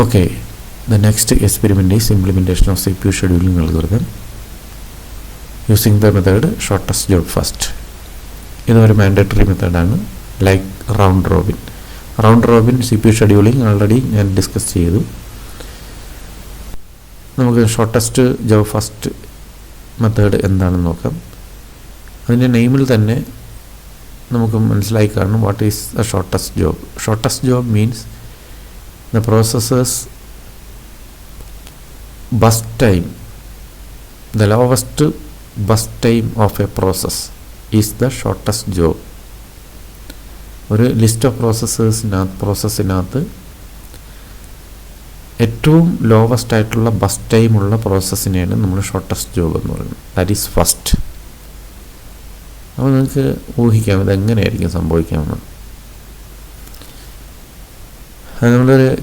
Okay, the next experiment is implementation of CPU scheduling algorithm using the method shortest job first. ഇത് ഒരു mandatory മെത്തേഡാണ്, like round Robin. Round Robin CPU scheduling already ഞാൻ discuss ചെയ്തു. നമുക്ക് shortest job first method എന്താണെന്ന് നോക്കാം. അതിൻ്റെ നെയിമിൽ തന്നെ നമുക്ക് മനസ്സിലായി കാണും what is the shortest job. Shortest job means the processor's bust time, the lowest bust time of a process is the shortest job. ഒരു ലിസ്റ്റ് ഓഫ് പ്രോസസ്സിനകത്ത് ഏറ്റവും ലോവസ്റ്റ് ആയിട്ടുള്ള ബസ്റ്റ് ടൈം ഉള്ള പ്രോസസ്സിനെയാണ് നമ്മൾ ഷോർട്ടസ്റ്റ് ജോബ് എന്ന് പറയുന്നത്. That is first. അപ്പോൾ നിങ്ങൾക്ക് ഊഹിക്കാം ഇതെങ്ങനെയായിരിക്കും സംഭവിക്കാമെന്ന്.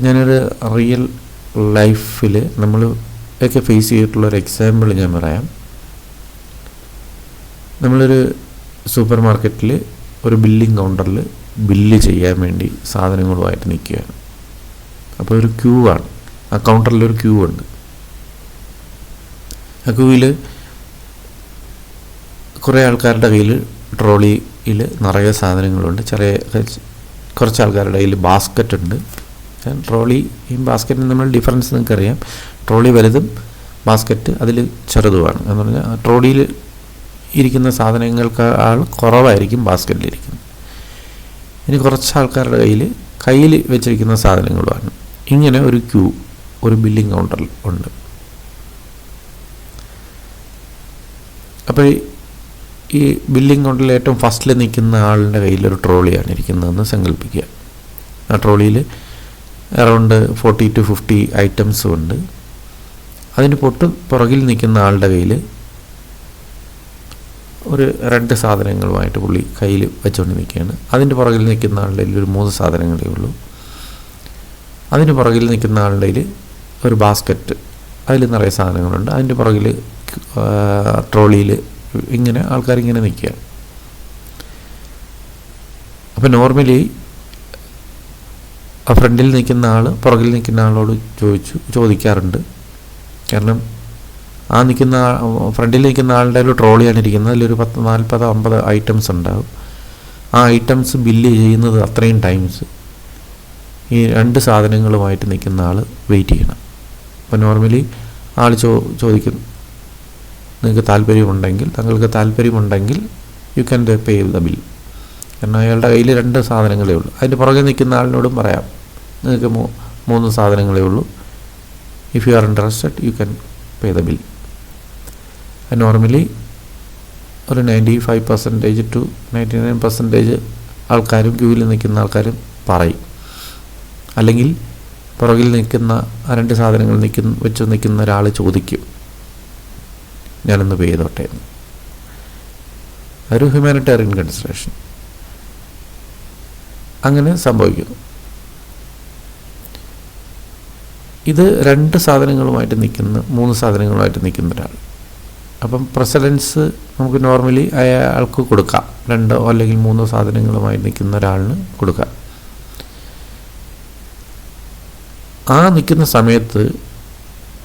ഞാനൊരു റിയൽ ലൈഫിൽ നമ്മൾ ഒക്കെ ഫേസ് ചെയ്തിട്ടുള്ളൊരു എക്സാമ്പിൾ ഞാൻ പറയാം. നമ്മളൊരു സൂപ്പർ മാർക്കറ്റിൽ ഒരു ബില്ലിംഗ് കൗണ്ടറിൽ ബില്ല് ചെയ്യാൻ വേണ്ടി സാധനങ്ങളുമായിട്ട് നിൽക്കുകയാണ്. അപ്പോൾ ഒരു ക്യൂ ആണ്, ആ കൗണ്ടറിലൊരു ക്യൂ ഉണ്ട്. ആ ക്യൂവിൽ കുറേ ആൾക്കാരുടെ കയ്യിൽ ട്രോളിയിൽ നിറയെ സാധനങ്ങളുണ്ട്. കുറച്ച് ആൾക്കാരുടെ കയ്യിൽ ബാസ്ക്കറ്റ് ഉണ്ട്. ട്രോളിയും ബാസ്ക്കറ്റും നമ്മൾ ഡിഫറൻസ് നിങ്ങൾക്കറിയാം. ട്രോളി വലുതും ബാസ്ക്കറ്റ് അതിൽ ചെറുതുമാണ്. എന്ന് പറഞ്ഞാൽ ട്രോളിയിൽ ഇരിക്കുന്ന സാധനങ്ങൾക്ക് കുറവായിരിക്കും ബാസ്ക്കറ്റിലിരിക്കുന്നത്. ഇനി കുറച്ച് ആൾക്കാരുടെ കയ്യിൽ വെച്ചിരിക്കുന്ന സാധനങ്ങളുമാണ്. ഇങ്ങനെ ഒരു ക്യൂ ഒരു ബില്ലിംഗ് കൗണ്ടറിൽ ഉണ്ട്. അപ്പോൾ ഈ ബില്ലിംഗ് കൗണ്ടറിൽ ഏറ്റവും ഫസ്റ്റിൽ നിൽക്കുന്ന ആളുടെ കയ്യിലൊരു ട്രോളിയാണ് ഇരിക്കുന്നതെന്ന് സങ്കല്പിക്കുക. ആ ട്രോളിയിൽ അറൗണ്ട് 40 to 50 ഐറ്റംസും ഉണ്ട്. അതിന് പുറകിൽ നിൽക്കുന്ന ആളുടെ കയ്യിൽ ഒരു 2 സാധനങ്ങളുമായിട്ട് പുള്ളി കയ്യിൽ വെച്ചുകൊണ്ട് നിൽക്കുകയാണ്. അതിൻ്റെ പുറകിൽ നിൽക്കുന്ന ആളുടെ കയ്യിൽ ഒരു 3 സാധനങ്ങളേ ഉള്ളൂ. അതിന് പുറകിൽ നിൽക്കുന്ന ആളുടെ കയ്യിൽ ഒരു ബാസ്ക്കറ്റ്, അതിൽ നിറയെ സാധനങ്ങളുണ്ട്. അതിൻ്റെ പുറകിൽ ട്രോളിയിൽ ഇങ്ങനെ ആൾക്കാരിങ്ങനെ നിൽക്കുക. അപ്പോൾ നോർമലി ആ ഫ്രണ്ടിൽ നിൽക്കുന്ന ആൾ പുറകിൽ നിൽക്കുന്ന ആളോട് ചോദിക്കാറുണ്ട്. കാരണം ആ ഫ്രണ്ടിൽ നിൽക്കുന്ന ആളുടെ ഒരു ട്രോളിയാണ് ഇരിക്കുന്നത്. അതിലൊരു 40-50 ഐറ്റംസ് ഉണ്ടാകും. ആ ഐറ്റംസ് ബില്ല് ചെയ്യുന്നത് അത്രയും ടൈംസ് ഈ 2 സാധനങ്ങളുമായിട്ട് നിൽക്കുന്ന ആൾ വെയിറ്റ് ചെയ്യണം. അപ്പോൾ നോർമലി ആൾ ചോദിക്കും, നിങ്ങൾക്ക് താല്പര്യമുണ്ടെങ്കിൽ you can pay the bill. കാരണം അയാളുടെ കയ്യിൽ 2 സാധനങ്ങളേ ഉള്ളൂ. അതിൻ്റെ പുറകെ നിൽക്കുന്ന ആളിനോടും പറയാം, നിങ്ങൾക്ക് 3 സാധനങ്ങളേ ഉള്ളൂ. If you are interested you can pay the bill. Normally ഒരു 95% to 99% ആൾക്കാരും ക്യൂവിൽ നിൽക്കുന്ന ആൾക്കാരും പറയും. അല്ലെങ്കിൽ പുറകിൽ നിൽക്കുന്ന 2 സാധനങ്ങൾ വെച്ച് നിൽക്കുന്ന ഒരാൾ ചോദിക്കും, ഞാനൊന്ന് പേ ചെയ്തോട്ടെ എന്ന്. ഒരു ഹ്യൂമാനിറ്റേറിയൻ കൺസിഡറേഷൻ അങ്ങനെ സംഭവിക്കുന്നു. ഇത് 2 സാധനങ്ങളുമായിട്ട് 3 സാധനങ്ങളുമായിട്ട് നിൽക്കുന്ന ഒരാൾ. അപ്പം പ്രസിഡൻസ് നമുക്ക് നോർമലി അയാൾക്ക് കൊടുക്കാം. 2 അല്ലെങ്കിൽ 3 സാധനങ്ങളുമായി നിൽക്കുന്ന ഒരാളിന് കൊടുക്കാം. ആ നിൽക്കുന്ന സമയത്ത്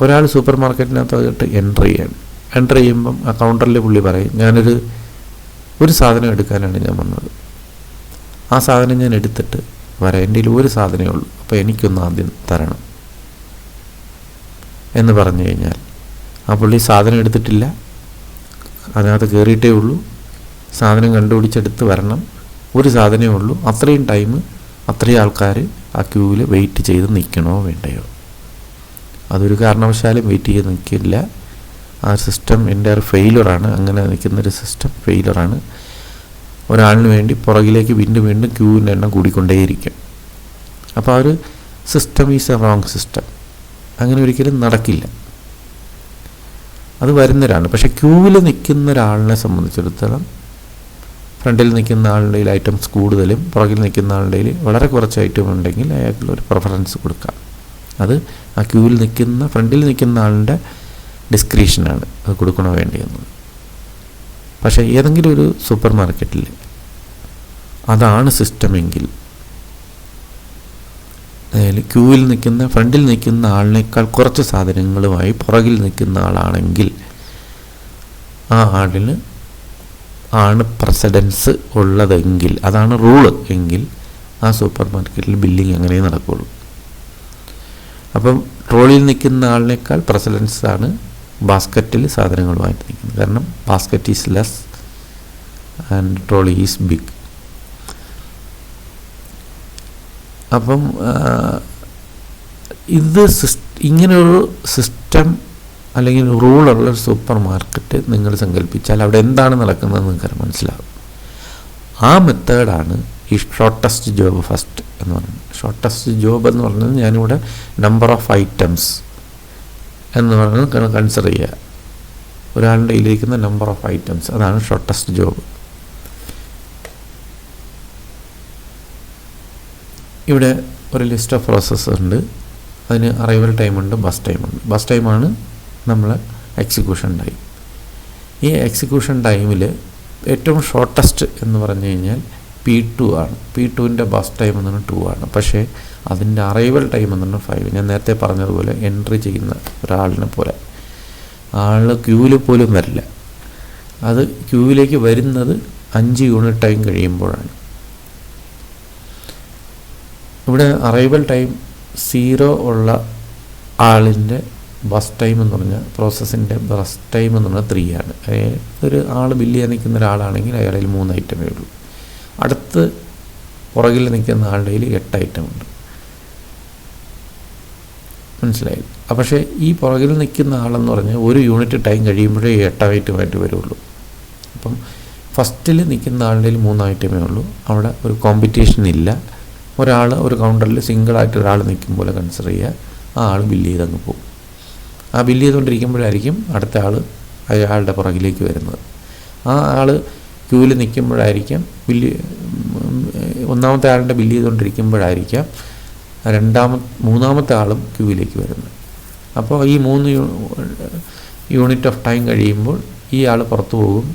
ഒരാൾ സൂപ്പർ മാർക്കറ്റിനകത്തോട്ട് എൻ്റർ ചെയ്യുമ്പം ആ കൗണ്ടറിൽ പുള്ളി പറയും, ഒരു സാധനം എടുക്കാനാണ് ഞാൻ വന്നത്. ആ സാധനം ഞാൻ എടുത്തിട്ട് വരാം, എൻ്റെ കയ്യിൽ ഒരു സാധനമേ ഉള്ളൂ, അപ്പോൾ എനിക്കൊന്ന് ആദ്യം തരണം എന്ന് പറഞ്ഞു കഴിഞ്ഞാൽ ആ പുള്ളി സാധനം എടുത്തിട്ടില്ല, അതിനകത്ത് കയറിയിട്ടേ ഉള്ളൂ, സാധനം കണ്ടുപിടിച്ചെടുത്ത് വരണം, ഒരു സാധനമേ ഉള്ളൂ. അത്രയും ടൈം അത്രയും ആൾക്കാർ ആ ക്യൂവിൽ വെയിറ്റ് ചെയ്ത് നിൽക്കണോ വേണ്ടയോ? അതൊരു കാരണവശാലും വെയിറ്റ് ചെയ്ത് നിൽക്കില്ല. ആ സിസ്റ്റം എൻ്റെ ഒരു ഫെയിലറാണ്. അങ്ങനെ നിൽക്കുന്നൊരു സിസ്റ്റം ഫെയിലറാണ്. ഒരാളിന് വേണ്ടി പുറകിലേക്ക് വീണ്ടും ക്യൂവിൻ്റെ എണ്ണം കൂടിക്കൊണ്ടേയിരിക്കും. അപ്പോൾ ആ ഒരു system is A wrong system. അങ്ങനെ ഒരിക്കലും നടക്കില്ല. അത് വരുന്നൊരാണ്. പക്ഷേ ക്യൂവിൽ നിൽക്കുന്ന ഒരാളിനെ സംബന്ധിച്ചിടത്തോളം ഫ്രണ്ടിൽ നിൽക്കുന്ന ആളുടെ ഐറ്റംസ് കൂടുതലും പുറകിൽ നിൽക്കുന്ന ആളുടെ വളരെ കുറച്ച് ഐറ്റം ഉണ്ടെങ്കിൽ അയാൾക്കൊരു പ്രിഫറൻസ് കൊടുക്കാം. അത് ആ ക്യൂവിൽ ഫ്രണ്ടിൽ നിൽക്കുന്ന ആളുടെ ഡിസ്ക്രിപ്ഷനാണ് അത് കൊടുക്കണോ വേണ്ടിയെന്നത്. പക്ഷേ ഏതെങ്കിലും ഒരു സൂപ്പർ മാർക്കറ്റിൽ അതാണ് സിസ്റ്റമെങ്കിൽ ക്യൂവിൽ നിൽക്കുന്ന ഫ്രണ്ടിൽ നിൽക്കുന്ന ആളിനേക്കാൾ കുറച്ച് സാധനങ്ങളുമായി പുറകിൽ നിൽക്കുന്ന ആളാണെങ്കിൽ ആ ആളിന് ആണ് പ്രസിഡൻസ് ഉള്ളതെങ്കിൽ, അതാണ് റൂള് എങ്കിൽ ആ സൂപ്പർ മാർക്കറ്റിൽ ബില്ലിങ് അങ്ങനെ നടക്കുകയുള്ളൂ. അപ്പം ട്രോളിയിൽ നിൽക്കുന്ന ആളിനേക്കാൾ പ്രസിഡൻസ് ആണ് ബാസ്ക്കറ്റിൽ സാധനങ്ങളുമായിട്ട് നിൽക്കുന്നത്. കാരണം basket is less and trolley is big. അപ്പം ഇത് ഇങ്ങനെയൊരു സിസ്റ്റം അല്ലെങ്കിൽ റൂളുള്ള സൂപ്പർ മാർക്കറ്റ് നിങ്ങൾ സങ്കല്പിച്ചാൽ അവിടെ എന്താണ് നടക്കുന്നത് നിങ്ങൾക്ക് മനസ്സിലാകും. ആ മെത്തേഡാണ് ഈ ഷോർട്ടസ്റ്റ് ജോബ് ഫസ്റ്റ് എന്ന് പറയുന്നത്. ഷോർട്ടസ്റ്റ് ജോബ് എന്ന് പറയുന്നത് ഞാനിവിടെ നമ്പർ ഓഫ് ഐറ്റംസ് എന്ന് പറയുന്നത് കൺസിഡർ ചെയ്യുക. ഒരാളുടെ കയ്യിലിരിക്കുന്ന നമ്പർ ഓഫ് ഐറ്റംസ്, അതാണ് ഷോർട്ടസ്റ്റ് ജോബ്. ഇവിടെ ഒരു ലിസ്റ്റ് ഓഫ് പ്രോസസ്സ് ഉണ്ട്. അതിന് അറൈവൽ ടൈമുണ്ട്, ബസ് ടൈമുണ്ട്. ബസ് ടൈമാണ് നമ്മൾ എക്സിക്യൂഷൻ ടൈം. ഈ എക്സിക്യൂഷൻ ടൈമിൽ ഏറ്റവും ഷോർട്ടസ്റ്റ് എന്ന് പറഞ്ഞു കഴിഞ്ഞാൽ P2 ആണ്. P2ൻ്റെ ബസ് ടൈം എന്ന് പറഞ്ഞാൽ 2 ആണ്. പക്ഷേ അതിൻ്റെ അറൈവൽ ടൈം എന്ന് പറഞ്ഞാൽ 5. ഞാൻ നേരത്തെ പറഞ്ഞതുപോലെ എൻട്രി ചെയ്യുന്ന ഒരാളിനെ പോലെ ആൾ ക്യൂവിൽ പോലും വരില്ല. അത് ക്യൂവിലേക്ക് വരുന്നത് 5 യൂണിറ്റ് ടൈം കഴിയുമ്പോഴാണ്. ഇവിടെ അറൈവൽ ടൈം 0 ഉള്ള ആളിൻ്റെ ബസ് ടൈം എന്ന് പറഞ്ഞാൽ പ്രോസസ്സിൻ്റെ ബസ് ടൈം എന്ന് പറഞ്ഞാൽ 3 ആണ്. ഒരു ആൾ ബില്ല് ചെയ്യാൻ നിൽക്കുന്ന ഒരാളാണെങ്കിൽ അയാളിൽ 3 ഐറ്റമേ ഉള്ളൂ. അടുത്ത് പുറകിൽ നിൽക്കുന്ന ആളുടെ കയ്യിൽ 8 ഐറ്റമുണ്ട്. മനസ്സിലായി? പക്ഷേ ഈ പുറകിൽ നിൽക്കുന്ന ആളെന്ന് പറഞ്ഞാൽ 1 യൂണിറ്റ് ടൈം കഴിയുമ്പോഴേ 8 ഐറ്റമായിട്ട് വരുള്ളൂ. അപ്പം ഫസ്റ്റിൽ നിൽക്കുന്ന ആളുടെ 3 ഐറ്റമേ ഉള്ളൂ. അവിടെ ഒരു കോമ്പറ്റീഷൻ ഇല്ല. ഒരാൾ ഒരു കൗണ്ടറിൽ സിംഗിളായിട്ട് ഒരാൾ നിൽക്കും പോലെ കൺസിഡർ ചെയ്യുക. ആ ആൾ ബില്ല് ചെയ്തങ്ങ് പോകും. ആ ബില്ല് ചെയ്തുകൊണ്ടിരിക്കുമ്പോഴായിരിക്കും അടുത്ത ആൾ അയാളുടെ പുറകിലേക്ക് വരുന്നത്. ആ ആൾ ക്യൂവിൽ നിൽക്കുമ്പോഴായിരിക്കാം ഒന്നാമത്തെ ആളുടെ ബില്ല് ചെയ്തുകൊണ്ടിരിക്കുമ്പോഴായിരിക്കാം മൂന്നാമത്തെ ആളും ക്യൂവിലേക്ക് വരുന്നത്. അപ്പോൾ ഈ 3 യൂണിറ്റ് ഓഫ് ടൈം കഴിയുമ്പോൾ ഈ ആൾ പുറത്തു പോകും.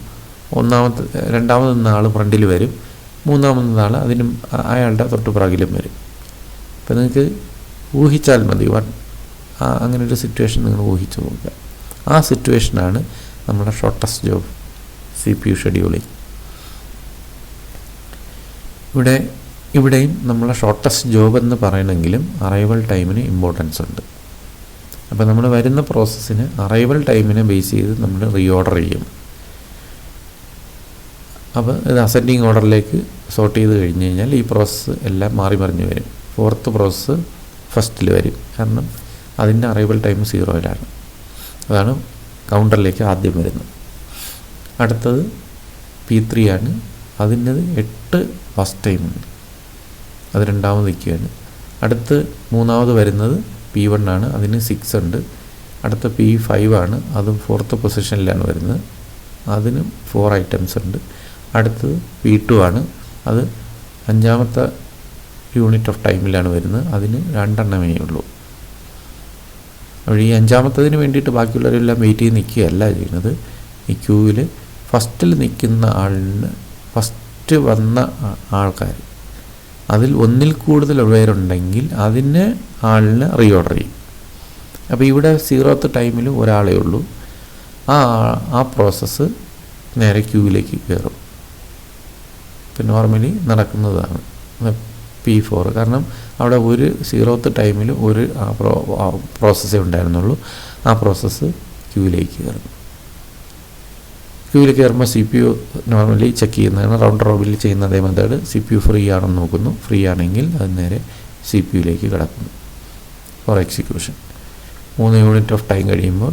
രണ്ടാമത് നിന്ന ആൾ ഫ്രണ്ടിൽ വരും. മൂന്നാമത് നാൾ അതിനും അയാളുടെ തൊട്ട് പുറകിലും വരും. അപ്പം നിങ്ങൾക്ക് ഊഹിച്ചാൽ മതി, അങ്ങനൊരു സിറ്റുവേഷൻ നിങ്ങൾ ഊഹിച്ച് നോക്കുക. ആ സിറ്റുവേഷനാണ് നമ്മുടെ ഷോർട്ടസ്റ്റ് ജോബ് CPU ഷെഡ്യൂളിങ്. ഇവിടെയും നമ്മളെ ഷോർട്ടസ്റ്റ് ജോബ് എന്ന് പറയണമെങ്കിലും അറൈവൽ ടൈമിന് ഇമ്പോർട്ടൻസ് ഉണ്ട്. അപ്പോൾ നമ്മൾ വരുന്ന പ്രോസസ്സിന് അറൈവൽ ടൈമിനെ ബേസ് ചെയ്ത് നമ്മൾ റീഓർഡർ ചെയ്യും. അപ്പോൾ ഇത് അസെൻഡിങ് ഓർഡറിലേക്ക് സോർട്ട് ചെയ്ത് കഴിഞ്ഞ് കഴിഞ്ഞാൽ ഈ പ്രോസസ്സ് എല്ലാം മാറി മറിഞ്ഞ് വരും. 4th പ്രോസസ്സ് ഫസ്റ്റിൽ വരും. കാരണം അതിൻ്റെ അറൈവൽ ടൈം 0-ലാണ്. അതാണ് കൗണ്ടറിലേക്ക് ആദ്യം വരുന്നത്. അടുത്തത് P3 ആണ്. അതിൻ്റെ 8 ഫസ്റ്റ് ടൈമുണ്ട്. അത് രണ്ടാമത് നിൽക്കുകയാണ്. അടുത്ത് മൂന്നാമത് വരുന്നത് P1 ആണ്. അതിന് 6 ഉണ്ട്. അടുത്ത P5 ആണ്. അതും 4th പൊസിഷനിലാണ് വരുന്നത്. അതിന് 4 ഐറ്റംസ് ഉണ്ട്. അടുത്തത് P2 ആണ്. അത് 5ാമത്തെ യൂണിറ്റ് ഓഫ് ടൈമിലാണ് വരുന്നത്. അതിന് 2 എണ്ണമേ ഉള്ളൂ. അപ്പോൾ ഈ 5ാമത്തതിന് വേണ്ടിയിട്ട് ബാക്കിയുള്ളവരെല്ലാം വെയിറ്റ് ചെയ്ത് നിൽക്കുകയല്ല ചെയ്യുന്നത്. ഈ ക്യൂവിൽ ഫസ്റ്റിൽ നിൽക്കുന്ന ആളിന് ഫസ്റ്റ് വന്ന ആൾക്കാർ അതിൽ ഒന്നിൽ കൂടുതൽ പേരുണ്ടെങ്കിൽ അതിന് ആളിന് റീഓർഡർ ചെയ്യും. അപ്പോൾ ഇവിടെ 0th ടൈമിൽ ഒരാളേ ഉള്ളൂ. ആ പ്രോസസ്സ് നേരെ ക്യൂവിലേക്ക് കയറും. ഇപ്പം നോർമലി നടക്കുന്നതാണ് P4. കാരണം അവിടെ 0th ടൈമിൽ ഒരു പ്രോസസ്സേ ഉണ്ടായിരുന്നുള്ളൂ. ആ പ്രോസസ്സ് ക്യൂവിലേക്ക് കയറും. ക്യൂവിൽ കയറുമ്പോൾ CPU നോർമലി ചെക്ക് ചെയ്യുന്നതാണ്. റൗണ്ട് റോബിൽ ചെയ്യുന്ന അതേ മെത്തേഡ്. CPU ഫ്രീ ആണെന്ന് നോക്കുന്നു. ഫ്രീ ആണെങ്കിൽ അത് നേരെ CPUയിലേക്ക് കിടക്കുന്നു for execution. 3 unit of time കഴിയുമ്പോൾ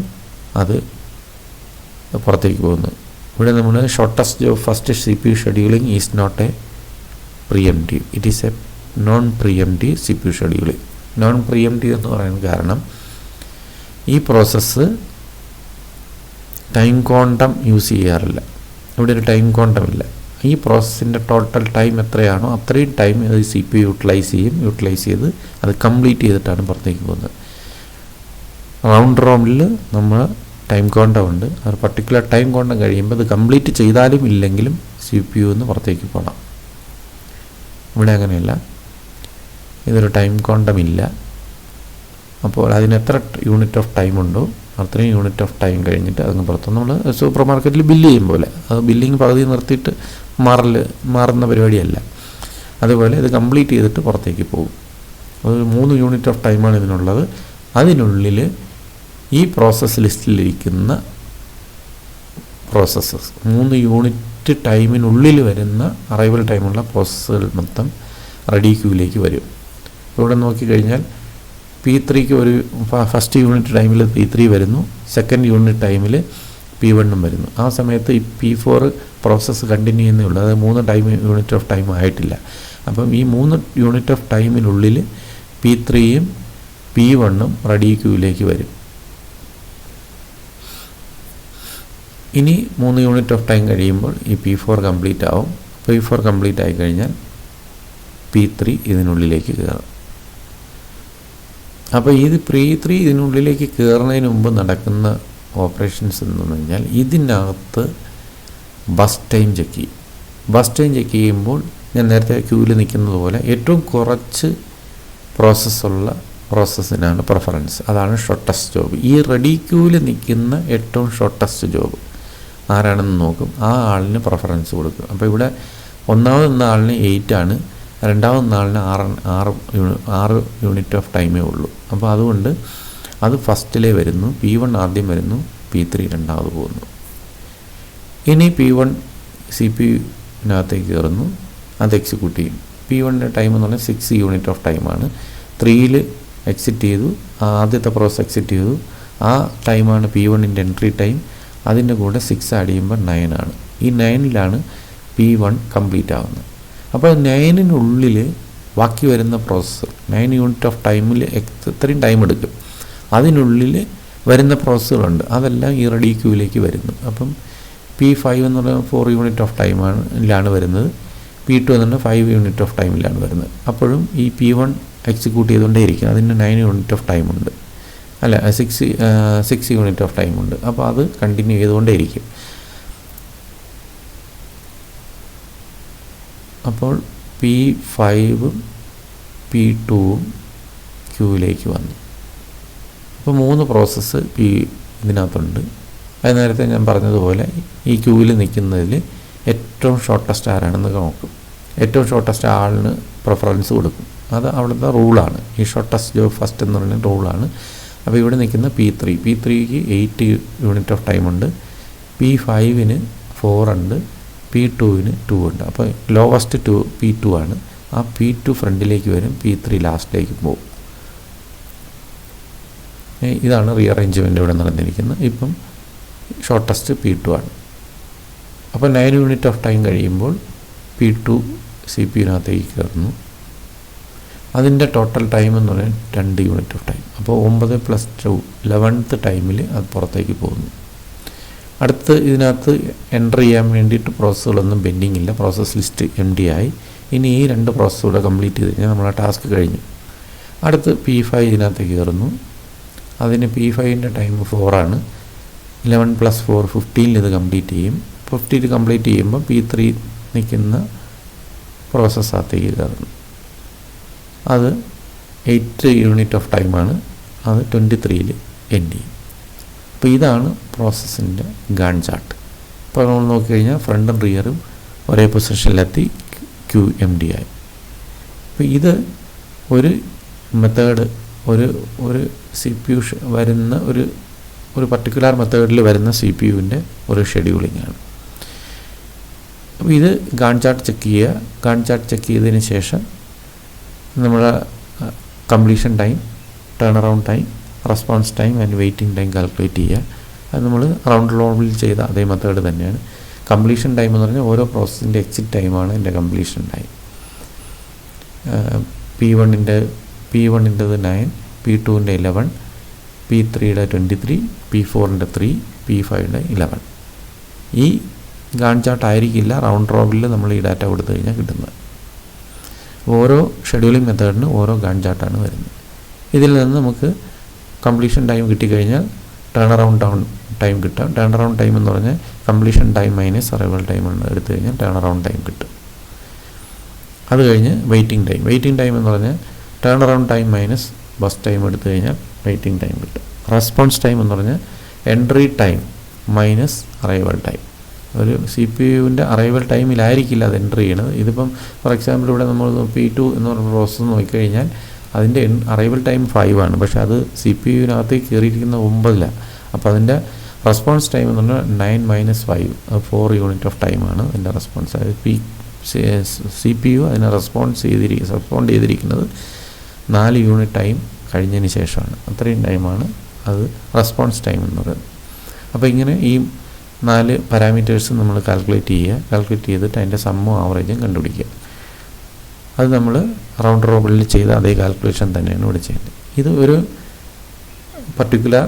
അത് പുറത്തേക്ക് പോകുന്നു. ഇവിടെ നമ്മൾ shortest job first CPU scheduling is not a preemptive. It is a non preemptive CPU scheduling. Non preemptive എന്ന് പറയാൻ കാരണം ഈ പ്രോസസ്സ് ടൈം ക്വാണ്ടം യൂസ് ചെയ്യാറില്ല. ഇവിടെ ഒരു ടൈം ക്വാണ്ടം ഇല്ല. ഈ പ്രോസസ്സിൻ്റെ ടോട്ടൽ ടൈം എത്രയാണോ അത്രയും ടൈം അത് CPU യൂട്ടിലൈസ് ചെയ്ത് അത് കംപ്ലീറ്റ് ചെയ്തിട്ടാണ് പുറത്തേക്ക് പോകുന്നത്. റൗണ്ട് റോബിൽ നമ്മൾ ടൈം ക്വാണ്ടം ഉണ്ട്. അത് പർട്ടിക്കുലർ ടൈം ക്വാണ്ടം കഴിയുമ്പോൾ അത് കംപ്ലീറ്റ് ചെയ്താലും ഇല്ലെങ്കിലും CPU നിന്ന് പുറത്തേക്ക് പോകണം. ഇവിടെ അങ്ങനെയല്ല. ഇതൊരു ടൈം ക്വാണ്ടം ഇല്ല. അപ്പോൾ അതിന് എത്ര യൂണിറ്റ് ഓഫ് ടൈം ഉണ്ടോ അത്രയും യൂണിറ്റ് ഓഫ് ടൈം കഴിഞ്ഞിട്ട് അതിന് പുറത്ത് നമ്മൾ സൂപ്പർ മാർക്കറ്റിൽ ബില്ല് ചെയ്യും പോലെ, അത് ബില്ലിങ് പകുതി നിർത്തിയിട്ട് മാറുന്ന പരിപാടിയല്ല. അതുപോലെ ഇത് കംപ്ലീറ്റ് ചെയ്തിട്ട് പുറത്തേക്ക് പോകും. ഒരു 3 യൂണിറ്റ് ഓഫ് ടൈമാണ് ഇതിനുള്ളത്. അതിനുള്ളിൽ ഈ പ്രോസസ്സ് ലിസ്റ്റിലിരിക്കുന്ന പ്രോസസ്സസ് 3 യൂണിറ്റ് ടൈമിനുള്ളിൽ വരുന്ന അറൈവൽ ടൈമുള്ള പ്രോസസ്സുകൾ മൊത്തം റെഡി ക്യൂവിലേക്ക് വരും. ഇവിടെ നോക്കിക്കഴിഞ്ഞാൽ P3ക്ക് ഒരു ഫസ്റ്റ് യൂണിറ്റ് ടൈമിൽ P3 വരുന്നു, സെക്കൻഡ് യൂണിറ്റ് ടൈമിൽ P1 വരുന്നു. ആ സമയത്ത് ഈ P4 പ്രോസസ്സ് കണ്ടിന്യൂ ചെയ്യുന്നേ ഉള്ളൂ. അത് 3 യൂണിറ്റ് ഓഫ് ടൈം ആയിട്ടില്ല. അപ്പം ഈ 3 യൂണിറ്റ് ഓഫ് ടൈമിനുള്ളിൽ P3യും P1ഉം റെഡി ക്യൂവിലേക്ക് വരും. ഇനി 3 യൂണിറ്റ് ഓഫ് ടൈം കഴിയുമ്പോൾ ഈ P4 കംപ്ലീറ്റ് ആവും. P4 കംപ്ലീറ്റ് ആയി കഴിഞ്ഞാൽ P3 ഇതിനുള്ളിലേക്ക് കയറും. അപ്പോൾ ഇത് P3 ഇതിനുള്ളിലേക്ക് കയറുന്നതിന് മുമ്പ് നടക്കുന്ന ഓപ്പറേഷൻസ് എന്ന് പറഞ്ഞാൽ ഇതിനകത്ത് ബസ് ടൈം ചെക്ക് ചെയ്യും. ബസ് ടൈം ചെക്ക് ചെയ്യുമ്പോൾ ഞാൻ നേരത്തെ ക്യൂവിൽ നിൽക്കുന്നത് പോലെ ഏറ്റവും കുറച്ച് പ്രോസസ്സുള്ള പ്രോസസ്സിനാണ് പ്രിഫറൻസ്. അതാണ് ഷോർട്ടസ്റ്റ് ജോബ്. ഈ റെഡി ക്യൂവിൽ നിൽക്കുന്ന ഏറ്റവും ഷോർട്ടസ്റ്റ് ജോബ് ആരാണെന്ന് നോക്കും, ആ ആളിന് പ്രിഫറൻസ് കൊടുക്കും. അപ്പോൾ ഇവിടെ ഒന്നാമത് ആളിന് 8 ആണ്, രണ്ടാമത് ആളിന് 6 യൂണിറ്റ് ഓഫ് ടൈമേ ഉള്ളൂ. അപ്പോൾ അതുകൊണ്ട് അത് ഫസ്റ്റിലേ വരുന്നു. P1 ആദ്യം വരുന്നു, P3 രണ്ടാമത് പോകുന്നു. ഇനി P1 CPU-നകത്തേക്ക് കയറുന്നു, അത് എക്സിക്യൂട്ട് ചെയ്യും. P1ൻ്റെ ടൈം എന്ന് പറഞ്ഞാൽ 6 യൂണിറ്റ് ഓഫ് ടൈമാണ്. 3ൽ എക്സിറ്റ് ചെയ്തു, ആദ്യത്തെ പ്രോസസ് എക്സിറ്റ് ചെയ്തു. ആ ടൈമാണ് P1ൻ്റെ എൻട്രി ടൈം. അതിൻ്റെ കൂടെ 6 ആഡ് ചെയ്യുമ്പോൾ 9 ആണ്. ഈ 9ലാണ് P1 കംപ്ലീറ്റ് ആവുന്നത്. അപ്പോൾ 9-നുള്ളിൽ ബാക്കി വരുന്ന പ്രോസസ്സ് 9 യൂണിറ്റ് ഓഫ് ടൈമിൽ എത്രയും ടൈം എടുക്കും, അതിനുള്ളിൽ വരുന്ന പ്രോസസ്സുകളുണ്ട്. അതെല്ലാം ഈ റെഡി ക്യൂവിലേക്ക് വരുന്നു. അപ്പം P5 എന്ന് പറയുന്നത് 4 യൂണിറ്റ് ഓഫ് ടൈമിലാണ് വരുന്നത്. P2 എന്ന് പറഞ്ഞാൽ 5 യൂണിറ്റ് ഓഫ് ടൈമിലാണ് വരുന്നത്. അപ്പോഴും ഈ P1 എക്സിക്യൂട്ട് ചെയ്തുകൊണ്ടേ ഇരിക്കും. അതിന് 9 യൂണിറ്റ് ഓഫ് ടൈമുണ്ട്, അല്ല 6 യൂണിറ്റ് ഓഫ് ടൈമുണ്ട്. അപ്പോൾ അത് കണ്ടിന്യൂ ചെയ്തുകൊണ്ടേ ഇരിക്കും. അപ്പോൾ P5ഉം P2ഉം ക്യൂവിലേക്ക് വന്നു. അപ്പോൾ 3 പ്രോസസ്സ് ഇതിനകത്തുണ്ട്. അത് നേരത്തെ ഞാൻ പറഞ്ഞതുപോലെ ഈ ക്യൂവിൽ നിൽക്കുന്നതിൽ ഏറ്റവും ഷോർട്ടസ്റ്റ് ആരാണെന്ന് നോക്കും. ഏറ്റവും ഷോർട്ടസ്റ്റ് ആളിന് പ്രിഫറൻസ് കൊടുക്കും. അത് അവിടുത്തെ റൂളാണ്. ഈ ഷോർട്ടസ്റ്റ് ജോബ് ഫസ്റ്റ് എന്ന് പറയുന്ന റൂളാണ്. അപ്പോൾ ഇവിടെ നിൽക്കുന്ന P3ക്ക് 8 യൂണിറ്റ് ഓഫ് ടൈമുണ്ട്, P5ന് 4 ഉണ്ട്, P2ന് 2 ഉണ്ട്. അപ്പോൾ ലോവസ്റ്റ് P2 ആണ്. ആ P2 ഫ്രണ്ടിലേക്ക് വരും, P3 ലാസ്റ്റിലേക്ക് പോകും. ഇതാണ് റീഅറേഞ്ച്മെൻ്റ് ഇവിടെ നടന്നിരിക്കുന്നത്. ഇപ്പം ഷോർട്ടസ്റ്റ് P2 ആണ്. അപ്പോൾ 9 യൂണിറ്റ് ഓഫ് ടൈം കഴിയുമ്പോൾ P2 CPU-നകത്തേക്ക് കയറുന്നു. അതിൻ്റെ ടോട്ടൽ ടൈം എന്ന് പറഞ്ഞാൽ 2 യൂണിറ്റ് ഓഫ് ടൈം. അപ്പോൾ 9 + 2 11th ടൈമിൽ അത് പുറത്തേക്ക് പോകുന്നു. അടുത്ത് ഇതിനകത്ത് എൻ്റർ ചെയ്യാൻ വേണ്ടിയിട്ട് പ്രോസസ്സുകളൊന്നും പെൻഡിങ് ഇല്ല. പ്രോസസ് ലിസ്റ്റ് empty ആയി. ഇനി ഈ 2 പ്രോസസ്സ് കൂടെ കംപ്ലീറ്റ് ചെയ്ത് കഴിഞ്ഞാൽ നമ്മളെ ടാസ്ക് കഴിഞ്ഞു. അടുത്ത് P5 ഇതിനകത്തേക്ക് കയറുന്നു. അതിന് P5ൻ്റെ ടൈം 4 ആണ്. 11 + 4 15 ഇത് കംപ്ലീറ്റ് ചെയ്യും. 15 കംപ്ലീറ്റ് ചെയ്യുമ്പോൾ P3 നിൽക്കുന്ന പ്രോസസ്സകത്തേക്ക് കയറുന്നു. അത് 8 യൂണിറ്റ് ഓഫ് ടൈമാണ്. അത് 23ൽ എൻഡ് ചെയ്യും. അപ്പോൾ ഇതാണ് പ്രോസസ്സിൻ്റെ ഗാൺ ചാർട്ട്. ഇപ്പോൾ നമ്മൾ നോക്കിക്കഴിഞ്ഞാൽ ഫ്രണ്ടും റിയറും ഒരേ പൊസിഷനിലെത്തി, ക്യൂ empty ആയി. അപ്പോൾ ഇത് ഒരു മെത്തേഡ്, ഒരു CPU വരുന്ന ഒരു പർട്ടിക്കുലർ മെത്തേഡിൽ വരുന്ന CPU-ൻ്റെ ഒരു ഷെഡ്യൂളിംഗ് ആണ്. അപ്പോൾ ഇത് ഗാൺ ചാർട്ട് ചെക്ക് ചെയ്യുക. ഗാൺ ചാർട്ട് ചെക്ക് ചെയ്തതിന് ശേഷം നമ്മുടെ completion time, turn around time, response time and waiting time calculate ചെയ്യുക. അത് നമ്മൾ റൗണ്ട് റോബിൽ ചെയ്ത അതേ മെത്തേഡ് തന്നെയാണ്. കംപ്ലീഷൻ ടൈം എന്ന് പറഞ്ഞാൽ ഓരോ പ്രോസസ്സിൻ്റെ എക്സിറ്റ് ടൈമാണ് എൻ്റെ കംപ്ലീഷൻ ടൈം. P1-ൻ്റെത് 9, P2-ൻ്റെ 11, P3-യുടെ 23, P4-ൻ്റെ 3, P5-യുടെ 11. ഈ ഗാൺ ചാർട്ട് ആയിരിക്കില്ല റൗണ്ട് റോബിൽ നമ്മൾ ഈ ഡാറ്റ കൊടുത്തു കഴിഞ്ഞാൽ കിട്ടുന്നത്. ഓരോ ഷെഡ്യൂളിംഗ് മെത്തേഡിന് ഓരോ ഗാൺ ചാർട്ടാണ് വരുന്നത്. ഇതിൽ നിന്ന് നമുക്ക് കംപ്ലീഷൻ ടൈം കിട്ടിക്കഴിഞ്ഞാൽ ടേൺ അറൗണ്ട് ടൈം കിട്ടാം. ടേൺ അറൗണ്ട് ടൈം എന്ന് പറഞ്ഞാൽ completion time minus arrival time എടുത്തു കഴിഞ്ഞാൽ ടേൺ അറൗണ്ട് ടൈം കിട്ടും. അത് കഴിഞ്ഞ് വെയിറ്റിംഗ് ടൈം എന്ന് പറഞ്ഞാൽ turn around time minus bus time എടുത്തു കഴിഞ്ഞാൽ വെയിറ്റിംഗ് ടൈം കിട്ടും. റെസ്പോൺസ് ടൈം എന്ന് പറഞ്ഞാൽ entry time minus arrival time. ഒരു സി പി യുവിൻ്റെ അറൈവൽ ടൈമിലായിരിക്കില്ല അത് എൻട്രി ചെയ്യണത്. ഇതിപ്പം ഫോർ എക്സാമ്പിൾ ഇവിടെ നമ്മൾ P2 എന്ന് പറഞ്ഞ പ്രോസസ്സ് നോക്കിക്കഴിഞ്ഞാൽ അതിൻ്റെ അറൈവൽ ടൈം 5 ആണ്, പക്ഷേ അത് സി പി യുവിനകത്തേക്ക് കയറിയിരിക്കുന്ന 9ലാണ്. അപ്പോൾ അതിൻ്റെ റെസ്പോൺസ് ടൈം എന്ന് പറഞ്ഞാൽ 9 - 5, അത് 4 യൂണിറ്റ് ഓഫ് ടൈമാണ് അതിൻ്റെ റെസ്പോൺസ്. അത് സി പി യു അതിനെ റെസ്പോണ്ട് ചെയ്തിരിക്കുന്നത് 4 യൂണിറ്റ് ടൈം കഴിഞ്ഞതിന് ശേഷമാണ്. അത്രയും ടൈമാണ് അത് റെസ്പോൺസ് ടൈം എന്ന് പറയുന്നത്. അപ്പോൾ ഇങ്ങനെ ഈ 4 പാരാമീറ്റേഴ്സ് നമ്മൾ കാൽക്കുലേറ്റ് ചെയ്തിട്ട് അതിൻ്റെ സമ്മും ആവറേജും കണ്ടുപിടിക്കുക. അത് നമ്മൾ റൗണ്ട് റോബിളിൽ ചെയ്ത അതേ കാൽക്കുലേഷൻ തന്നെയാണ് ഇവിടെ ചെയ്യേണ്ടത്. ഇത് ഒരു particular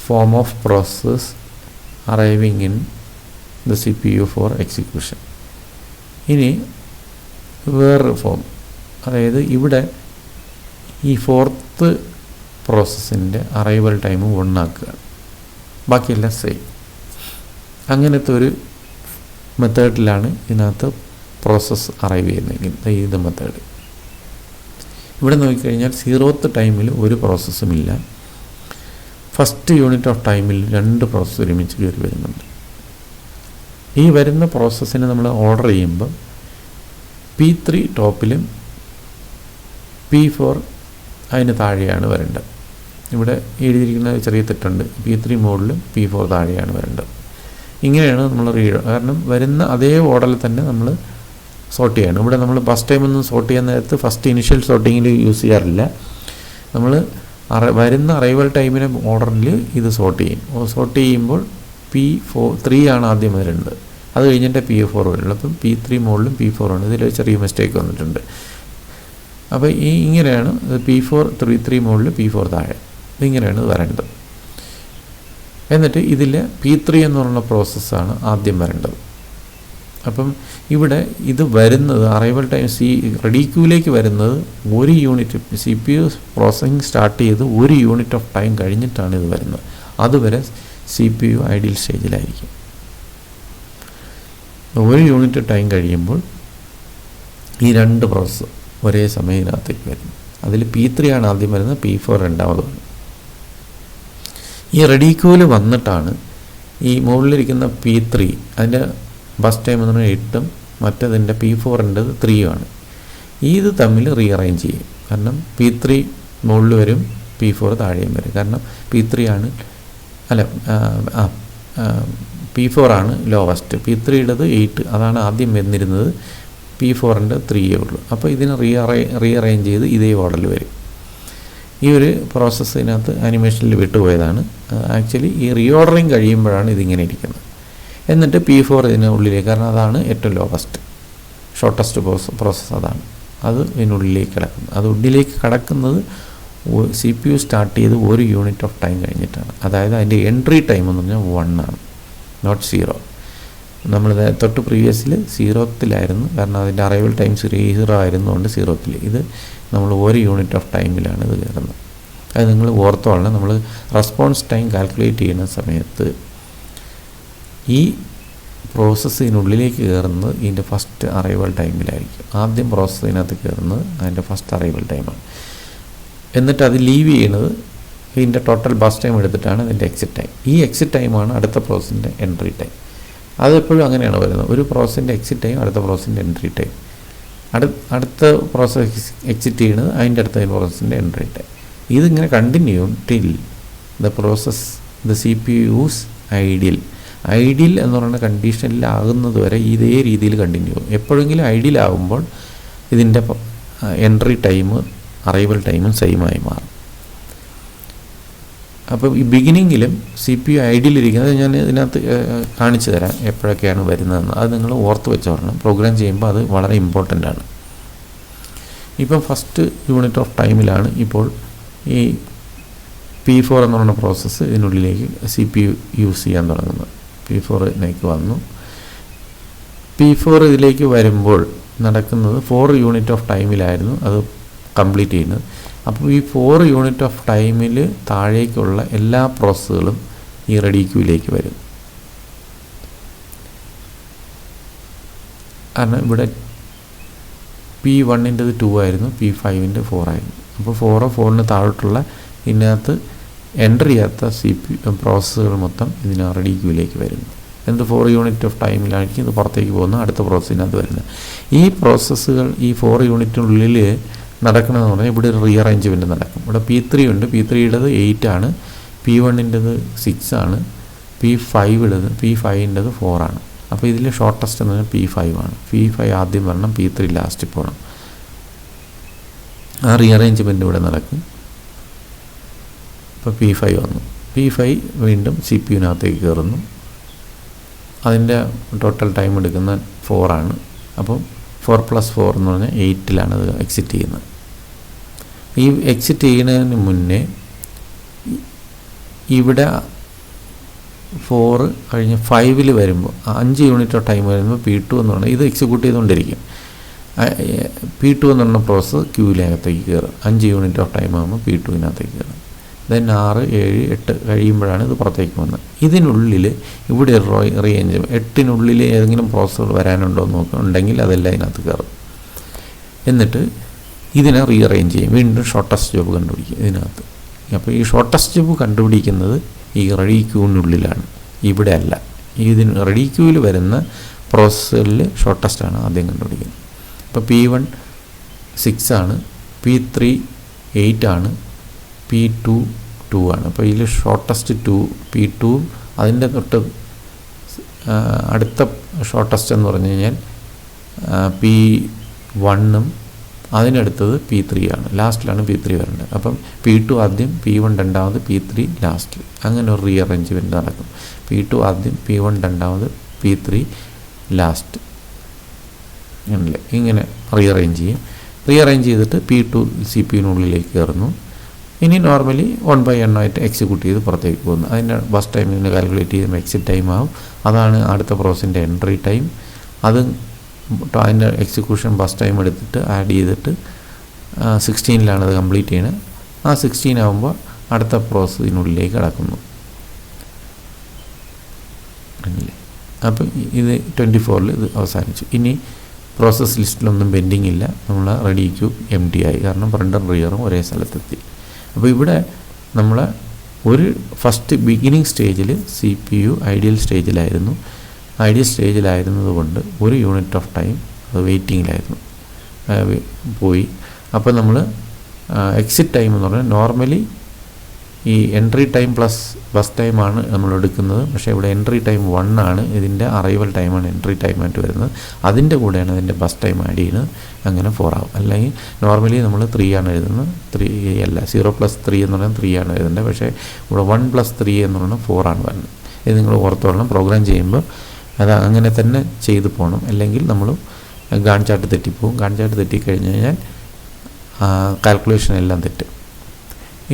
form of process arriving in the C P you for execution. ഇനി വേറൊരു ഫോം, അതായത് ഇവിടെ ഈ 4th പ്രോസസ്സിൻ്റെ അറൈവൽ ടൈം 1 ആക്കുക, ബാക്കിയെല്ലാം സെയിം. അങ്ങനത്തെ ഒരു മെത്തേഡിലാണ് ഇതിനകത്ത് പ്രോസസ്സ് അറൈവ് ചെയ്യുന്നതെങ്കിൽ ഇത് മെത്തേഡ്. ഇവിടെ നോക്കിക്കഴിഞ്ഞാൽ 0th ടൈമിൽ ഒരു പ്രോസസ്സും ഇല്ല. ഫസ്റ്റ് യൂണിറ്റ് ഓഫ് ടൈമിൽ 2 പ്രോസസ്സ് ഒരുമിച്ച് കയറി വരുന്നുണ്ട്. ഈ വരുന്ന പ്രോസസ്സിനെ നമ്മൾ ഓർഡർ ചെയ്യുമ്പോൾ P3 ടോപ്പിലും P4 അതിന് താഴെയാണ് വരേണ്ടത്. ഇവിടെ എഴുതിയിരിക്കുന്ന ചെറിയ തെറ്റുണ്ട്. P3 മുകളിലും P4 താഴെയാണ് വരേണ്ടത്. ഇങ്ങനെയാണ് നമ്മൾ കാരണം വരുന്ന അതേ ഓർഡറിൽ തന്നെ നമ്മൾ സോർട്ട് ചെയ്യണം. ഇവിടെ നമ്മൾ ബസ് ടൈമൊന്നും സോർട്ട് ചെയ്യാൻ നേരത്ത് ഫസ്റ്റ് ഇനിഷ്യൽ സോർട്ടിങ്ങിൽ യൂസ് ചെയ്യാറില്ല. നമ്മൾ വരുന്ന അറൈവൽ ടൈമിനെ ഓർഡറിൽ ഇത് സോർട്ട് ചെയ്യും. സോർട്ട് ചെയ്യുമ്പോൾ P3 ആണ് ആദ്യം വരേണ്ടത്, അത് കഴിഞ്ഞിട്ട് P4 വരുള്ളൂ. അപ്പം P3 മുകളിലും P4 ആണ്. ഇതിൽ ചെറിയ മിസ്റ്റേക്ക് വന്നിട്ടുണ്ട്. അപ്പോൾ ഇങ്ങനെയാണ് P3 മുകളിൽ P4 താഴെ, ഇതിങ്ങനെയാണ് വരേണ്ടത്. എന്നിട്ട് ഇതിൽ P3 എന്ന് പറയുന്ന പ്രോസസ്സാണ് ആദ്യം വരേണ്ടത്. അപ്പം ഇവിടെ ഇത് വരുന്നത് അറൈവൽ ടൈം റെഡി ക്യൂവിലേക്ക് വരുന്നത് 1 unit C P U processing start ചെയ്ത് 1 യൂണിറ്റ് ഓഫ് ടൈം കഴിഞ്ഞിട്ടാണ് ഇത് വരുന്നത്. അതുവരെ സി പി യു ഐഡിയൽ സ്റ്റേജിലായിരിക്കും. 1 യൂണിറ്റ് ടൈം കഴിയുമ്പോൾ ഈ 2 പ്രോസസ്സ് ഒരേ സമയം ഇതിനകത്തേക്ക് വരുന്നു. അതിൽ P3 ആണ് ആദ്യം വരുന്നത്, P4 രണ്ടാമതാണ്. ഈ റെഡി ക്യൂവിൽ വന്നിട്ടാണ് ഈ മുകളിലിരിക്കുന്ന P3 അതിൻ്റെ ബസ് ടൈം എന്ന് പറഞ്ഞാൽ 8ഉം മറ്റേതിൻ്റെ P4ൻ്റെത് 3ഉമാണ്. ഇത് തമ്മിൽ റീഅറേഞ്ച് ചെയ്യും. കാരണം P3 മുകളിൽ വരും, P4 താഴെയും വരും. കാരണം P3 ആണ് P4 ആണ് ലോവസ്റ്റ്. P3യുടേത് 8, അതാണ് ആദ്യം വന്നിരുന്നത്. P4ൻ്റെ 3 ഉള്ളൂ. അപ്പോൾ ഇതിനെ റീഅറേഞ്ച് ചെയ്ത് ഇതേ ഓർഡറിൽ വരും. ഈ ഒരു പ്രോസസ്സിനകത്ത് ആനിമേഷനിൽ വിട്ടുപോയതാണ്. ആക്ച്വലി ഈ റീഓർഡറിങ് കഴിയുമ്പോഴാണ് ഇതിങ്ങനെ ഇരിക്കുന്നത്. എന്നിട്ട് P4 ഇതിനുള്ളിലേക്ക്, കാരണം അതാണ് ഏറ്റവും ലോവസ്റ്റ് ഷോർട്ടസ്റ്റ് പ്രോസസ്സ്, അതാണ് അത് ഇതിനുള്ളിലേക്ക് കിടക്കുന്നത്. അത് ഉള്ളിലേക്ക് കിടക്കുന്നത് സി പി യു സ്റ്റാർട്ട് ചെയ്ത് 1 യൂണിറ്റ് ഓഫ് ടൈം കഴിഞ്ഞിട്ടാണ്. അതായത് അതിൻ്റെ എൻട്രി ടൈം എന്ന് പറഞ്ഞാൽ 1 ആണ്, നോട്ട് 0. നമ്മൾ തൊട്ട് പ്രീവിയസിൽ 0ത്തിലായിരുന്നു, കാരണം അതിൻ്റെ അറൈവൽ ടൈം 0 ആയിരുന്നുകൊണ്ട് 0ത്തിൽ. ഇത് നമ്മൾ 1 യൂണിറ്റ് ഓഫ് ടൈമിലാണ് ഇത് കയറുന്നത്. അത് നിങ്ങൾ ഓർത്തോളണം. നമ്മൾ റെസ്പോൺസ് ടൈം കാൽക്കുലേറ്റ് ചെയ്യുന്ന സമയത്ത് ഈ പ്രോസസ്സിനുള്ളിലേക്ക് കയറുന്നത് ഇതിൻ്റെ ഫസ്റ്റ് അറൈവൽ ടൈമിലായിരിക്കും. ആദ്യം പ്രോസസ്സിനകത്ത് കയറുന്നത് അതിൻ്റെ ഫസ്റ്റ് അറൈവൽ ടൈമാണ്. എന്നിട്ട് അത് ലീവ് ചെയ്യുന്നത് ഇതിൻ്റെ ടോട്ടൽ ബസ് ടൈം എടുത്തിട്ടാണ് ഇതിൻ്റെ എക്സിറ്റ് ടൈം. ഈ എക്സിറ്റ് ടൈമാണ് അടുത്ത പ്രോസസ്സിൻ്റെ എൻട്രി ടൈം. അതെപ്പോഴും അങ്ങനെയാണ് വരുന്നത്. ഒരു പ്രോസസ്സിൻ്റെ എക്സിറ്റ് ടൈം, അടുത്ത പ്രോസസ്സിൻ്റെ എൻട്രി ടൈം. അടുത്ത പ്രോസസ്സ് എക്സിറ്റ് ചെയ്യുന്നത് അതിൻ്റെ അടുത്ത പ്രോസസ്സിൻ്റെ എൻട്രി ടൈം. ഇതിങ്ങനെ continue till the process the C P use ideal എന്ന് പറയുന്ന കണ്ടീഷനിലാകുന്നത് വരെ ഇതേ രീതിയിൽ കണ്ടിന്യൂ ചെയ്യും. എപ്പോഴെങ്കിലും ഐഡിയൽ ആകുമ്പോൾ ഇതിൻ്റെ എൻട്രി ടൈം അറൈവൽ ടൈമും സെയിമായി മാറും. അപ്പോൾ ഈ ബിഗിനിങ്ങിലും സി പി യു ഐഡിയലിരിക്കുന്നത് ഞാൻ ഇതിനകത്ത് കാണിച്ചു തരാം എപ്പോഴൊക്കെയാണ് വരുന്നതെന്ന്. അത് നിങ്ങൾ ഓർത്ത് വെച്ചോളണം. പ്രോഗ്രാം ചെയ്യുമ്പോൾ അത് വളരെ ഇമ്പോർട്ടൻ്റ് ആണ്. ഇപ്പം ഫസ്റ്റ് യൂണിറ്റ് ഓഫ് ടൈമിലാണ് ഇപ്പോൾ ഈ P4 എന്ന് പറയുന്ന പ്രോസസ്സ് ഇതിനുള്ളിലേക്ക് സി പി യു യൂസ് ചെയ്യാൻ തുടങ്ങുന്നത്. P4ലേക്ക് വന്നു. P4 ഇതിലേക്ക് വരുമ്പോൾ നടക്കുന്നത് 4 യൂണിറ്റ് ഓഫ് ടൈമിലായിരുന്നു അത് കംപ്ലീറ്റ് ചെയ്യുന്നത്. അപ്പോൾ ഈ 4 യൂണിറ്റ് ഓഫ് ടൈമിൽ താഴേക്കുള്ള എല്ലാ പ്രോസസ്സുകളും ഈ റെഡി ക്യൂയിലേക്ക് വരും. കാരണം ഇവിടെ P1ൻ്റെത് 2 ആയിരുന്നു, P5ൻ്റെ 4 ആയിരുന്നു. അപ്പോൾ 4ന് താഴോട്ടുള്ള ഇതിനകത്ത് എൻ്റർ ചെയ്യാത്ത പ്രോസസ്സുകൾ മൊത്തം ഇതിന് റെഡി ക്യൂവിലേക്ക് വരുന്നു. 4 യൂണിറ്റ് ഓഫ് ടൈമിലായിരിക്കും ഇത് പുറത്തേക്ക് പോകുന്നത്, അടുത്ത പ്രോസസ്സിനകത്ത് വരുന്നത്. ഈ പ്രോസസ്സുകൾ ഈ 4 യൂണിറ്റിനുള്ളിൽ നടക്കണമെന്ന് പറഞ്ഞാൽ ഇവിടെ ഒരു റീഅറേഞ്ച്മെൻറ്റ് നടക്കും. ഇവിടെ P3 ഉണ്ട്, P3യുടേത് 8 ആണ്, P1ൻ്റെത് 6 ആണ്, P5ൻ്റെത് 4 ആണ്. അപ്പോൾ ഇതിൽ ഷോർട്ടസ്റ്റ് എന്ന് പറഞ്ഞാൽ P5 ആണ്. P5 ആദ്യം വരണം, P3 ലാസ്റ്റ് പോകണം. ആ റീഅറേഞ്ച്മെൻറ്റ് ഇവിടെ നടക്കും. ഇപ്പോൾ P5 വന്നു, P5 വീണ്ടും CPU-നകത്തേക്ക് കയറുന്നു. അതിൻ്റെ ടോട്ടൽ ടൈം എടുക്കുന്ന 4 ആണ്. അപ്പം 4+4 എന്ന് പറഞ്ഞാൽ 8ലാണ് അത് എക്സിറ്റ് ചെയ്യുന്നത്. ഈ എക്സിറ്റ് ചെയ്യുന്നതിന് മുന്നേ ഇവിടെ 4 കഴിഞ്ഞ് 5 വരുമ്പോൾ 5 യൂണിറ്റ് ഓഫ് ടൈം വരുമ്പോൾ P2 എന്ന് പറഞ്ഞാൽ ഇത് എക്സിക്യൂട്ട് ചെയ്തുകൊണ്ടിരിക്കും. P2 എന്ന് പറഞ്ഞ പ്രോസസ്സ് ക്യൂവിനകത്തേക്ക് കയറും. 5 യൂണിറ്റ് ഓഫ് ടൈം ആകുമ്പോൾ P2-നകത്തേക്ക് കയറും. ദെൻ 6, 7, 8 കഴിയുമ്പോഴാണ് ഇത് പുറത്തേക്ക് വന്നത്. ഇതിനുള്ളിൽ ഇവിടെ റീഅറേഞ്ച് 8-നുള്ളിൽ ഏതെങ്കിലും പ്രോസസ്സുകൾ വരാനുണ്ടോ എന്ന് നോക്കുന്നുണ്ടെങ്കിൽ അതെല്ലാം ഇതിനകത്ത് കയറും. എന്നിട്ട് ഇതിനെ റീഅറേഞ്ച് ചെയ്യും, വീണ്ടും ഷോർട്ടസ്റ്റ് ജോബ് കണ്ടുപിടിക്കും ഇതിനകത്ത്. അപ്പോൾ ഈ ഷോർട്ടസ്റ്റ് ജോബ് കണ്ടുപിടിക്കുന്നത് ഈ റെഡി ക്യൂവിനുള്ളിലാണ്, ഇവിടെ അല്ല. ഇതിന് റെഡി ക്യൂവിൽ വരുന്ന പ്രോസസ്സുകളിൽ ഷോർട്ടസ്റ്റാണ് ആദ്യം കണ്ടുപിടിക്കുന്നത്. ഇപ്പോൾ P1 6 ആണ്, P3 8 ആണ്, P2 2 ആണ്. അപ്പോൾ ഇതിൽ ഷോർട്ടസ്റ്റ് P2 അതിൻ്റെ തൊട്ട് അടുത്ത ഷോർട്ടസ്റ്റ് എന്ന് പറഞ്ഞു കഴിഞ്ഞാൽ P1-ഉം അതിനടുത്തത് P3 ആണ്. ലാസ്റ്റിലാണ് P3 വരേണ്ടത്. അപ്പം P2 ആദ്യം, P1 രണ്ടാമത്, P3 ലാസ്റ്റ്. അങ്ങനെ ഒരു റീഅറേഞ്ച്മെൻറ്റ് നടക്കും. P2 ആദ്യം, P1 രണ്ടാമത്, P3 ലാസ്റ്റ്. അങ്ങനല്ലേ, ഇങ്ങനെ റീഅറേഞ്ച് ചെയ്യും. റീഅറേഞ്ച് ചെയ്തിട്ട് P2 CPU-നുള്ളിലേക്ക് കയറുന്നു. ഇനി നോർമലി 1/n ആയിട്ട് എക്സിക്യൂട്ട് ചെയ്ത് പുറത്തേക്ക് പോകുന്നു. അതിൻ്റെ ബസ് ടൈം നിന്ന് കാൽക്കുലേറ്റ് ചെയ്യുമ്പോൾ എക്സിറ്റ് ടൈം ആവും. അതാണ് അടുത്ത പ്രോസസ്സിൻ്റെ എൻട്രി ടൈം. അത് അതിൻ്റെ എക്സിക്യൂഷൻ ബസ് ടൈം എടുത്തിട്ട് ആഡ് ചെയ്തിട്ട് 16-ലാണ് അത് കംപ്ലീറ്റ് ചെയ്യുന്നത്. ആ 16 ആകുമ്പോൾ അടുത്ത പ്രോസസ്സിനുള്ളിലേക്ക് കടക്കുന്നു. അപ്പം ഇത് 24-ൽ ഇത് അവസാനിച്ചു. ഇനി പ്രോസസ് ലിസ്റ്റിലൊന്നും പെൻഡിങ് ഇല്ല. നമ്മൾ റെഡി ക്യൂ empty ആയി, കാരണം ഫ്രണ്ടും റിയറും ഒരേ സ്ഥലത്തെത്തി. അപ്പോൾ ഇവിടെ നമ്മൾ ഒരു ഫസ്റ്റ് ബിഗിനിങ് സ്റ്റേജിൽ CPU ഐഡിയൽ സ്റ്റേജിലായിരുന്നു. ഐഡിയൽ സ്റ്റേജിലായിരുന്നത് കൊണ്ട് 1 യൂണിറ്റ് ഓഫ് ടൈം അത് വെയിറ്റിങ്ങിലായിരുന്നു പോയി. അപ്പോൾ നമ്മൾ എക്സിറ്റ് ടൈം എന്ന് പറഞ്ഞാൽ നോർമലി ഈ എൻട്രി ടൈം പ്ലസ് ബസ് ടൈമാണ് നമ്മൾ എടുക്കുന്നത്. പക്ഷേ ഇവിടെ എൻട്രി ടൈം 1 ആണ്, ഇതിൻ്റെ അറൈവൽ ടൈമാണ് എൻട്രി ടൈമായിട്ട് വരുന്നത്. അതിൻ്റെ കൂടെയാണ് അതിൻ്റെ ബസ് ടൈം ആഡ് ചെയ്യുന്നത്. അങ്ങനെ 4 ആവും. അല്ലെങ്കിൽ നോർമലി നമ്മൾ 3 ആണ് എഴുതുന്നത്. 3 അല്ല, 0+3 എന്ന് പറഞ്ഞാൽ 3 ആണ് എഴുതേണ്ടത്. പക്ഷേ ഇവിടെ 1+3 എന്ന് പറഞ്ഞാൽ 4 ആണ് വരുന്നത്. ഇത് നിങ്ങൾ ഓർത്തോളണം. പ്രോഗ്രാം ചെയ്യുമ്പോൾ അത് അങ്ങനെ തന്നെ ചെയ്തു പോകണം. അല്ലെങ്കിൽ നമ്മൾ ഗാൺ ചാർട്ട് തെറ്റിപ്പോവും. ഗാൺ ചാർട്ട് തെറ്റിക്കഴിഞ്ഞ് കഴിഞ്ഞാൽ കാൽക്കുലേഷൻ എല്ലാം തെറ്റും.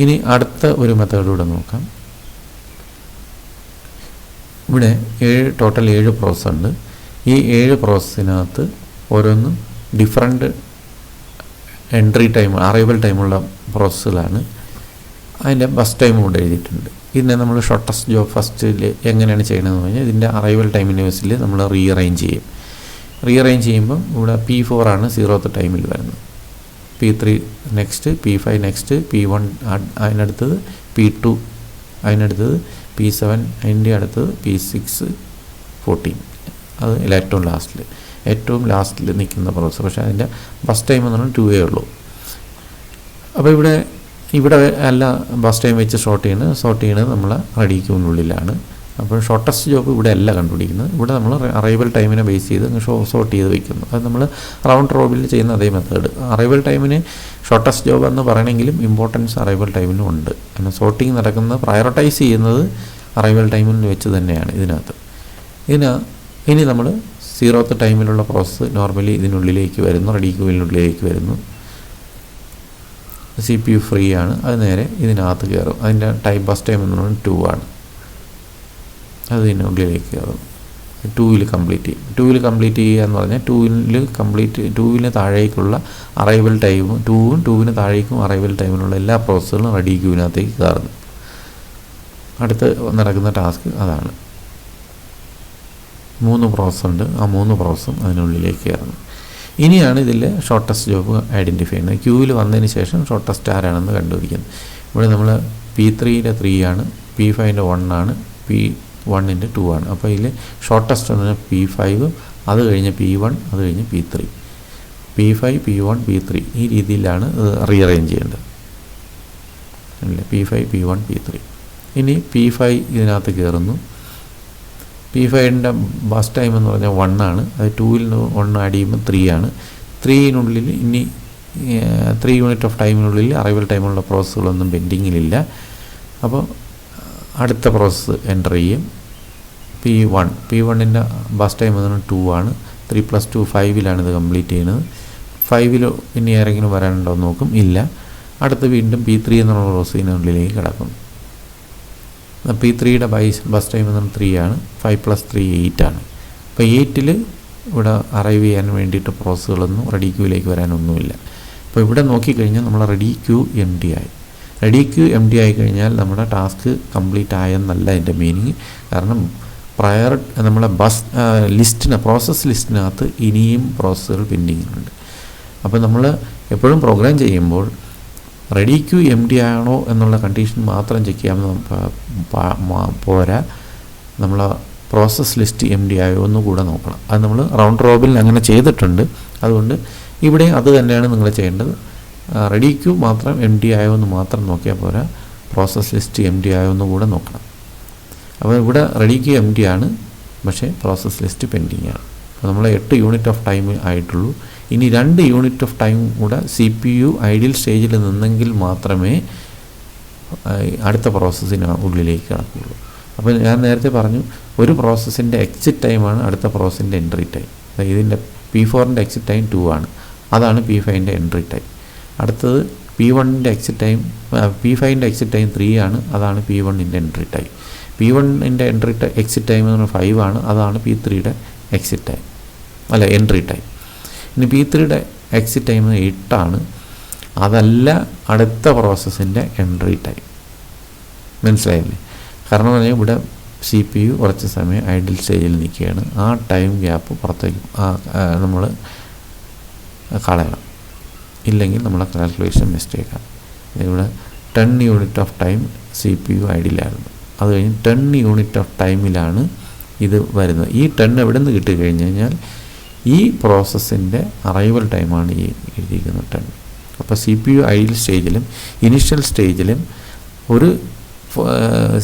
ഇനി അടുത്ത ഒരു മെത്തേഡൂടെ നോക്കാം. ഇവിടെ ടോട്ടൽ 7 പ്രോസസ്സ് ഉണ്ട്. ഈ 7 പ്രോസസ്സിനകത്ത് ഓരോന്നും ഡിഫറെൻറ്റ് എൻട്രി ടൈം, അറൈവൽ ടൈമുള്ള പ്രോസസ്സുകളാണ്. അതിൻ്റെ ബസ് ടൈം കൂടെ എഴുതിയിട്ടുണ്ട്. ഇതിനെ നമ്മൾ ഷോർട്ടസ്റ്റ് ജോബ് ഫസ്റ്റിൽ എങ്ങനെയാണ് ചെയ്യണമെന്ന് പറഞ്ഞാൽ ഇതിൻ്റെ അറൈവൽ ടൈമിൻ്റെ ബേസിൽ നമ്മൾ റീഅറേഞ്ച് ചെയ്യും. റീഅറേഞ്ച് ചെയ്യുമ്പം ഇവിടെ P4 ആണ് 0th ടൈമിൽ വരുന്നത്, P3 next, P5 next, P1 അതിനടുത്തത്, P2 അതിനടുത്തത്, P7 അതിൻ്റെ അടുത്തത്, P6 14. അത് ഏറ്റവും ലാസ്റ്റിൽ നിൽക്കുന്ന പ്രോസസ്സ്. പക്ഷേ അതിൻ്റെ ബസ് ടൈം എന്ന് പറഞ്ഞാൽ 2 ഉള്ളൂ. അപ്പോൾ ഇവിടെ അല്ല ബസ് ടൈം വെച്ച് സോർട്ട് ചെയ്യുന്നത് നമ്മൾ റെഡി ക്യൂവിനുള്ളിലാണ്. അപ്പോൾ ഷോർട്ടസ്റ്റ് ജോബ് ഇവിടെ അല്ല കണ്ടുപിടിക്കുന്നത്. ഇവിടെ നമ്മൾ അറൈവൽ ടൈമിനെ ബേസ് ചെയ്ത് സോർട്ട് ചെയ്ത് വയ്ക്കുന്നു. അത് നമ്മൾ റൗണ്ട് റോബിൽ ചെയ്യുന്ന അതേ മെത്തേഡ്. അറൈവൽ ടൈമിന് ഷോർട്ടസ്റ്റ് ജോബ് എന്ന് പറയണമെങ്കിലും ഇമ്പോർട്ടൻസ് അറൈവൽ ടൈമിനും ഉണ്ട്. കാരണം സോർട്ടിങ് നടക്കുന്നത്, പ്രയോറിറ്റൈസ് ചെയ്യുന്നത് അറൈവൽ ടൈമിൽ വെച്ച് തന്നെയാണ് ഇതിനകത്ത്. ഇനി നമ്മൾ 0th ടൈമിലുള്ള പ്രോസസ്സ് നോർമലി ഇതിനുള്ളിലേക്ക് വരുന്നു, റെഡി ക്യൂവിനുള്ളിലേക്ക് വരുന്നു. CPU ഫ്രീ ആണ്, അത് നേരെ ഇതിനകത്ത് കയറും. അതിൻ്റെ ബസ് ടൈം എന്ന് പറയുന്നത് 2 ആണ്. അത് ഇതിനുള്ളിലേക്ക് കയറും. 2-ൽ കംപ്ലീറ്റ് ചെയ്യും. 2-ൽ കംപ്ലീറ്റ് ചെയ്യുക എന്ന് പറഞ്ഞാൽ 2-ന് താഴേക്കുള്ള അറൈവൽ ടൈമും 2-ന് താഴേക്കും അറൈവൽ ടൈമിലുള്ള എല്ലാ പ്രോസസ്സുകളും റെഡി ക്യൂവിനകത്തേക്ക് കയറുന്നു. അടുത്ത് നടക്കുന്ന ടാസ്ക് അതാണ്. 3 പ്രോസസ്സ് ഉണ്ട്. ആ 3 പ്രോസസ്സും അതിനുള്ളിലേക്ക് കയറുന്നു. ഇനിയാണ് ഇതിൽ ഷോർട്ടസ്റ്റ് ജോബ് ഐഡൻറ്റിഫൈ ചെയ്യുന്നത്. ക്യൂവിൽ വന്നതിന് ശേഷം ഷോർട്ടസ്റ്റ് ആരാണെന്ന് കണ്ടുപിടിക്കുന്നത്. ഇവിടെ നമ്മൾ P3യുടെ 3 ആണ്, P5ൻ്റെ 1 ആണ്, P1ൻ്റെ 2 ആണ്. അപ്പോൾ ഇതിൽ ഷോർട്ടസ്റ്റ് എന്ന് P5, അത് കഴിഞ്ഞ് P1, അത് കഴിഞ്ഞ് P3. P5, P1, P3 ഈ രീതിയിലാണ് റീഅറേഞ്ച് ചെയ്യേണ്ടത് അല്ലേ. P5, P1, P3. ഇനി P5 ഇതിനകത്ത് കയറുന്നു. P5ൻ്റെ ബസ് ടൈം എന്ന് പറഞ്ഞാൽ 1 ആണ്. അത് 2ൽ നിന്ന് 1 ആഡ് ചെയ്യുമ്പോൾ 3 ആണ്. 3നുള്ളിൽ ഇനി 3 യൂണിറ്റ് ഓഫ് ടൈമിനുള്ളിൽ അറൈവൽ ടൈമുള്ള പ്രോസസ്സുകളൊന്നും പെൻഡിങ്ങിലില്ല. അപ്പോൾ അടുത്ത പ്രോസസ്സ് എൻ്റർ ചെയ്യും. P1ൻ്റെ ബസ് ടൈം എന്ന് പറഞ്ഞാൽ 2 ആണ്. 3 + 2 5ലാണ് ഇത് കംപ്ലീറ്റ് ചെയ്യുന്നത്. 5ൽ ഇനി ആരെങ്കിലും വരാനുണ്ടോ എന്ന് നോക്കും, ഇല്ല. അടുത്ത് വീണ്ടും P3 എന്നുള്ള പ്രോസസ്സിനുള്ളിലേക്ക് കിടക്കുന്നു. P3യുടെ ബസ് ടൈം എന്ന് പറഞ്ഞാൽ 3 ആണ്. 5 + 3 8 ആണ്. അപ്പോൾ 8ൽ ഇവിടെ അറൈവ് ചെയ്യാൻ വേണ്ടിയിട്ട് പ്രോസസ്സുകളൊന്നും റെഡി ക്യൂവിലേക്ക് വരാനൊന്നുമില്ല. അപ്പോൾ ഇവിടെ നോക്കിക്കഴിഞ്ഞാൽ നമ്മൾ റെഡി ക്യൂ എം ടി ആയി. റെഡി ക്യൂ എം ടി ആയി കഴിഞ്ഞാൽ നമ്മുടെ ടാസ്ക് കംപ്ലീറ്റ് ആയെന്നല്ല എൻ്റെ മീനിങ്. കാരണം പ്രയർ നമ്മളെ പ്രോസസ്സ് ലിസ്റ്റിനകത്ത് ഇനിയും പ്രോസസ്സുകൾ പെൻഡിങ്ങിലുണ്ട്. അപ്പോൾ നമ്മൾ എപ്പോഴും പ്രോഗ്രാം ചെയ്യുമ്പോൾ റെഡി ക്യൂ എം ടി ആണോ എന്നുള്ള കണ്ടീഷൻ മാത്രം ചെക്ക് ചെയ്യാൻ പോരാ, നമ്മൾ പ്രോസസ് ലിസ്റ്റ് എം ടി ആയോ എന്ന് കൂടെ നോക്കണം. അത് നമ്മൾ റൗണ്ട് റോബിൽ അങ്ങനെ ചെയ്തിട്ടുണ്ട്. അതുകൊണ്ട് ഇവിടെ അത് തന്നെയാണ് നിങ്ങൾ ചെയ്യേണ്ടത്. റെഡി ക്യൂ മാത്രം എം ടി ആയോ എന്ന് മാത്രം നോക്കിയാൽ പോരാ, പ്രോസസ് ലിസ്റ്റ് എം ടി ആയോ എന്ന് കൂടെ നോക്കണം. അപ്പോൾ ഇവിടെ റെഡി ക്യൂ എം ടി ആണ്, പക്ഷേ പ്രോസസ് ലിസ്റ്റ് പെൻഡിങ് ആണ്. അപ്പോൾ നമ്മൾ 8 യൂണിറ്റ് ഓഫ് ടൈം ആയിട്ടുള്ളൂ. ഇനി 2 യൂണിറ്റ് ഓഫ് ടൈം കൂടെ CPU ഐഡിയൽ സ്റ്റേജിൽ നിന്നെങ്കിൽ മാത്രമേ അടുത്ത പ്രോസസ്സിന് ഉള്ളിലേക്ക് കിടക്കുകയുള്ളൂ. അപ്പോൾ ഞാൻ നേരത്തെ പറഞ്ഞു, ഒരു പ്രോസസ്സിൻ്റെ എക്സിറ്റ് ടൈമാണ് അടുത്ത പ്രോസസ്സിൻ്റെ എൻട്രി ടൈം. ഇതിൻ്റെ P4ൻ്റെ എക്സിറ്റ് ടൈം 2 ആണ്, അതാണ് P5ൻ്റെ എൻട്രി ടൈം. അടുത്തത് P1ൻ്റെ എക്സിറ്റ് ടൈം P5ൻ്റെ എക്സിറ്റ് ടൈം 3 ആണ്, അതാണ് P1ൻ്റെ എൻട്രി ടൈം. P1ൻ്റെ എക്സിറ്റ് ടൈം എന്ന് പറഞ്ഞാൽ 5 ആണ്, അതാണ് P3യുടെ എക്സിറ്റ് ടൈം എൻട്രി ടൈം. ഇനി P3യുടെ എക്സിറ്റ് ടൈം 8 ആണ്, അതല്ല അടുത്ത പ്രോസസ്സിൻ്റെ എൻട്രി ടൈം. മനസ്സിലായില്ലേ? കാരണം എന്ന് പറഞ്ഞാൽ ഇവിടെ CPU കുറച്ച് സമയം ഐഡിൽ സ്റ്റേജിൽ നിൽക്കുകയാണ്. ആ ടൈം ഗ്യാപ്പ് പുറത്തേക്ക് നമ്മൾ കളയണം, ഇല്ലെങ്കിൽ നമ്മളെ കാൽക്കുലേഷൻ മിസ്റ്റേക്കാണ്. ഇവിടെ 10 യൂണിറ്റ് ഓഫ് ടൈം CPU ഐഡിലായിരുന്നു. അത് കഴിഞ്ഞ് 10 യൂണിറ്റ് ഓഫ് ടൈമിലാണ് ഇത് വരുന്നത്. ഈ 10 എവിടെ നിന്ന് കിട്ടിക്കഴിഞ്ഞ് കഴിഞ്ഞാൽ ഈ പ്രോസസ്സിൻ്റെ അറൈവൽ ടൈമാണ് ഈ എഴുതിയിരിക്കുന്നത് 10. അപ്പോൾ CPU ഐഡിൽ സ്റ്റേജിലും ഇനിഷ്യൽ സ്റ്റേജിലും ഒരു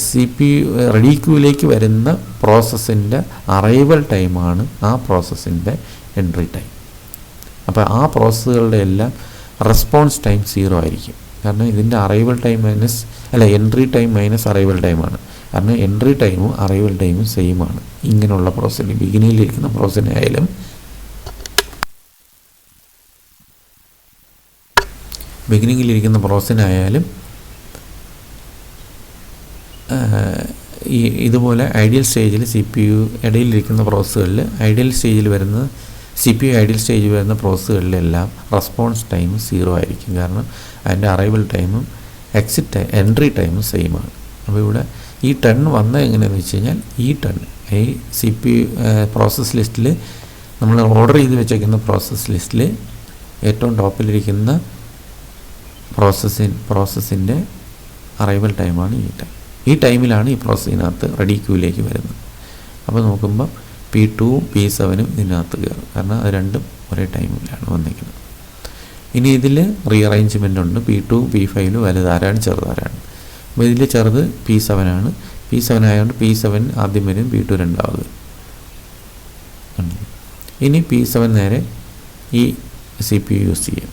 CPU റെഡി ക്യൂവിലേക്ക് വരുന്ന പ്രോസസ്സിൻ്റെ അറൈവൽ ടൈമാണ് ആ പ്രോസസ്സിൻ്റെ എൻട്രി ടൈം. അപ്പോൾ ആ പ്രോസസ്സുകളുടെ എല്ലാം റെസ്പോൺസ് ടൈം 0 ആയിരിക്കും. കാരണം ഇതിൻ്റെ arrival time entry time minus arrival ടൈമാണ്. കാരണം എൻട്രി ടൈമും അറൈവൽ ടൈമും സെയിം ആണ്. ഇങ്ങനെയുള്ള പ്രോസസ്സിൽ ബിഗിനിങ്ങിലിരിക്കുന്ന പ്രോസസ്സിനായാലും ഇതുപോലെ ഐഡിയൽ സ്റ്റേജിൽ CPU ഇടയിലിരിക്കുന്ന പ്രോസസ്സുകളിൽ CPU ഐഡിയൽ സ്റ്റേജിൽ വരുന്ന പ്രോസസ്സുകളിലെല്ലാം റെസ്പോൺസ് ടൈം 0 ആയിരിക്കും. കാരണം അതിൻ്റെ അറൈവൽ ടൈമും എൻട്രി ടൈമും സെയിം ആണ്. അപ്പോൾ ഇവിടെ ഈ 10 വന്നത് എങ്ങനെയാണെന്ന് വെച്ച് കഴിഞ്ഞാൽ ഈ CPU പ്രോസസ് ലിസ്റ്റിൽ നമ്മൾ ഓർഡർ ചെയ്ത് വെച്ചേക്കുന്ന പ്രോസസ് ലിസ്റ്റിൽ ഏറ്റവും ടോപ്പിലിരിക്കുന്ന പ്രോസസ്സിൻ്റെ അറൈവൽ ടൈമാണ് ഈ ടൈം. ഈ ടൈമിലാണ് ഈ പ്രോസസ്സിനകത്ത് റെഡി ക്യൂവിലേക്ക് വരുന്നത്. അപ്പോൾ നോക്കുമ്പോൾ P2ഉം P7ഉം ഇതിനകത്ത് കയറും. കാരണം അത് രണ്ടും ഒരേ ടൈമിലാണ് വന്നിരിക്കുന്നത്. ഇനി ഇതിൽ റീഅറേഞ്ച്മെൻ്റ് ഉണ്ട്. P2 P5 വലുതാരാണ് ചെറുതാരാണ്. അപ്പോൾ ഇതിൽ ചെറുത് P7 ആണ്. P7 ആയതുകൊണ്ട് P7 ആദ്യം വരും, P2 രണ്ടാമത്. ഇനി P7 നേരെ ഈ CPU യൂസ് ചെയ്യും.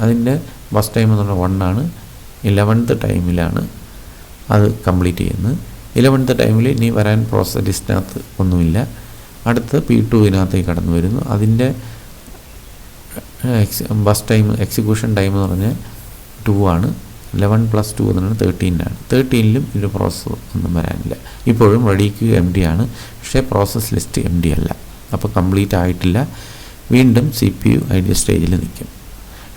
അതിൻ്റെ ബസ് ടൈം എന്ന് പറഞ്ഞാൽ 1 ആണ്. 11th ടൈമിലാണ് അത് കംപ്ലീറ്റ് ചെയ്യുന്നത്. 11th ടൈമിൽ ഇനി വരാൻ പ്രോസസ് ലിസ്റ്റിനകത്ത് ഒന്നുമില്ല. അടുത്ത് P2വിനകത്തേക്ക് കടന്നു വരുന്നു. അതിൻ്റെ ബസ് ടൈം എക്സിക്യൂഷൻ ടൈം എന്ന് പറഞ്ഞാൽ 2 ആണ്. 11 + 2 എന്ന് പറഞ്ഞാൽ 13 ആണ്. 13ലും ഒരു പ്രോസസ്സ് ഒന്നും വരാനില്ല. ഇപ്പോഴും റെഡി ക്യൂ എം ടി ആണ്, പക്ഷേ പ്രോസസ് ലിസ്റ്റ് എം ടി അല്ല. അപ്പോൾ കംപ്ലീറ്റ് ആയിട്ടില്ല. വീണ്ടും CPU ഐഡിയൽ സ്റ്റേജിൽ നിൽക്കും.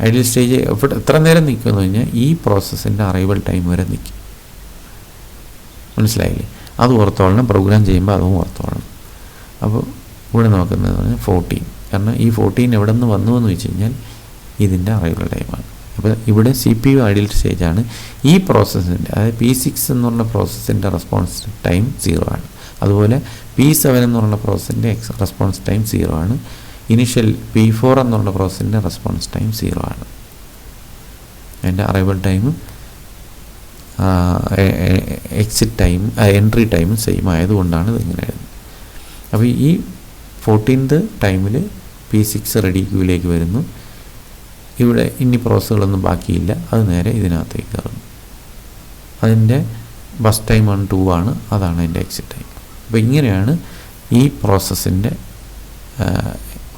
ഐഡിയൽ സ്റ്റേജ് എത്ര നേരം നിൽക്കുമെന്ന് കഴിഞ്ഞാൽ ഈ പ്രോസസ്സിൻ്റെ അറൈവൽ ടൈം വരെ നിൽക്കും. മനസ്സിലായില്ലേ? അത് ഓർത്തോളണം. പ്രോഗ്രാം ചെയ്യുമ്പോൾ അതും ഓർത്തോളണം. അപ്പോൾ ഇവിടെ നോക്കുന്നത് പറഞ്ഞാൽ 14. കാരണം ഈ 14 എവിടെ നിന്ന് വന്നു എന്ന് വെച്ച് കഴിഞ്ഞാൽ ഇതിൻ്റെ അറൈവൽ ടൈമാണ്. അപ്പോൾ ഇവിടെ CPU ഐഡിയൽ സ്റ്റേജാണ്. ഈ പ്രോസസ്സിൻ്റെ, അതായത് P6 എന്ന് പറഞ്ഞ പ്രോസസ്സിൻ്റെ റെസ്പോൺസ് ടൈം 0 ആണ്. അതുപോലെ P7 എന്ന് പറഞ്ഞ പ്രോസസ്സിൻ്റെ റെസ്പോൺസ് ടൈം 0 ആണ്. ഇനിഷ്യൽ P4 എന്ന് പറഞ്ഞ പ്രോസസ്സിൻ്റെ റെസ്പോൺസ് ടൈം 0 ആണ്. അതിൻ്റെ അറൈവൽ ടൈമും എക്സിറ്റ് ടൈം, എൻട്രി ടൈമും സെയിം ആയതുകൊണ്ടാണ് ഇതിങ്ങനെ എഴുതുന്നത്. അപ്പോൾ ഈ 14th ടൈമിൽ P6 റെഡി ക്യൂവിലേക്ക് വരുന്നു. ഇവിടെ ഇനി പ്രോസസ്സുകളൊന്നും ബാക്കിയില്ല, അത് നേരെ ഇതിനകത്തേക്ക് കയറുന്നു. അതിൻ്റെ ബസ് ടൈം 2 ആണ്, അതാണ് അതിൻ്റെ എക്സിറ്റ് ടൈം. അപ്പോൾ ഇങ്ങനെയാണ് ഈ പ്രോസസ്സിൻ്റെ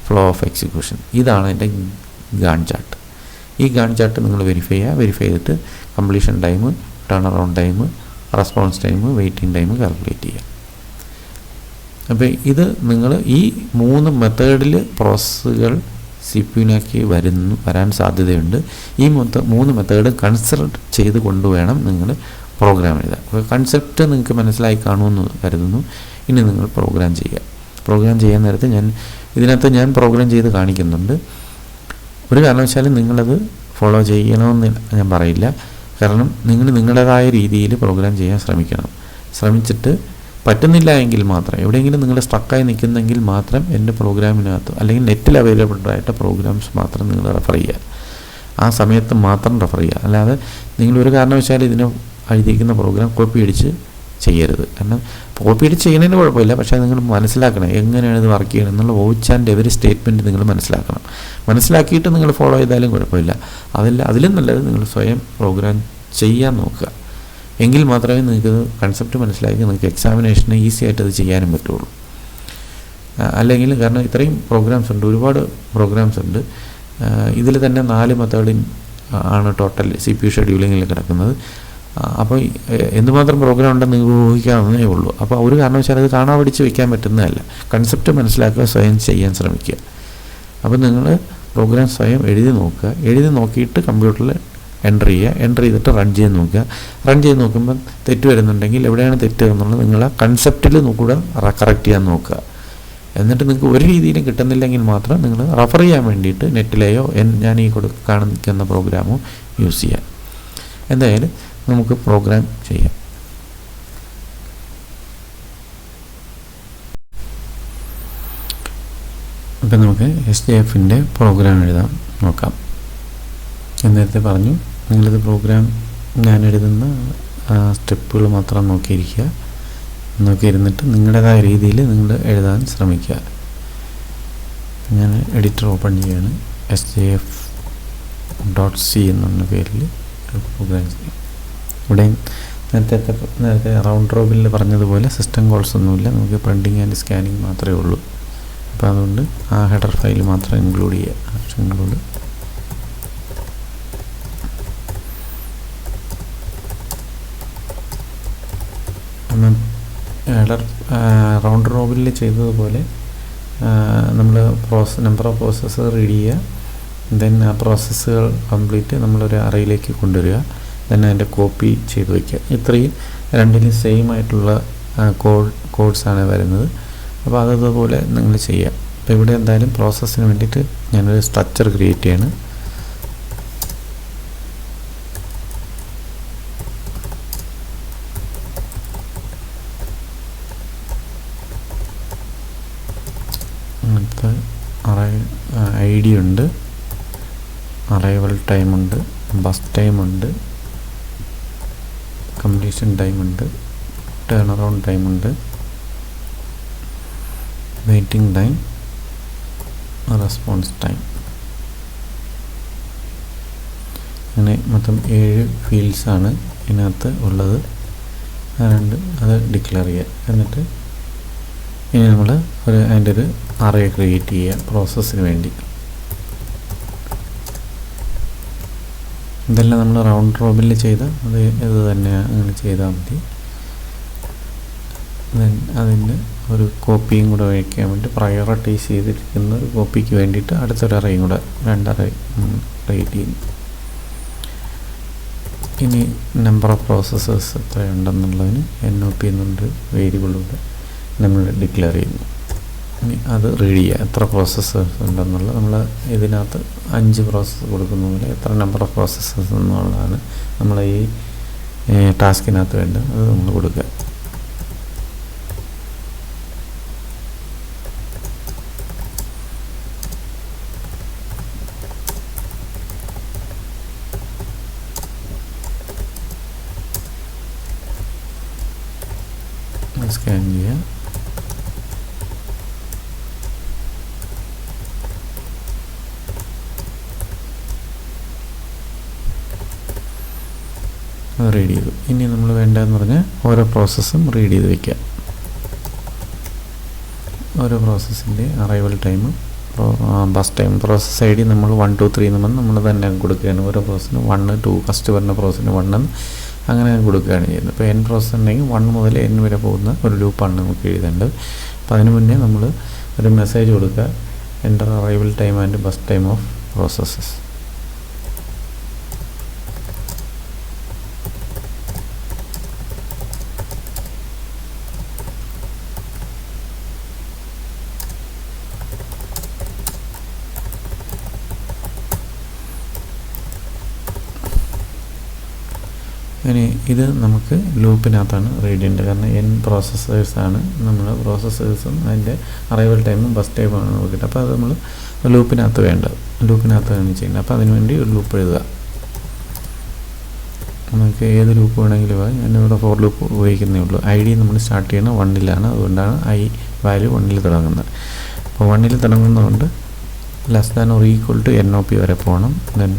ഫ്ലോ ഓഫ് എക്സിക്യൂഷൻ. ഇതാണ് അതിൻ്റെ ഗാൺ ചാർട്ട്. ഈ ഗാൺ ചാർട്ട് നിങ്ങൾ വെരിഫൈ ചെയ്തിട്ട് completion time, turn around time, response time, waiting time calculate ചെയ്യുക. അപ്പോൾ ഇത് നിങ്ങൾ ഈ 3 മെത്തേഡിൽ പ്രോസസ്സുകൾ CPU-ലേക്ക് വരാൻ സാധ്യതയുണ്ട്. ഈ 3 മെത്തേഡ് കൺസിഡർ ചെയ്ത് കൊണ്ടുവേണം നിങ്ങൾ പ്രോഗ്രാം എഴുതാൻ. അപ്പോൾ കൺസെപ്റ്റ് നിങ്ങൾക്ക് മനസ്സിലായി കാണുമെന്ന് കരുതുന്നു. ഇനി നിങ്ങൾ പ്രോഗ്രാം ചെയ്യുക. പ്രോഗ്രാം ചെയ്യാൻ നേരത്തെ ഇതിനകത്ത് ഞാൻ പ്രോഗ്രാം ചെയ്ത് കാണിക്കുന്നുണ്ട്. ഒരു കാരണവശാലും നിങ്ങളത് ഫോളോ ചെയ്യണമെന്ന് ഞാൻ പറയില്ല. കാരണം നിങ്ങൾ നിങ്ങളുടേതായ രീതിയിൽ പ്രോഗ്രാം ചെയ്യാൻ ശ്രമിച്ചിട്ട് പറ്റുന്നില്ല എങ്കിൽ മാത്രം, എവിടെയെങ്കിലും നിങ്ങൾ സ്റ്റക്കായി നിൽക്കുന്നെങ്കിൽ മാത്രം എൻ്റെ പ്രോഗ്രാമിനകത്ത് അല്ലെങ്കിൽ നെറ്റിൽ അവൈലബിൾ ആയിട്ട് പ്രോഗ്രാംസ് മാത്രം നിങ്ങൾ റെഫർ ചെയ്യുക. ആ സമയത്ത് മാത്രം റെഫർ ചെയ്യുക. അല്ലാതെ നിങ്ങളൊരു കാരണവശാലും ഇതിന് എഴുതിയിരിക്കുന്ന പ്രോഗ്രാം കോപ്പി അടിച്ച് ചെയ്യരുത്. കാരണം കോപ്പി അടിച്ച് ചെയ്യുന്നതിന് കുഴപ്പമില്ല, പക്ഷേ നിങ്ങൾ മനസ്സിലാക്കണം എങ്ങനെയാണ് ഇത് വർക്ക് ചെയ്യണം എന്നുള്ള വാച്ച് ആൻഡ് എവരി സ്റ്റേറ്റ്മെൻറ്റ് നിങ്ങൾ മനസ്സിലാക്കണം. മനസ്സിലാക്കിയിട്ട് നിങ്ങൾ ഫോളോ ചെയ്താലും കുഴപ്പമില്ല. അതിലും നല്ലത് നിങ്ങൾ സ്വയം പ്രോഗ്രാം ചെയ്യാൻ നോക്കുക. എങ്കിൽ മാത്രമേ നിങ്ങൾക്ക് കൺസെപ്റ്റ് മനസ്സിലാക്കി നിങ്ങൾക്ക് എക്സാമിനേഷന് ഈസി ആയിട്ട് അത് ചെയ്യാനും പറ്റുള്ളൂ. അല്ലെങ്കിൽ കാരണം ഇത്രയും പ്രോഗ്രാംസ് ഉണ്ട്, ഒരുപാട് പ്രോഗ്രാംസ് ഉണ്ട്. ഇതിൽ തന്നെ 4 മെത്തേഡിൻ ആണ് ടോട്ടൽ CPU ഷെഡ്യൂളിങ്ങിൽ കിടക്കുന്നത്. അപ്പോൾ എന്തുമാത്രം പ്രോഗ്രാം ഉണ്ടെന്ന് നിങ്ങൾക്ക് ഊഹിക്കാവുന്നേ ഉള്ളൂ. അപ്പോൾ ഒരു കാരണവശാലും അത് കാണാൻ പഠിച്ച് വയ്ക്കാൻ പറ്റുന്നതല്ല. കൺസെപ്റ്റ് മനസ്സിലാക്കുക, സ്വയം ചെയ്യാൻ ശ്രമിക്കുക. അപ്പോൾ നിങ്ങൾ പ്രോഗ്രാം സ്വയം എഴുതി നോക്കുക. എഴുതി നോക്കിയിട്ട് കമ്പ്യൂട്ടറിൽ എൻ്റർ ചെയ്തിട്ട് റൺ ചെയ്ത് നോക്കുമ്പോൾ തെറ്റ് വരുന്നുണ്ടെങ്കിൽ എവിടെയാണ് തെറ്റ് എന്നുള്ളത് നിങ്ങൾ ആ കൺസെപ്റ്റിൽ കൂടെ കറക്റ്റ് ചെയ്യാൻ നോക്കുക. എന്നിട്ട് നിങ്ങൾക്ക് ഒരു രീതിയിലും കിട്ടുന്നില്ലെങ്കിൽ മാത്രം നിങ്ങൾ റെഫർ ചെയ്യാൻ വേണ്ടിയിട്ട് നെറ്റിലെയോ ഞാൻ ഈ കാണിക്കുന്ന പ്രോഗ്രാമോ യൂസ് ചെയ്യാം. എന്തായാലും നമുക്ക് പ്രോഗ്രാം ചെയ്യാം. അപ്പം നമുക്ക് SJF-ൻ്റെ പ്രോഗ്രാം എഴുതാം നോക്കാം. ഞാൻ നേരത്തെ പറഞ്ഞു, നിങ്ങളിത് പ്രോഗ്രാം ഞാൻ എഴുതുന്ന സ്റ്റെപ്പുകൾ മാത്രം നോക്കിയിരുന്നിട്ട് നിങ്ങളുടേതായ രീതിയിൽ നിങ്ങൾ എഴുതാൻ ശ്രമിക്കുക. ഞാൻ എഡിറ്റർ ഓപ്പൺ ചെയ്യുകയാണ്. SJF.C എന്നുള്ള പേരിൽ പ്രോഗ്രാം ചെയ്യും. ഇവിടെ നേരത്തെ റൗണ്ട് റോബിനിൽ പറഞ്ഞതുപോലെ സിസ്റ്റം കോൾസ് ഒന്നുമില്ല, നമുക്ക് പ്രിൻറ്റിങ് ആൻഡ് സ്കാനിങ് മാത്രമേ ഉള്ളൂ. അപ്പോൾ അതുകൊണ്ട് ആ ഹെഡർ ഫയൽ മാത്രം ഇൻക്ലൂഡ് ചെയ്യുക. റൗണ്ട് റോബിനിൽ ചെയ്തതുപോലെ നമ്മൾ നമ്പർ ഓഫ് പ്രോസസ്സ് റീഡ് ചെയ്യുക. ദെൻ ആ പ്രോസസ്സുകൾ കംപ്ലീറ്റ് നമ്മളൊരു അറയിലേക്ക് കൊണ്ടുവരിക. ദെൻ അതിൻ്റെ കോപ്പി ചെയ്ത് വയ്ക്കുക. ഇത്രയും രണ്ടിലും സെയിം ആയിട്ടുള്ള കോഡ്സാണ് വരുന്നത്. അപ്പോൾ അതതുപോലെ നിങ്ങൾ ചെയ്യുക. അപ്പോൾ ഇവിടെ എന്തായാലും പ്രോസസ്സിന് വേണ്ടിയിട്ട് ഞാനൊരു സ്ട്രക്ചർ ക്രിയേറ്റ് ചെയ്യണം. ID ഉണ്ട്, അറൈവൽ ടൈമുണ്ട്, ബസ് ടൈമുണ്ട്, കംപ്ലീഷൻ ടൈമുണ്ട്, ടേൺ അറൗണ്ട് ടൈമുണ്ട്, വെയിറ്റിംഗ് ടൈം, റെസ്പോൺസ് ടൈം. അങ്ങനെ മൊത്തം 7 ഫീൽഡ്സാണ് ഇതിനകത്ത് ഉള്ളത്. അത് ഡിക്ലെയർ ചെയ്യുക. എന്നിട്ട് ഇനി നമ്മൾ അതിൻ്റെ ഒരു അറേ ക്രിയേറ്റ് ചെയ്യുക പ്രോസസ്സിന് വേണ്ടി. ഇതെല്ലാം നമ്മൾ റൗണ്ട് റോബിനിൽ ചെയ്ത ഇത് തന്നെ അങ്ങനെ ചെയ്താൽ മതി. അതിൻ്റെ ഒരു കോപ്പിയും കൂടെ വയ്ക്കാൻ വേണ്ടി പ്രയോറിറ്റൈസ് ചെയ്തിരിക്കുന്ന ഒരു കോപ്പിക്ക് വേണ്ടിയിട്ട് അടുത്തൊരു അറേയും കൂടെ 2 അറേ ക്രിയേറ്റ് ചെയ്യുന്നു. ഇനി നമ്പർ ഓഫ് പ്രോസസ്സേഴ്സ് എത്രയുണ്ടെന്നുള്ളതിന് NOP എന്നൊരു വേരിയബിളിലൂടെ നമ്മൾ ഡിക്ലെയർ ചെയ്യുന്നു. ഇനി അത് റീഡ് ചെയ്യുക, എത്ര പ്രോസസ്സേഴ്സ് ഉണ്ടെന്നുള്ള. നമ്മൾ ഇതിനകത്ത് 5 പ്രോസസ്സ് കൊടുക്കുന്ന പോലെ എത്ര നമ്പർ ഓഫ് പ്രോസസ്സേഴ്സ് എന്നുള്ളതാണ് നമ്മൾ ഈ ടാസ്കിനകത്ത് വേണ്ടത്. അത് നമ്മൾ കൊടുക്കുക. സ്കാൻ ചെയ്യുക. റീഡ് ചെയ്തു. ഇനി നമ്മൾ വേണ്ടതെന്ന് പറഞ്ഞാൽ ഓരോ പ്രോസസ്സും റീഡ് ചെയ്ത് വയ്ക്കുക. ഓരോ പ്രോസസ്സിൻ്റെ arrival time, burst time, process I D നമ്മൾ 1 2 3 എന്ന് നമ്മൾ തന്നെ കൊടുക്കുകയാണ്. ഓരോ പ്രോസസ്സിന് 1 2, ഫസ്റ്റ് വരുന്ന പ്രോസസ്സിന് 1 അങ്ങനെ കൊടുക്കുകയാണ് ചെയ്യുന്നത്. ഇപ്പോൾ n പ്രോസസ്സ് ഉണ്ടെങ്കിൽ 1 മുതൽ n വരെ പോകുന്ന ഒരു ലൂപ്പാണ് നമുക്ക് എഴുതേണ്ടത്. അപ്പോൾ അതിന് മുന്നേ നമ്മൾ ഒരു മെസ്സേജ് കൊടുക്കുക, enter arrival time and bus time of processes. ഇനി ഇത് നമുക്ക് ലൂപ്പിനകത്താണ് റീഡ് ചെയ്യേണ്ടത്. കാരണം n പ്രോസസ്സേഴ്സാണ് നമ്മൾ പ്രോസസ്സേഴ്സും അതിൻ്റെ അറൈവൽ ടൈമും ബസ് ടൈമുമാണ് നോക്കിയിട്ട്. അപ്പോൾ അത് നമ്മൾ ലൂപ്പിനകത്ത് വേണ്ടത്, ലൂപ്പിനകത്താണ് ചെയ്യുന്നത്. അപ്പോൾ അതിന് വേണ്ടി ഒരു ലൂപ്പ് എഴുതുക. നമുക്ക് ഏത് ലൂപ്പ് വേണമെങ്കിലും ഞാനിവിടെ ഫോർ ലൂപ്പ് ഉപയോഗിക്കുന്നേ ഉള്ളൂ. ഐ ഡി നമ്മൾ സ്റ്റാർട്ട് ചെയ്യുന്നത് 1-ലാണ്, അതുകൊണ്ടാണ് ഐ വാല്യൂ 1-ൽ തുടങ്ങുന്നത്. അപ്പോൾ 1-ൽ തുടങ്ങുന്നതുകൊണ്ട് <= NOP വരെ പോകണം. ദെൻ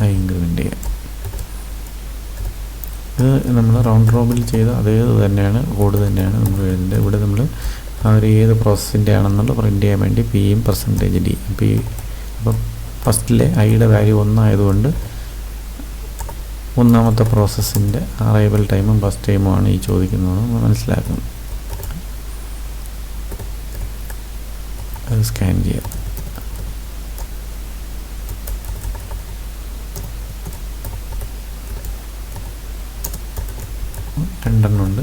ഐ ഇൻക്രിമെൻ്റ് ചെയ്യാം. ഇത് നമ്മൾ റൗണ്ട് റോബിൽ ചെയ്ത അതേ തന്നെയാണ്, കോഡ് തന്നെയാണ് നമ്മൾ എഴുതുന്നത്. ഇവിടെ നമ്മൾ അവർ ഏത് പ്രോസസ്സിൻ്റെ ആണെന്നുള്ള പ്രിൻ്റ് ചെയ്യാൻ വേണ്ടി പിയും %d പി. അപ്പം ഫസ്റ്റിലെ ഐയുടെ വാല്യൂ 1 ആയതുകൊണ്ട് 1ാമത്തെ പ്രോസസ്സിൻ്റെ അറൈവൽ ടൈമും ബസ് ടൈമുമാണ് ഈ ചോദിക്കുന്നതെന്ന് മനസ്സിലാക്കുന്നത്. അത് സ്കാൻ ചെയ്യാം. രണ്ടെണ്ണമുണ്ട്.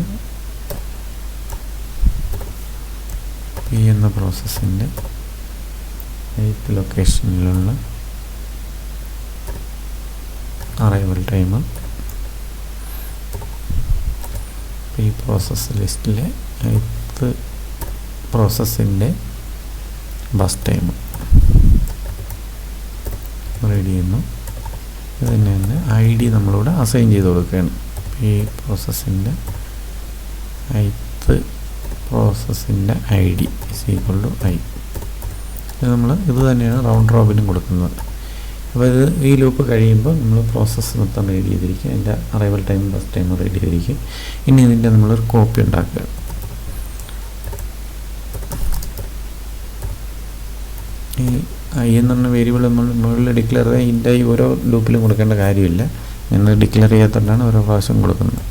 പി എന്ന പ്രോസസ്സിൻ്റെ 8th ലൊക്കേഷനിലുള്ള അറൈവൽ ടൈം, ഈ പ്രോസസ്സ് ലിസ്റ്റിലെ 8th പ്രോസസ്സിൻ്റെ ബസ് ടൈം റീഡ് ചെയ്യുന്നു. ഇത് തന്നെ ഐ ഡി നമ്മളിവിടെ അസൈൻ ചെയ്ത് കൊടുക്കുകയാണ്. ഈ പ്രോസസ്സിൻ്റെ 8th പ്രോസസ്സിൻ്റെ ഐ ഡി =i. ഇത് തന്നെയാണ് റൗണ്ട് റോബിനും കൊടുക്കുന്നത്. അപ്പോൾ ഇത് ഈ ലൂപ്പ് കഴിയുമ്പോൾ നമ്മൾ പ്രോസസ്സ് മൊത്തം റീഡ് ചെയ്തിരിക്കുക, അതിൻ്റെ arrival time burst time read ചെയ്തിരിക്കും. ഇനി ഇതിൻ്റെ നമ്മളൊരു കോപ്പി ഉണ്ടാക്കുക. ഈ ഐ എന്ന് പറഞ്ഞ വേരിയബിൾ നമ്മൾ മുകളിൽ ഡിക്ലെയർ ചെയ്താൽ ഇതിൻ്റെ ഈ ഓരോ ലൂപ്പിലും കൊടുക്കേണ്ട കാര്യമില്ല. ഞാൻ ഡിക്ലെയർ ചെയ്യാത്തതുകൊണ്ടാണ് ഓരോ പ്രാവശ്യം കൊടുക്കുന്നത്.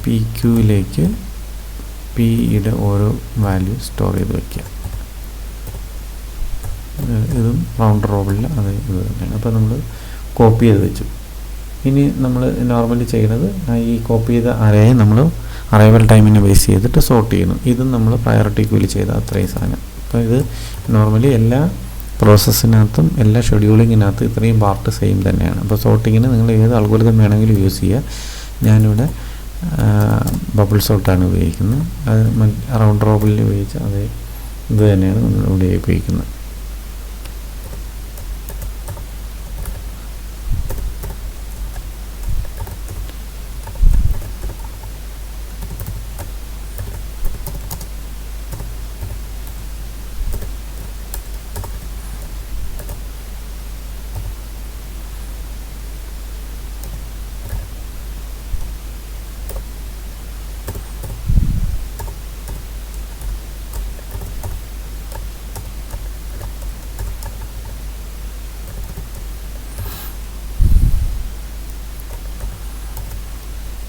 പി ക്യൂവിലേക്ക് പിയുടെ ഓരോ വാല്യൂ സ്റ്റോർ ചെയ്ത് വയ്ക്കുക. ഇതും റൗണ്ട് റോബിളിൽ അത് ഇത് തന്നെയാണ്. അപ്പോൾ നമ്മൾ കോപ്പി ചെയ്ത് വെച്ചു. ഇനി നമ്മൾ നോർമലി ചെയ്യുന്നത് ഈ കോപ്പി ചെയ്ത അറേയെ നമ്മൾ അറൈവൽ ടൈമിനെ ബേസ് ചെയ്തിട്ട് സോർട്ട് ചെയ്യുന്നു. ഇതും നമ്മൾ പ്രയോറിറ്റി ക്യൂവിൽ ചെയ്ത അത്രയും സാധനം. അപ്പോൾ ഇത് നോർമലി എല്ലാ പ്രോസസ്സിനകത്തും എല്ലാ ഷെഡ്യൂളിങ്ങിനകത്തും ഇത്രയും പാർട്ട് സെയിം തന്നെയാണ്. അപ്പോൾ സോർട്ടിങ്ങിന് നിങ്ങൾ ഏത് അൽഗോരിതം വേണമെങ്കിലും യൂസ് ചെയ്യുക. ഞാനിവിടെ ബബിൾ സോർട്ടാണ് ഉപയോഗിക്കുന്നത്. അത് റൗണ്ട് റോബിളിൽ ഉപയോഗിച്ച അതേ ഇത് തന്നെയാണ് നമ്മൾ ഇവിടെ ഉപയോഗിക്കുന്നത്.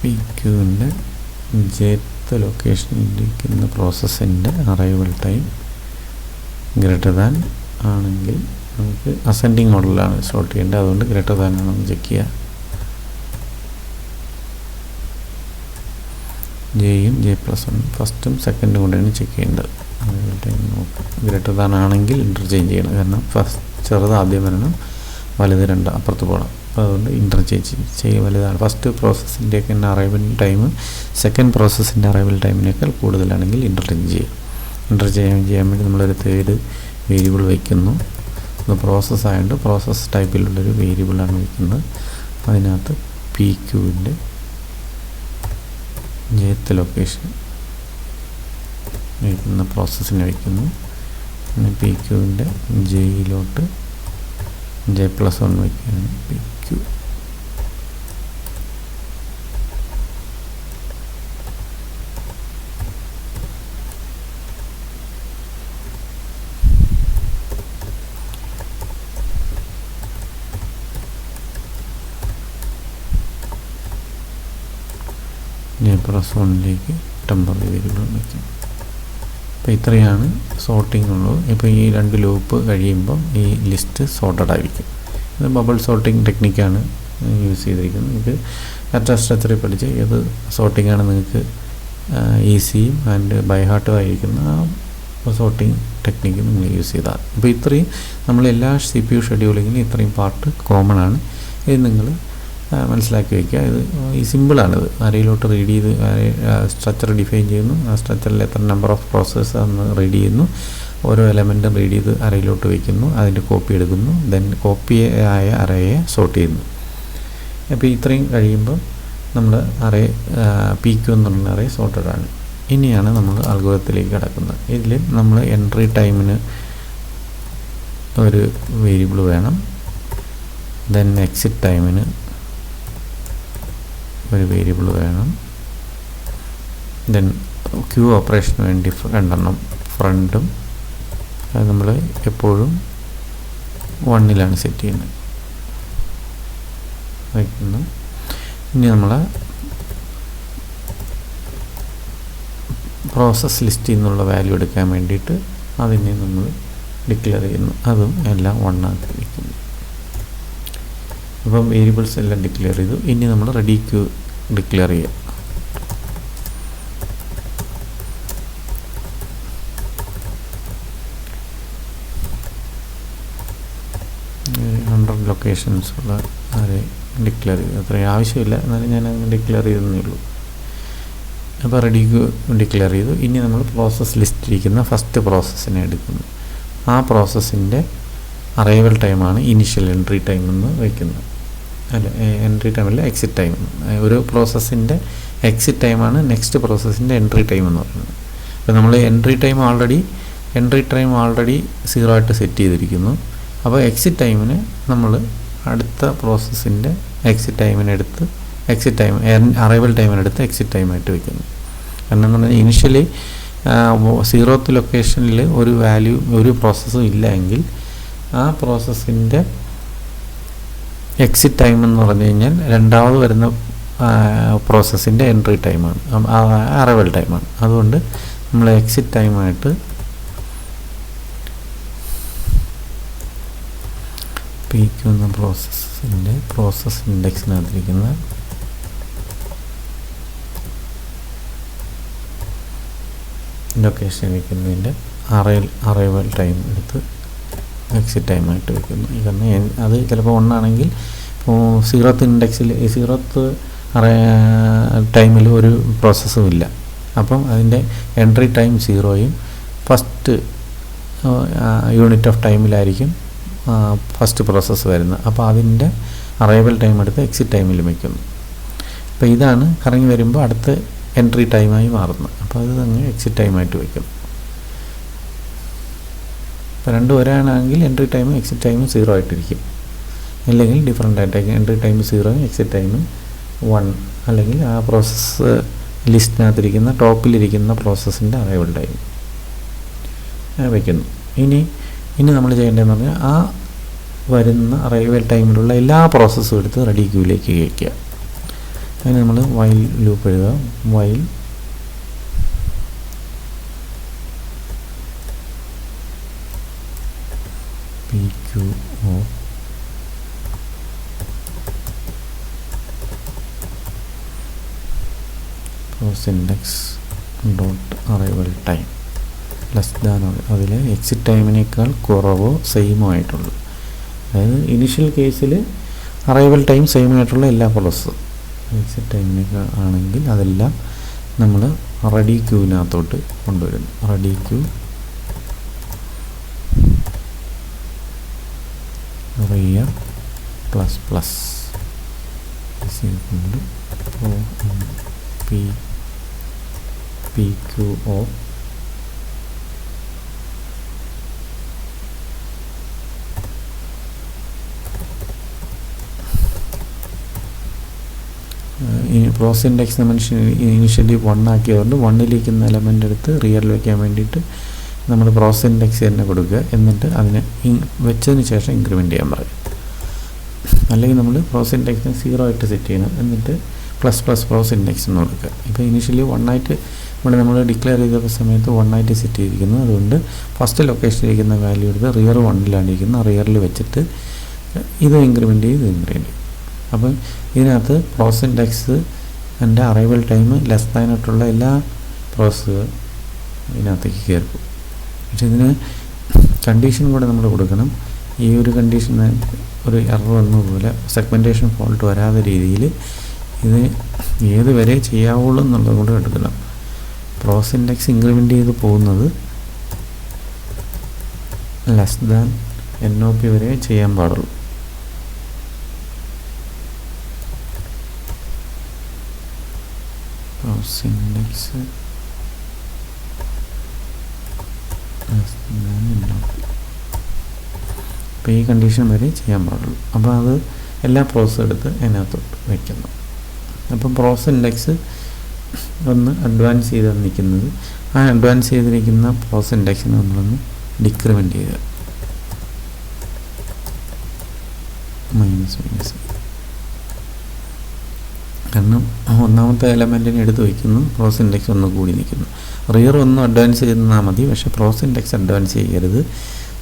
പി ക്യൂവിൻ്റെ jth ലൊക്കേഷനിലിരിക്കുന്ന പ്രോസസ്സിൻ്റെ അറൈവൽ ടൈം > ആണെങ്കിൽ നമുക്ക് അസെൻഡിങ് ഓർഡറിലാണ് സോർട്ട് ചെയ്യേണ്ടത്. അതുകൊണ്ട് ഗ്രേറ്റർ ദാൻ ആണെന്ന് ചെക്ക് ചെയ്യുക. ജെയും J+1 ഫസ്റ്റും സെക്കൻഡും കൊണ്ടാണ് ചെക്ക് ചെയ്യേണ്ടത്. ഗ്രേറ്റർ ദാൻ ആണെങ്കിൽ ഇൻ്റർചേഞ്ച് ചെയ്യണം. കാരണം ചെറുത് ആദ്യം വരണം, വലുത് രണ്ട് അപ്പുറത്ത് പോകണം. അപ്പോൾ അതുകൊണ്ട് ഇൻ്റർചേഞ്ച് ചെയ്യുക. വലുതാണ് ഫസ്റ്റ് പ്രോസസ്സിൻ്റെയൊക്കെ അറൈവൽ ടൈം സെക്കൻഡ് പ്രോസസ്സിൻ്റെ അറൈവൽ ടൈമിനേക്കാൾ കൂടുതലാണെങ്കിൽ ഇൻ്റർചേഞ്ച് ചെയ്യുക. ഇൻ്റർചേഞ്ച് ചെയ്യാൻ വേണ്ടി നമ്മളൊരു തേർഡ് വേരിയബിൾ വയ്ക്കുന്നു. അത് പ്രോസസ്സ് ആയതുകൊണ്ട് പ്രോസസ്സ് ടൈപ്പിലുള്ളൊരു വേരിയബിളാണ് വയ്ക്കുന്നത്. അതിനകത്ത് PQവിൻ്റെ jth ലൊക്കേഷൻ വയ്ക്കുന്ന പ്രോസസ്സിനെ വയ്ക്കുന്നു. പിന്നെ PQവിൻ്റെ ജെയിലോട്ട് J+1 വയ്ക്കുകയാണ്. PQ J+1ലേക്ക് ടെമ്പററി വേരിയബിൾ വയ്ക്കും. അപ്പോൾ ഇത്രയാണ് സോർട്ടിംഗ് ഉള്ളത്. ഇപ്പോൾ ഈ രണ്ട് ലൂപ്പ് കഴിയുമ്പം ഈ ലിസ്റ്റ് സോർട്ടഡ് ആയിരിക്കും. ഇത് ബബിൾ സോർട്ടിംഗ് ടെക്നിക്കാണ് യൂസ് ചെയ്തിരിക്കുന്നത്. നിങ്ങൾക്ക് ഡാറ്റ സ്ട്രക്ചറിൽ പഠിച്ച് ഏത് സോർട്ടിംഗാണ് നിങ്ങൾക്ക് ഈസിയും ആൻഡ് ബൈ ഹാർട്ടും ആയിരിക്കുന്ന ആ സോർട്ടിംഗ് ടെക്നിക്ക് നിങ്ങൾ യൂസ് ചെയ്താൽ. അപ്പോൾ ഇത്രയും നമ്മളെല്ലാ CPU ഷെഡ്യൂളിങ്ങിലും ഇത്രയും പാർട്ട് കോമൺ ആണ്. ഇത് നിങ്ങൾ മനസ്സിലാക്കി വയ്ക്കുക. ഇത് ഈ സിമ്പിളാണിത്. അരയിലോട്ട് റീഡ് ചെയ്ത് സ്ട്രക്ചർ ഡിഫൈൻ ചെയ്യുന്നു. ആ സ്ട്രക്ചറിൽ എത്ര നമ്പർ ഓഫ് പ്രോസസ്സ് എന്ന് റീഡ് ചെയ്യുന്നു. ഓരോ എലമെൻറ്റും റീഡ് ചെയ്ത് അരയിലോട്ട് വയ്ക്കുന്നു. അതിൻ്റെ കോപ്പി എടുക്കുന്നു. ദെൻ കോപ്പി ആയ അറയെ സോർട്ട് ചെയ്യുന്നു. അപ്പോൾ ഇത്രയും കഴിയുമ്പോൾ നമ്മൾ അറേ PQ എന്ന് പറഞ്ഞ അറേ സോർട്ടഡ് ആണ്. ഇനിയാണ് നമ്മൾ അൽഗോരിതത്തിലേക്ക് കിടക്കുന്നത്. ഇതിൽ നമ്മൾ എൻട്രി ടൈമിന് ഒരു വേരിയബിൾ വേണം. ദെൻ എക്സിറ്റ് ടൈമിന് ഒരു വേരിയബിൾ വേണം. ദെൻ ക്യൂ ഓപ്പറേഷന് വേണ്ടി രണ്ടെണ്ണം ഫ്രണ്ടും. അത് നമ്മൾ എപ്പോഴും 1ലാണ് സെറ്റ് ചെയ്യുന്നത് വയ്ക്കുന്നു. ഇനി നമ്മൾ പ്രോസസ് ലിസ്റ്റിൽ നിന്നുള്ള വാല്യൂ എടുക്കാൻ വേണ്ടിയിട്ട് അതിനെ നമ്മൾ ഡിക്ലെയർ ചെയ്യുന്നു. അതും എല്ലാം 1 ആക്കി വയ്ക്കുന്നു. അപ്പം വേരിയബിൾസ് എല്ലാം ഡിക്ലെയർ ചെയ്തു. ഇനി നമ്മൾ റെഡി ക്യൂ ഡിക്ലെയർ ചെയ്യുക. ലൊക്കേഷൻസ് ഉള്ള ആരെ ഡിക്ലെയർ ചെയ്തു. അത്രയും ആവശ്യമില്ല, എന്നാലും ഞാൻ അങ്ങ് ഡിക്ലെയർ ചെയ്തേ ഉള്ളൂ. അപ്പോൾ റെഡി ക്യൂ ഡിക്ലെയർ ചെയ്തു. ഇനി നമ്മൾ പ്രോസസ് ലിസ്റ്റിലിരിക്കുന്ന ഫസ്റ്റ് പ്രോസസ്സിനെ എടുക്കുന്നു. ആ പ്രോസസ്സിൻ്റെ അറൈവൽ ടൈമാണ് ഇനിഷ്യൽ എൻട്രി ടൈം എന്ന് വയ്ക്കുന്നത്. അല്ല, എൻട്രി ടൈമല്ല, എക്സിറ്റ് ടൈം. ഒരു പ്രോസസ്സിൻ്റെ എക്സിറ്റ് ടൈമാണ് നെക്സ്റ്റ് പ്രോസസ്സിൻ്റെ എൻട്രി ടൈം എന്ന് പറയുന്നത്. അപ്പോൾ നമ്മൾ എൻട്രി ടൈം ഓൾറെഡി 0 ആയിട്ട് സെറ്റ് ചെയ്തിരിക്കുന്നു. അപ്പോൾ എക്സിറ്റ് ടൈമിന് നമ്മൾ അടുത്ത പ്രോസസ്സിൻ്റെ എക്സിറ്റ് ടൈം അറൈവൽ ടൈമിനെടുത്ത് എക്സിറ്റ് ടൈമായിട്ട് വയ്ക്കുന്നു. കാരണം എന്ന് പറഞ്ഞാൽ ഇനിഷ്യലി 0th ലൊക്കേഷനിൽ ഒരു പ്രോസസ്സും ഇല്ല എങ്കിൽ ആ പ്രോസസ്സിൻ്റെ എക്സിറ്റ് ടൈം എന്ന് പറഞ്ഞു കഴിഞ്ഞാൽ രണ്ടാമത് വരുന്ന പ്രോസസ്സിൻ്റെ എൻട്രി ടൈമാണ്, അറൈവൽ ടൈമാണ്. അതുകൊണ്ട് നമ്മൾ എക്സിറ്റ് ടൈമായിട്ട് PQ എന്ന പ്രോസസ് ഇൻഡെക്സിനകത്തിരിക്കുന്ന ലൊക്കേഷൻ വയ്ക്കുന്നതിൻ്റെ അറൈവൽ ടൈം എടുത്ത് എക്സിറ്റ് ടൈമായിട്ട് വയ്ക്കുന്നു. കാരണം അത് ചിലപ്പോൾ 1 ആണെങ്കിൽ 0th ഇൻഡെക്സിൽ 0th ടൈമിൽ ഒരു പ്രോസസ്സും ഇല്ല. അപ്പം അതിൻ്റെ എൻട്രി ടൈം 0യും ഫസ്റ്റ് യൂണിറ്റ് ഓഫ് ടൈമിലായിരിക്കും ഫസ്റ്റ് പ്രോസസ്സ് വരുന്നത്. അപ്പോൾ അതിൻ്റെ അറൈവൽ ടൈം എടുത്ത് എക്സിറ്റ് ടൈമിൽ വയ്ക്കുന്നു. അപ്പോൾ ഇതാണ് കറങ്ങി വരുമ്പോൾ അടുത്ത എൻട്രി ടൈമായി മാറുന്നത്. അപ്പോൾ അത് അങ്ങ് എക്സിറ്റ് ടൈമായിട്ട് വയ്ക്കും. ഇപ്പോൾ രണ്ടും ഒരാണെങ്കിൽ എൻട്രി ടൈമും എക്സിറ്റ് ടൈമും 0 ആയിട്ടിരിക്കും. അല്ലെങ്കിൽ ഡിഫറെൻ്റ് ആയിട്ട് എൻട്രി ടൈം 0യും എക്സിറ്റ് ടൈമും 1, അല്ലെങ്കിൽ ആ പ്രോസസ്സ് ലിസ്റ്റിനകത്തിരിക്കുന്ന ടോപ്പിലിരിക്കുന്ന പ്രോസസ്സിൻ്റെ അറൈവൽ ടൈം വയ്ക്കുന്നു. ഇനി നമ്മൾ ചെയ്യേണ്ടതെന്ന് പറഞ്ഞാൽ ആ വരുന്ന അറൈവൽ ടൈമിലുള്ള എല്ലാ പ്രോസസ്സും എടുത്ത് റെഡി ക്യൂവിലേക്ക് വയ്ക്കുക. അതിന് നമ്മൾ വൈൽ ലൂപ്പ് എഴുതുക. While PQ of pros index dot arrival time less than അതിൽ എക്സിറ്റ് ടൈമിനേക്കാൾ കുറവോ സെയിമോ ആയിട്ടുള്ളൂ. അതായത് ഇനിഷ്യൽ കേസിൽ അറൈവൽ ടൈം സെയിം ആയിട്ടുള്ള എല്ലാ പ്രോസസ്സും എക്സിറ്റ് ടൈമിനേക്കാൾ ആണെങ്കിൽ അതെല്ലാം നമ്മൾ റെഡി ക്യൂവിനകത്തോട്ട് കൊണ്ടുവരുന്നു. Ready queue rear plus plus P Q of process index നമ്മൾ ഇനിഷ്യലി 1 ആക്കിയതുകൊണ്ട് 1 എലമെൻ്റ് എടുത്ത് റിയറിൽ വയ്ക്കാൻ വേണ്ടിയിട്ട് നമ്മൾ പ്രോസസ് ഇൻഡെക്സ് തന്നെ കൊടുക്കുക. എന്നിട്ട് അതിനെ വെച്ചതിന് ശേഷം ഇൻക്രിമെൻ്റ് ചെയ്യാൻ പറയും. അല്ലെങ്കിൽ നമ്മൾ പ്രോസസ് ഇൻഡെക്സിന് 0 ആയിട്ട് സെറ്റ് ചെയ്യണം. എന്നിട്ട് പ്ലസ് പ്ലസ് പ്രോസസ് ഇൻഡെക്സ് എന്ന് കൊടുക്കുക. ഇപ്പോൾ ഇനിഷ്യലി 1 ആയിട്ട് ഇവിടെ നമ്മൾ ഡിക്ലെയർ ചെയ്ത സമയത്ത് 1 ആയിട്ട് സെറ്റ് ചെയ്തിരിക്കുന്നു. അതുകൊണ്ട് ഫസ്റ്റ് ലൊക്കേഷനിലിരിക്കുന്ന വാല്യൂ എടുത്ത് റിയർ 1 ഇരിക്കുന്നു. റിയറിൽ വെച്ചിട്ട് ഇത് ഇൻക്രിമെൻ്റ് ചെയ്യും. അപ്പം ഇതിനകത്ത് പ്രോസസ് ഇൻഡെക്സ് എൻ്റെ അറൈവൽ ടൈം ലെസ് ദാൻ ആയിട്ടുള്ള എല്ലാ പ്രോസസ്സുകൾ ഇതിനകത്തേക്ക് കയറും. പക്ഷെ ഇതിന് കണ്ടീഷൻ കൂടെ നമ്മൾ കൊടുക്കണം. ഈ ഒരു കണ്ടീഷൻ ഒരു എറർ വന്നതുപോലെ സെഗ്മെൻറ്റേഷൻ ഫോൾട്ട് വരാത്ത രീതിയിൽ ഇത് ഏത് വരെ ചെയ്യാവുള്ളൂ എന്നുള്ളത് കൂടെ എടുക്കണം. പ്രോസസ് ഇൻഡെക്സ് ഇൻക്രിമെൻ്റ് ചെയ്ത് പോകുന്നത് ലെസ് ദാൻ NOP വരെ ചെയ്യാൻ പാടുള്ളൂ. പ്രോസസ് ഇൻഡെക്സ് അപ്പോൾ ഈ കണ്ടീഷൻ വരെ ചെയ്യാൻ പാടുള്ളൂ. അപ്പോൾ അത് എല്ലാ പ്രോസസ്സും എടുത്ത് അതിനകത്തോട്ട് വയ്ക്കുന്നു. അപ്പം പ്രോസസ് ഇൻഡെക്സ് ഒന്ന് അഡ്വാൻസ് ചെയ്ത് നിൽക്കുന്നത്, ആ അഡ്വാൻസ് ചെയ്തിരിക്കുന്ന പ്രോസസ് ഇൻഡെക്സിന് നമ്മളൊന്ന് ഡിക്രിമെൻ്റ് ചെയ്യുക. മൈനസ് കാരണം ഒന്നാമത്തെ എലമെൻറ്റിനെ എടുത്ത് വയ്ക്കുന്നു, പ്രോസസ് ഇൻഡെക്സ് ഒന്ന് കൂടി നിൽക്കുന്നു. റിയർ ഒന്നും അഡ്വാൻസ് ചെയ്താൽ മതി, പക്ഷേ പ്രോസസ് ഇൻഡെക്സ് അഡ്വാൻസ് ചെയ്യരുത്.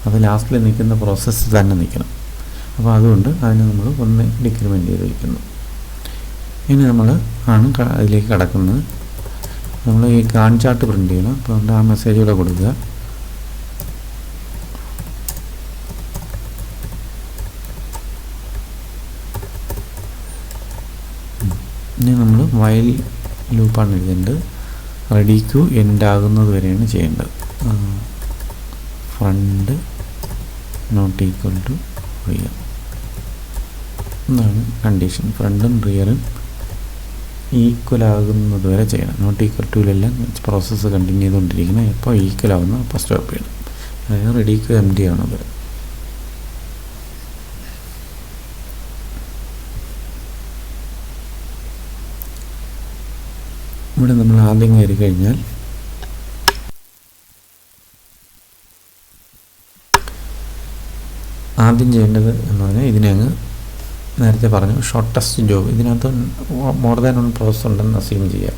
അത് ലാസ്റ്റിൽ നിൽക്കുന്ന പ്രോസസ്സ് തന്നെ നിൽക്കണം. അപ്പോൾ അതുകൊണ്ട് അതിന് നമ്മൾ ഒന്ന് ഡിക്രിമെൻ്റ് ചെയ്ത് വയ്ക്കുന്നു. ഇനി നമ്മൾ അതിലേക്ക് കടക്കുന്നത്. നമ്മൾ ഈ ഗാൺ ചാർട്ട് പ്രിൻ്റ് ചെയ്യണം. അപ്പോൾ അതുകൊണ്ട് ആ മെസ്സേജ് കൂടെ കൊടുക്കുക. ഇനി നമ്മൾ വൈൽ ലൂപ്പാണ് എഴുതേണ്ടത്. റെഡി ക്യൂ എൻഡ് ആകുന്നത് വരെയാണ് ചെയ്യേണ്ടത്. Front not equal to rear എന്നാണ് കണ്ടീഷൻ. ഫ്രണ്ടും റിയറും ഈക്വൽ ആകുന്നത് വരെ ചെയ്യണം. നോട്ട് ഈക്വൽ ടുവിലെല്ലാം പ്രോസസ്സ് കണ്ടിന്യൂ ചെയ്തുകൊണ്ടിരിക്കണം. എപ്പോൾ ഈക്വൽ ആകുന്ന അപ്പോൾ സ്റ്റോപ്പ് ചെയ്യണം. അതായത് റെഡി ക്യൂ എംപ്റ്റി ആവണം വരെ. ഇവിടെ നമ്മൾ ആദ്യം കയറി കഴിഞ്ഞാൽ ആദ്യം ചെയ്യേണ്ടത് എന്ന് പറഞ്ഞാൽ ഇതിനെ അങ്ങ് നേരത്തെ പറഞ്ഞു ഷോർട്ടസ്റ്റ് ജോബ്. ഇതിനകത്ത് മോർ ദാൻ 1 പ്രോസസ് ഉണ്ടെന്ന് അസ്യൂം ചെയ്യുക.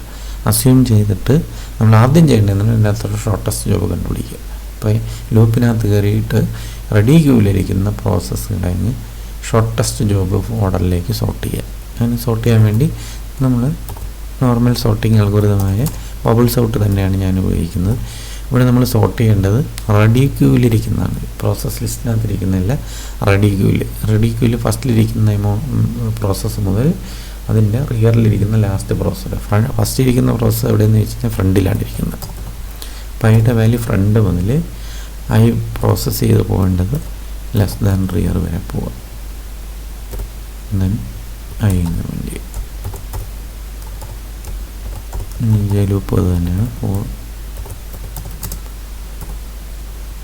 അസ്യൂം ചെയ്തിട്ട് നമ്മൾ ആദ്യം ചെയ്യേണ്ടതെന്ന് ഇതിനകത്തൊരു ഷോർട്ടസ്റ്റ് ജോബ് കണ്ടുപിടിക്കുക. അപ്പോൾ ലൂപ്പിനകത്ത് കയറിയിട്ട് റെഡി ക്യൂവിലിരിക്കുന്ന പ്രോസസ്സുകളെ അങ്ങ് ഷോർട്ടസ്റ്റ് ജോബ് ഓർഡറിലേക്ക് സോർട്ട് ചെയ്യുക. അങ്ങനെ സോർട്ട് ചെയ്യാൻ വേണ്ടി നമ്മൾ നോർമൽ സോർട്ടിങ് അൽഗോരിതമായ ബബിൾ സോർട്ട് തന്നെയാണ് ഞാൻ ഉപയോഗിക്കുന്നത്. ഇവിടെ നമ്മൾ സോർട്ട് ചെയ്യേണ്ടത് റെഡി ക്യൂവിലിരിക്കുന്നതാണ്. പ്രോസസ് ലിസ്റ്റിനകത്തിരിക്കുന്നില്ല, റെഡി ക്യൂവിൽ ഫസ്റ്റിലിരിക്കുന്ന പ്രോസസ്സ് മുതൽ അതിൻ്റെ റിയറിലിരിക്കുന്ന ലാസ്റ്റ് പ്രോസസ്സ്. ഫസ്റ്റ് ഇരിക്കുന്ന പ്രോസസ്സ് എവിടെയെന്ന് വെച്ച് കഴിഞ്ഞാൽ ഫ്രണ്ടിലാണ് ഇരിക്കുന്നത്. അപ്പോൾ അതിൻ്റെ വാല്യൂ ഫ്രണ്ട് മുതൽ ഐ പ്രോസസ്സ് ചെയ്ത് പോകേണ്ടത് ലെസ് ദാൻ റിയർ വരെ പോവുക. ദെൻ ഐ ഇൻക്രിമെൻ്റ് ചെയ്യും. ജെ ലൂപ്പ് അത് തന്നെയാണ്.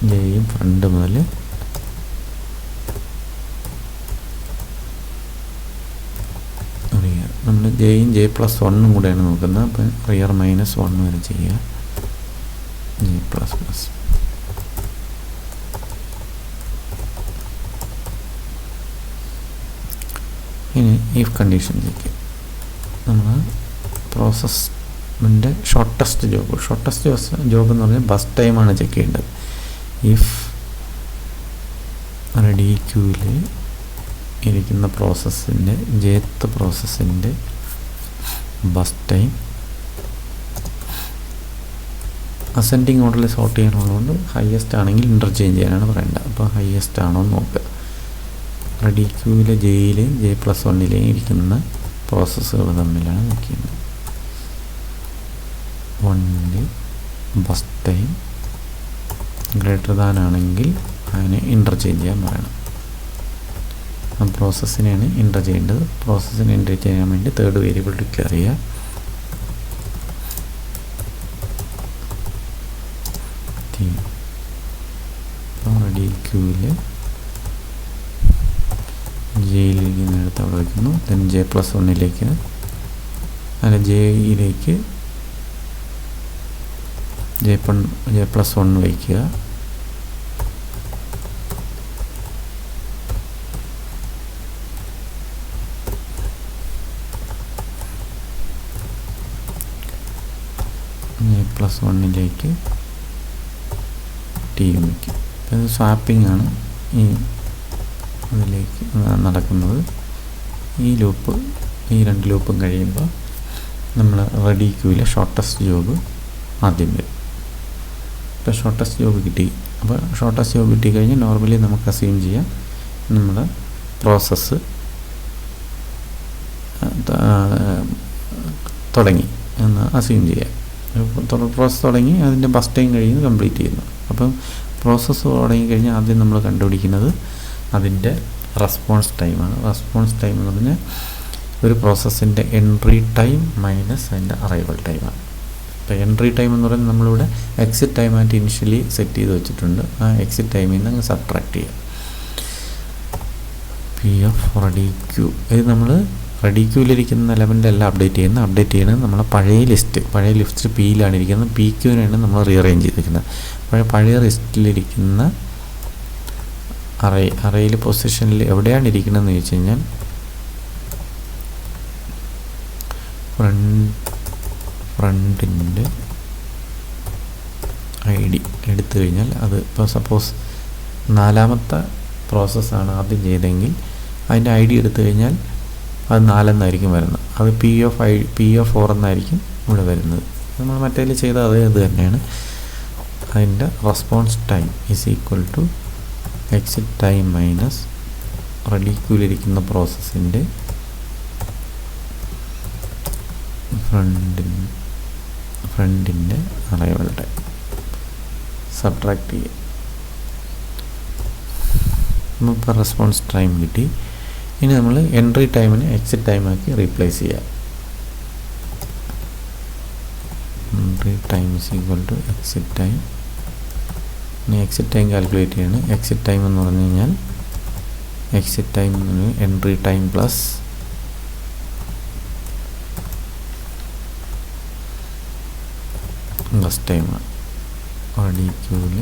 ജെയും ഫ്രണ്ട് മുതൽ റിയർ. നമ്മൾ ജെയും J+1 കൂടെയാണ് നോക്കുന്നത്. അപ്പം റിയർ -1 വരെ ചെയ്യുക. J++. ഇനി ഇഫ് കണ്ടീഷൻ ചെക്ക്. നമ്മൾ പ്രോസസ്സിൻ്റെ ഷോർട്ടസ്റ്റ് ജോബ് എന്ന് പറഞ്ഞാൽ ബസ് ടൈമാണ് ചെക്ക് ചെയ്യേണ്ടത്. ഇഫ് റെഡി ക്യൂവിൽ ഇരിക്കുന്ന പ്രോസസ്സിൻ്റെ jth പ്രോസസ്സിൻ്റെ ബസ് ടൈം അസെൻഡിങ് ഓർഡറിൽ സോർട്ട് ചെയ്യാനുള്ളതുകൊണ്ട് ഹയസ്റ്റ് ആണെങ്കിൽ ഇൻ്റർചേഞ്ച് ചെയ്യാനാണ് പറയേണ്ടത്. അപ്പോൾ ഹയസ്റ്റ് ആണോ എന്ന് നോക്കുക. റെഡി ക്യൂവിലെ ജെയിലെയും J+1ലെയും ഇരിക്കുന്ന പ്രോസസ്സുകൾ തമ്മിലാണ് നോക്കിയത്. 1 ബസ് ടൈം ഗ്രേറ്റർ ദാൻ ആണെങ്കിൽ അതിനെ ഇൻ്റർചേഞ്ച് ചെയ്യാൻ പറയണം. ആ പ്രോസസ്സിനെയാണ് ഇൻ്റർ ചെയ്യേണ്ടത്. പ്രോസസ്സിനെ ഇൻ്റർ ചെയ്യാൻ വേണ്ടി തേർഡ് വേരിയബിൾ ഡിക്ലെയർ ചെയ്യുക. റെഡി ക്യൂവിൽ ജെയിലിരിക്കുന്നിടത്ത് അവിടെ വയ്ക്കുന്നു. ദെൻ J+1ലേക്ക് അല്ല ജെയിലേക്ക് J+1 വയ്ക്കുക. J+1ലേക്ക് T വയ്ക്കും. ഇത് സ്വാപ്പിംഗ് ആണ് ഈ അതിലേക്ക് നടക്കുന്നത്. ഈ രണ്ട് ലൂപ്പും കഴിയുമ്പോൾ നമ്മൾ റെഡി ക്യൂവിലെ ഷോർട്ടസ്റ്റ് ജോബ് ആദ്യം വരും. ഇപ്പോൾ ഷോർട്ടസ്റ്റ് ജോബ് കിട്ടി. അപ്പോൾ ഷോർട്ടസ്റ്റ് ജോബ് കിട്ടിക്കഴിഞ്ഞാൽ നോർമലി നമുക്ക് അസ്യൂം ചെയ്യാം നമ്മുടെ പ്രോസസ്സ് തുടങ്ങി എന്ന് അസ്യൂം ചെയ്യാം. പ്രോസസ്സ് തുടങ്ങി അതിൻ്റെ ബസ് ടൈം കഴിയുന്നു കംപ്ലീറ്റ് ചെയ്യുന്നു. അപ്പം പ്രോസസ്സ് തുടങ്ങിക്കഴിഞ്ഞാൽ ആദ്യം നമ്മൾ കണ്ടുപിടിക്കുന്നത് അതിൻ്റെ റെസ്പോൺസ് ടൈമാണ്. റെസ്പോൺസ് ടൈം എന്ന് പറഞ്ഞാൽ ഒരു പ്രോസസ്സിൻ്റെ എൻട്രി ടൈം മൈനസ് അതിൻ്റെ അറൈവൽ ടൈമാണ്. ഇപ്പോൾ എൻട്രി ടൈം എന്ന് പറയുന്നത് നമ്മളിവിടെ എക്സിറ്റ് ടൈമായിട്ട് ഇനിഷ്യലി സെറ്റ് ചെയ്ത് വെച്ചിട്ടുണ്ട്. ആ എക്സിറ്റ് ടൈമിൽ നിന്ന് അങ്ങ് സബ്ട്രാക്ട് ചെയ്യുക. PF റെഡി ക്യൂ ഇത് നമ്മൾ റെഡി ക്യൂവിലിരിക്കുന്ന എലമെൻ്റ് എല്ലാം അപ്ഡേറ്റ് ചെയ്യുന്നത് നമ്മളെ പഴയ ലിസ്റ്റ് പിയിലാണ് ഇരിക്കുന്നത്. PQവിനാണ് നമ്മൾ റീഅറേഞ്ച് ചെയ്തിരിക്കുന്നത്. പഴയ ലിസ്റ്റിലിരിക്കുന്ന അറയിൽ പൊസിഷനിൽ എവിടെയാണ് ഇരിക്കണമെന്ന് ചോദിച്ചു കഴിഞ്ഞാൽ ഫ്രണ്ടിൻ്റെ ID എടുത്തു കഴിഞ്ഞാൽ അത് ഇപ്പോൾ സപ്പോസ് 4ാമത്തെ പ്രോസസ്സാണ് ആദ്യം ചെയ്തെങ്കിൽ അതിൻ്റെ ID എടുത്തു കഴിഞ്ഞാൽ അത് 4 എന്നായിരിക്കും വരുന്നത്. അത് PF4 എന്നായിരിക്കും ഇവിടെ വരുന്നത്. നമ്മൾ മറ്റേതിൽ ചെയ്ത അതേ ഇത് തന്നെയാണ്. അതിൻ്റെ response time is equal to exit time minus ready ക്യൂവിലിരിക്കുന്ന പ്രോസസ്സിൻ്റെ ഫ്രണ്ടിൻ്റെ അറൈവൽ ടൈം സബ്ട്രാക്ട് ചെയ്യുക. ഇപ്പോൾ റെസ്പോൺസ് ടൈം കിട്ടി. ഇനി നമ്മൾ എൻട്രി ടൈമിനെ എക്സിറ്റ് ടൈമാക്കി റീപ്ലേസ് ചെയ്യുക. Entry time is equal to exit time. ഇനി എക്സിറ്റ് ടൈം കാൽക്കുലേറ്റ് ചെയ്യണം. എക്സിറ്റ് ടൈം എന്ന് പറഞ്ഞു കഴിഞ്ഞാൽ exit time entry time plus burst ടൈമാണ്. റെഡി ക്യൂവിൽ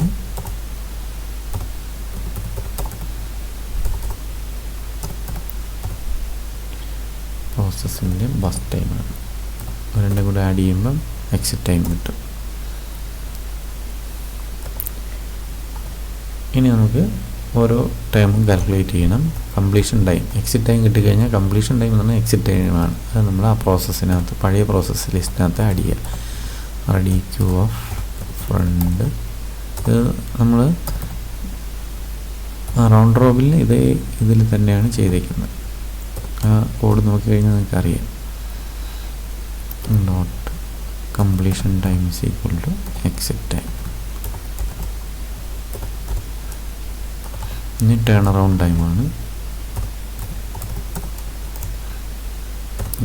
പ്രോസസ്സിൻ്റെ ബസ് ടൈമാണ്. രണ്ടും കൂടെ ആഡ് ചെയ്യുമ്പം എക്സിറ്റ് ടൈം കിട്ടും. ഇനി നമുക്ക് ഓരോ ടൈമും കാൽക്കുലേറ്റ് ചെയ്യണം. കംപ്ലീഷൻ ടൈം എക്സിറ്റ് ടൈം കിട്ടിക്കഴിഞ്ഞാൽ കംപ്ലീഷൻ ടൈം എന്ന് പറഞ്ഞാൽ എക്സിറ്റ് ടൈമാണ്. അത് നമ്മൾ ആ പ്രോസസ്സിനകത്ത് പഴയ പ്രോസസ്സ് ലിസ്റ്റിനകത്ത് ആഡ് ചെയ്യുക. റെഡി ക്യൂ ഓഫ് ഫ്രണ്ട് ഇത് നമ്മൾ റൗണ്ട് റോബിൽ ഇതിൽ തന്നെയാണ് ചെയ്തേക്കുന്നത്. ആ കോഡ് നോക്കിക്കഴിഞ്ഞാൽ നിങ്ങൾക്ക് അറിയാം. Dot completion time is equal to exit time. ഇനി ടേൺ അറൗണ്ട് ടൈമാണ്.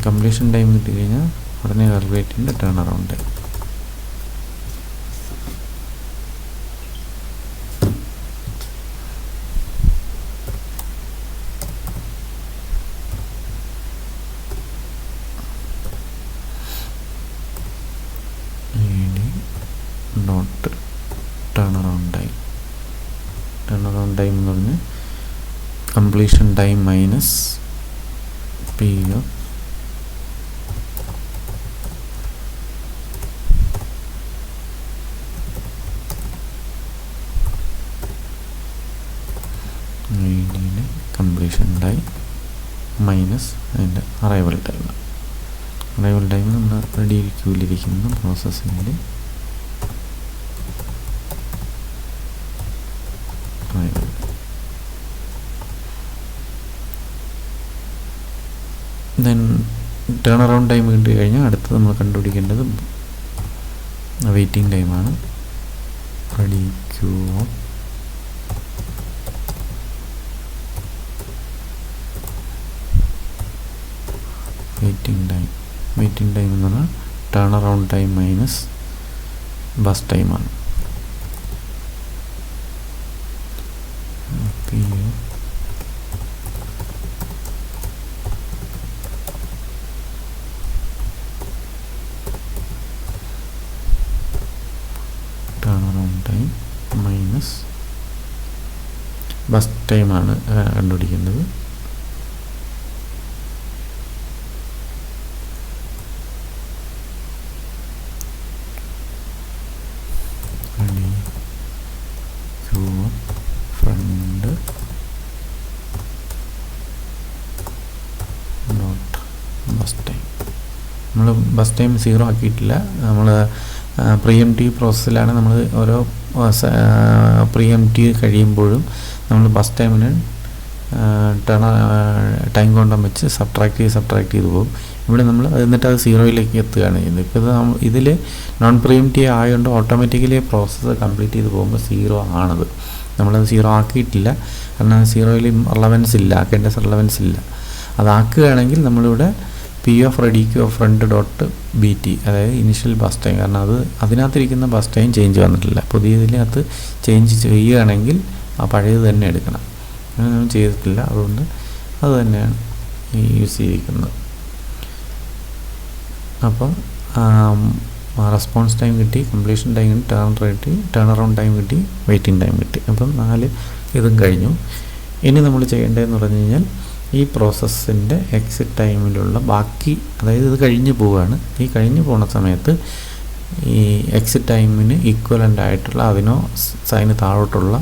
കംപ്ലീഷൻ ടൈം കിട്ടിക്കഴിഞ്ഞാൽ ഉടനെ കാൽക്കുലേറ്റ് ചെയ്യേണ്ട turn around time. Dot turn around time. Turn around time എന്ന് പറഞ്ഞാൽ കംപ്ലീഷൻ ടൈം മൈനസ് PF ഐഡിയുടെ കംപ്ലീഷൻ ടൈം മൈനസ് അതിൻ്റെ അറൈവൽ ടൈം. അറൈവൽ ടൈം നമ്മൾ റെഡി ക്യൂവിലിരിക്കുന്ന പ്രോസസ്സിൻ്റെ arrival. Then turn around time കിട്ടി കഴിഞ്ഞാൽ അടുത്ത് നമ്മൾ കണ്ടുപിടിക്കേണ്ടത് വെയിറ്റിംഗ് ടൈമാണ്. Ready queue of waiting time എന്ന് പറഞ്ഞാൽ turn around time minus burst ടൈമാണ്. Turn around time minus burst ടൈമാണ് കണ്ടുപിടിക്കേണ്ടത്. Front dot burst time. നമ്മൾ ബസ് ടൈം 0 ആക്കിയിട്ടില്ല. നമ്മൾ പ്രീഎംപ്റ്റീവ് പ്രോസസ്സിലാണ്. നമ്മൾ ഓരോ പ്രീഎംപ്റ്റീവ് കഴിയുമ്പോഴും നമ്മൾ ബസ് ടൈമിന് ടൈം കോണ്ടം വെച്ച് സബ്ട്രാക്ട് ചെയ്ത് പോകും. ഇവിടെ നമ്മൾ എന്നിട്ട് അത് 0യിലേക്ക് എത്തുകയാണ് ചെയ്യുന്നത്. ഇപ്പോൾ ഇതിൽ നോൺ പ്രീഎംപ്റ്റീവ് ആയതുകൊണ്ട് ഓട്ടോമാറ്റിക്കലി പ്രോസസ്സ് കംപ്ലീറ്റ് ചെയ്ത് പോകുമ്പോൾ 0 ആണത്. നമ്മളത് 0 ആക്കിയിട്ടില്ല, കാരണം 0യിൽ റിലവൻസ് ഇല്ല, ആക്കേണ്ട റിലവൻസ് ഇല്ല. അതാക്കുകയാണെങ്കിൽ നമ്മളിവിടെ P of ready queue of front dot B T, അതായത് ഇനിഷ്യൽ ബസ് ടൈം, കാരണം അതിനകത്തിരിക്കുന്ന ബസ് ടൈം ചേഞ്ച് വന്നിട്ടില്ല. പുതിയതിനകത്ത് ചേഞ്ച് ചെയ്യുകയാണെങ്കിൽ ആ പഴയത് തന്നെ എടുക്കണം. അങ്ങനെ നമ്മൾ ചെയ്തിട്ടില്ല, അതുകൊണ്ട് അത് തന്നെയാണ് യൂസ് ചെയ്തിരിക്കുന്നത്. അപ്പം റെസ്പോൺസ് ടൈം കിട്ടി, കംപ്ലീഷൻ ടൈം കിട്ടി, ടേൺ അറൗണ്ട് ടൈം കിട്ടി, വെയിറ്റിംഗ് ടൈം കിട്ടി. അപ്പം 4 ഇതും കഴിഞ്ഞു. ഇനി നമ്മൾ ചെയ്യേണ്ടതെന്ന് പറഞ്ഞു കഴിഞ്ഞാൽ ഈ പ്രോസസ്സിൻ്റെ എക്സിറ്റ് ടൈമിലുള്ള ബാക്കി, അതായത് ഇത് കഴിഞ്ഞ് പോവുകയാണ്. ഈ കഴിഞ്ഞ് പോകുന്ന സമയത്ത് ഈ എക്സിറ്റ് ടൈമിന് ഈക്വലൻ്റ് ആയിട്ടുള്ള അതിനോ അതിന് താഴോട്ടുള്ള